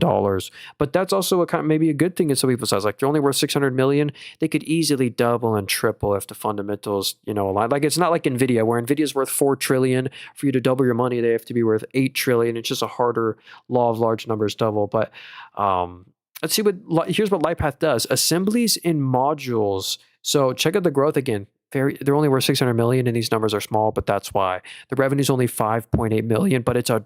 But that's also maybe a good thing in some people's eyes. Like they're only worth 600 million. They could easily double and triple if the fundamentals, align. Like it's not like Nvidia, where Nvidia's worth 4 trillion. For you to double your money, they have to be worth 8 trillion. It's just a harder law of large numbers double. But let's see here's what LightPath does. Assemblies in modules. So check out the growth again. They're only worth 600 million and these numbers are small, but that's why. The revenue is only 5.8 million, but it's a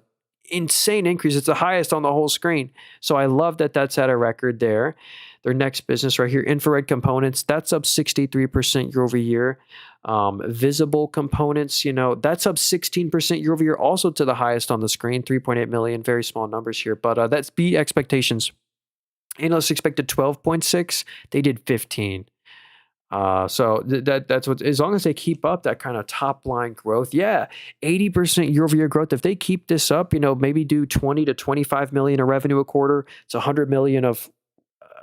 insane increase. It's the highest on the whole screen. So I love that that's at a record there. Their next business right here, infrared components, that's up 63% year over year. Visible components, that's up 16% year over year, also to the highest on the screen, 3.8 million, very small numbers here, but that's beat expectations. Analysts expected 12.6, they did 15. So that's what, as long as they keep up that kind of top line growth, yeah, 80% year over year growth. If they keep this up, maybe do 20 to 25 million of revenue a quarter, it's 100 million of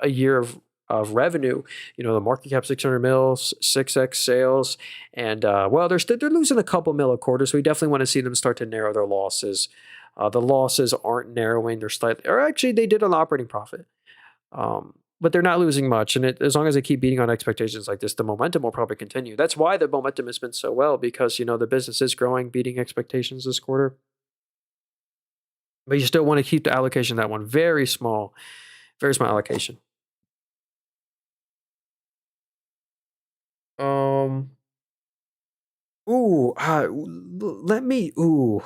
a year of revenue. The market cap 600 mils, 6x sales, and well, they're losing a couple mil a quarter, so we definitely want to see them start to narrow their losses. The losses aren't narrowing; they're slightly, or actually, they did an operating profit. But they're not losing much, and as long as they keep beating on expectations like this, the momentum will probably continue. That's why the momentum has been so well, because the business is growing, beating expectations this quarter. But you still want to keep the allocation that one very small allocation. Um. Ooh. Let me. Ooh.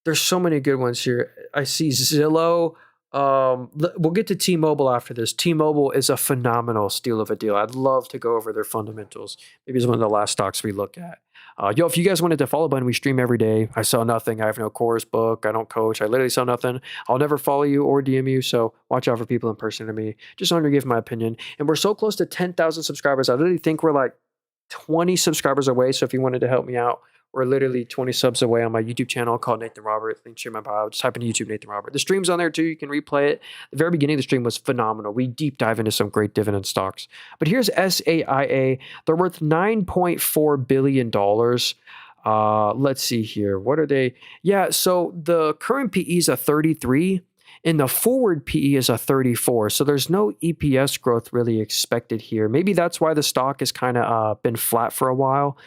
There's so many good ones here. I see Zillow. We'll get to T-Mobile after this. T-Mobile is a phenomenal steal of a deal. I'd love to go over their fundamentals. Maybe it's one of the last stocks we look at. If you guys wanted to follow button, we stream every day. I sell nothing. I have no course book. I don't coach. I literally sell nothing. I'll never follow you or DM you. So watch out for people impersonating me. Just wanted to give my opinion. And we're so close to 10,000 subscribers. I literally think we're like 20 subscribers away. So if you wanted to help me out, we're literally 20 subs away on my YouTube channel called Nathan Robert. Link to my bio. Just type in YouTube Nathan Robert. The stream's on there too. You can replay it. The very beginning of the stream was phenomenal. We deep dive into some great dividend stocks. But here's SAIA. They're worth $9.4 billion. Let's see here. What are they? Yeah, so the current PE is a 33. And the forward PE is a 34. So there's no EPS growth really expected here. Maybe that's why the stock has kind of been flat for a while.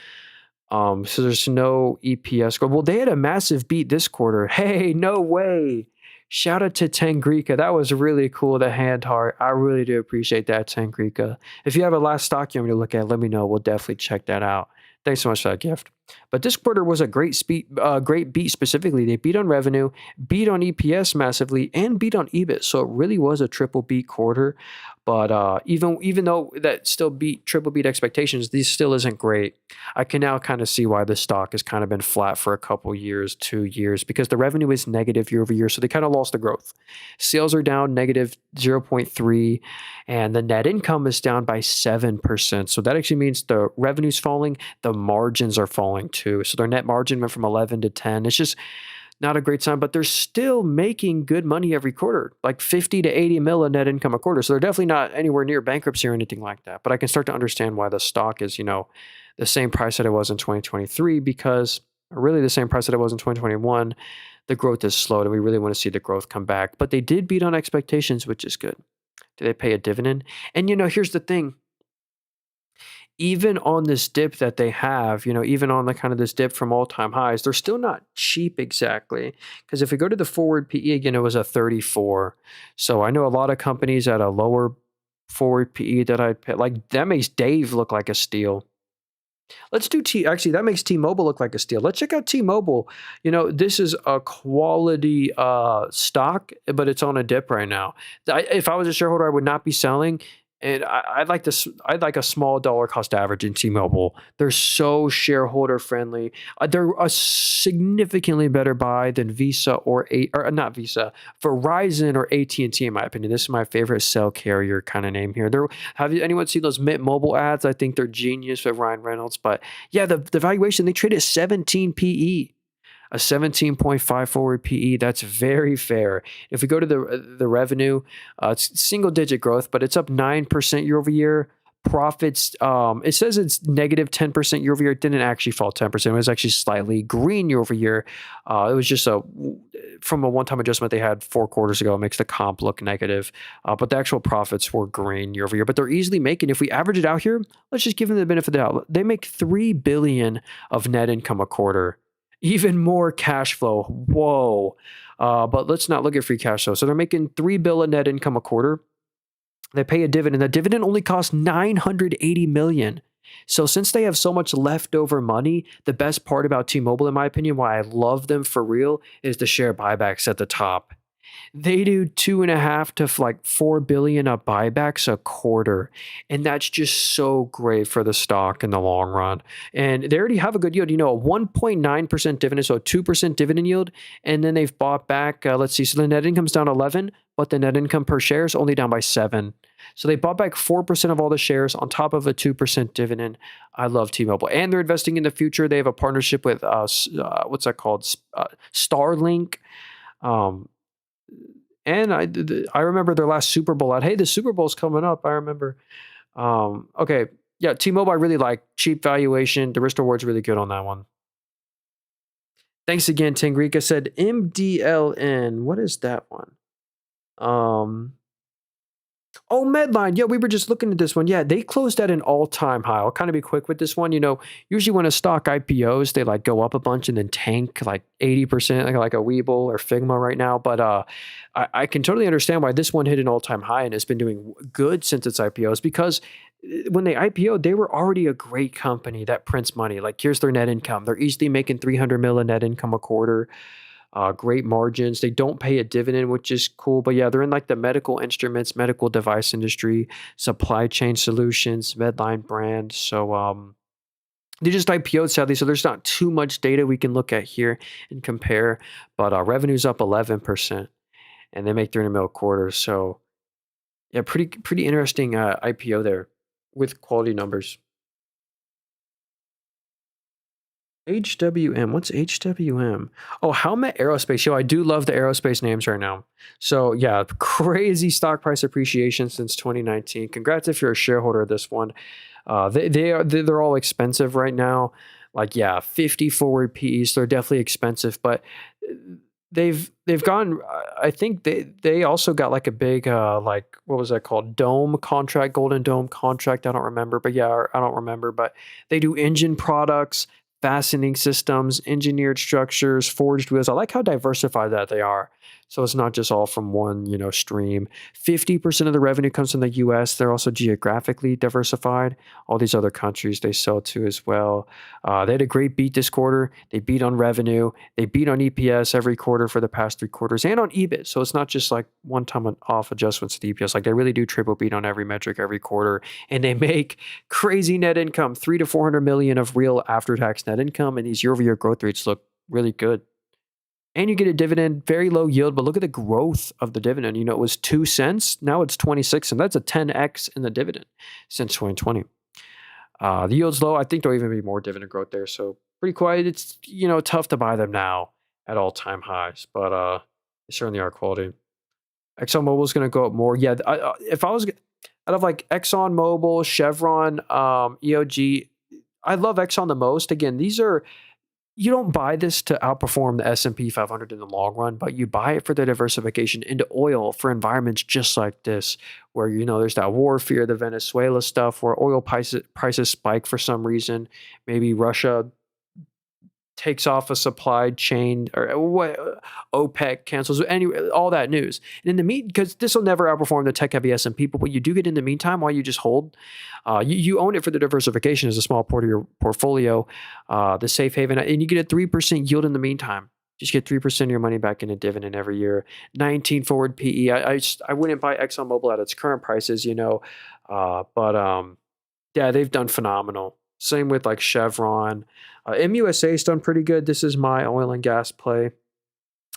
So there's no EPS growth. Well, they had a massive beat this quarter. Hey, no way. Shout out to Tangrika. That was really cool, the hand heart. I really do appreciate that, Tangrika. If you have a last stock you want me to look at, let me know. We'll definitely check that out. Thanks so much for that gift. But this quarter was a great beat specifically. They beat on revenue, beat on EPS massively, and beat on EBIT. So it really was a triple beat quarter. But even though that still beat triple beat expectations, these still isn't great. I can now kind of see why the stock has kind of been flat for a couple years, 2 years, because the revenue is negative year over year. So they kind of lost the growth. Sales are down negative 0.3, and the net income is down by 7%. So that actually means the revenue's falling, the margins are falling too. So their net margin went from 11 to 10. It's just not a great sign, but they're still making good money every quarter, like 50 to 80 mil of net income a quarter. So they're definitely not anywhere near bankruptcy or anything like that. But I can start to understand why the stock is, the same price that it was in 2023, because really the same price that it was in 2021. The growth is slowed, and we really want to see the growth come back. But they did beat on expectations, which is good. Do they pay a dividend? And here's the thing. Even on this dip that they have, even on the kind of this dip from all-time highs, they're still not cheap exactly. Because if we go to the forward PE again, it was a 34. So I know a lot of companies at a lower forward PE that I'd pay. Like that makes Dave look like a steal. Let's do actually, that makes T-Mobile look like a steal. Let's check out T-Mobile. This is a quality stock, but it's on a dip right now. If I was a shareholder, I would not be selling. And I'd like a small dollar cost average in T-Mobile. They're so shareholder friendly. They're a significantly better buy than Visa or not Visa, Verizon or AT&T in my opinion. This is my favorite cell carrier kind of name here. Have anyone seen those Mint Mobile ads? I think they're genius with Ryan Reynolds. But yeah, the valuation, they trade at 17 PE. A 17.5 forward PE, that's very fair. If we go to the revenue, it's single digit growth, but it's up 9% year over year. Profits, it says it's negative 10% year over year. It didn't actually fall 10%. It was actually slightly green year over year. It was just from a one-time adjustment they had 4 quarters ago. It makes the comp look negative. But the actual profits were green year over year. But they're easily making, if we average it out here, let's just give them the benefit of the doubt. They make $3 billion of net income a quarter. Even more cash flow. Whoa. But let's not look at free cash flow. So they're making $3 billion net income a quarter. They pay a dividend. The dividend only costs $980 million. So since they have so much leftover money, the best part about T-Mobile, in my opinion, why I love them for real, is the share buybacks at the top. They do 2.5 to like $4 billion of buybacks a quarter. And that's just so great for the stock in the long run. And they already have a good yield, a 1.9% dividend, so a 2% dividend yield. And then they've bought back, let's see, so the net income's down 11, but the net income per share is only down by 7. So they bought back 4% of all the shares on top of a 2% dividend. I love T-Mobile. And they're investing in the future. They have a partnership with, what's that called? Starlink. And I remember their last Super Bowl ad. Hey, the Super Bowl's coming up. I remember. Okay. Yeah, T-Mobile I really like. Cheap valuation. The risk reward's really good on that one. Thanks again, Tangrika said MDLN. What is that one? Oh, Medline. Yeah, we were just looking at this one. Yeah, they closed at an all-time high. I'll kind of be quick with this one. Usually when a stock IPOs, they like go up a bunch and then tank like 80%, like a Webull or Figma right now. But I can totally understand why this one hit an all-time high and has been doing good since its IPOs, because when they IPO'd, they were already a great company that prints money. Like here's their net income. They're easily making $300 million net income a quarter. Great margins. They don't pay a dividend, which is cool. But yeah, they're in like the medical instruments, medical device industry, supply chain solutions, Medline brand. So they just IPO'd sadly, so there's not too much data we can look at here and compare. But revenue's up 11%, and they make 300 mil a quarter. So yeah, pretty interesting IPO there with quality numbers. HWM. What's HWM? Oh, Helmet Aerospace. Yo, I do love the aerospace names right now. So yeah, crazy stock price appreciation since 2019. Congrats if you're a shareholder of this one. They're all expensive right now. Like yeah, 50 forward PEs. They're definitely expensive, but they've gone. I think they also got like a big like what was that called? Dome contract, Golden Dome contract. I don't remember, but yeah, I don't remember. But they do engine products, fastening systems, engineered structures, forged wheels. I like how diversified that they are. So it's not just all from one, stream. 50% of the revenue comes from the US. They're also geographically diversified. All these other countries they sell to as well. They had a great beat this quarter. They beat on revenue. They beat on EPS every quarter for the past 3 quarters and on EBIT. So it's not just like one time off adjustments to the EPS. Like they really do triple beat on every metric every quarter. And they make crazy net income, 300 to 400 million of real after-tax net income. And these year-over-year growth rates look really good. And you get a dividend, very low yield, but look at the growth of the dividend. It was 2 cents. Now it's 26, and that's a 10x in the dividend since 2020. The yield's low. I think there'll even be more dividend growth there. So pretty quiet. It's, tough to buy them now at all-time highs, but they certainly are quality. ExxonMobil's going to go up more. Yeah, if I was out of like ExxonMobil, Chevron, EOG, I love Exxon the most. Again, you don't buy this to outperform the S&P 500 in the long run, but you buy it for the diversification into oil for environments just like this, where, there's that war fear, the Venezuela stuff, where oil prices spike for some reason. Maybe Russia takes off a supply chain or what OPEC cancels, anyway, all that news. And in the because this will never outperform the tech heavy S&P, but what you do get in the meantime, while you just hold, you own it for the diversification as a small part of your portfolio, the safe haven, and you get a 3% yield in the meantime. Just get 3% of your money back in a dividend every year. 19 forward PE. I wouldn't buy ExxonMobil at its current prices, but yeah, they've done phenomenal. Same with like Chevron. MUSA's done pretty good. This is my oil and gas play.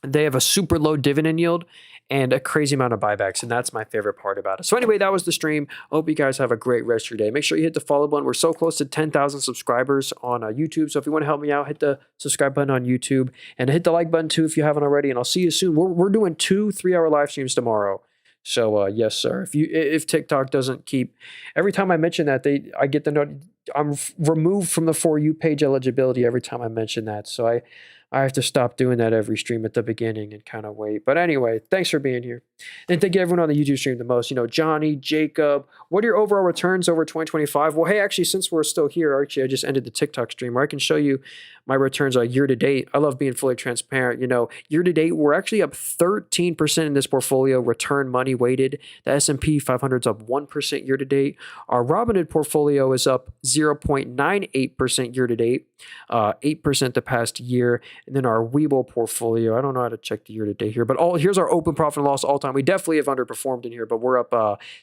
They have a super low dividend yield and a crazy amount of buybacks, and that's my favorite part about it. So anyway, that was the stream. I hope you guys have a great rest of your day. Make sure you hit the follow button. We're so close to 10,000 subscribers on YouTube, so if you want to help me out, hit the subscribe button on YouTube, and hit the like button too if you haven't already, and I'll see you soon. We're doing 2 3-hour live streams tomorrow. So yes, sir. If TikTok doesn't keep, every time I mention that, I get the note. I'm removed from the For You page eligibility every time I mention that. So I have to stop doing that every stream at the beginning and kind of wait. But anyway, thanks for being here. And thank you everyone on the YouTube stream the most. Johnny, Jacob, what are your overall returns over 2025? Well, hey, actually, since we're still here, I just ended the TikTok stream where I can show you my returns year to date. I love being fully transparent. Year to date, we're actually up 13% in this portfolio, return money weighted. The S&P 500 is up 1% year to date. Our Robinhood portfolio is up 0.98% year to date, 8% the past year. And then our Webull portfolio, I don't know how to check the year to date here, but here's our open profit and loss all time. We definitely have underperformed in here, but we're up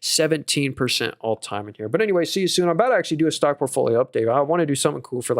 17% all time in here. But anyway, see you soon. I'm about to actually do a stock portfolio update. I want to do something cool for like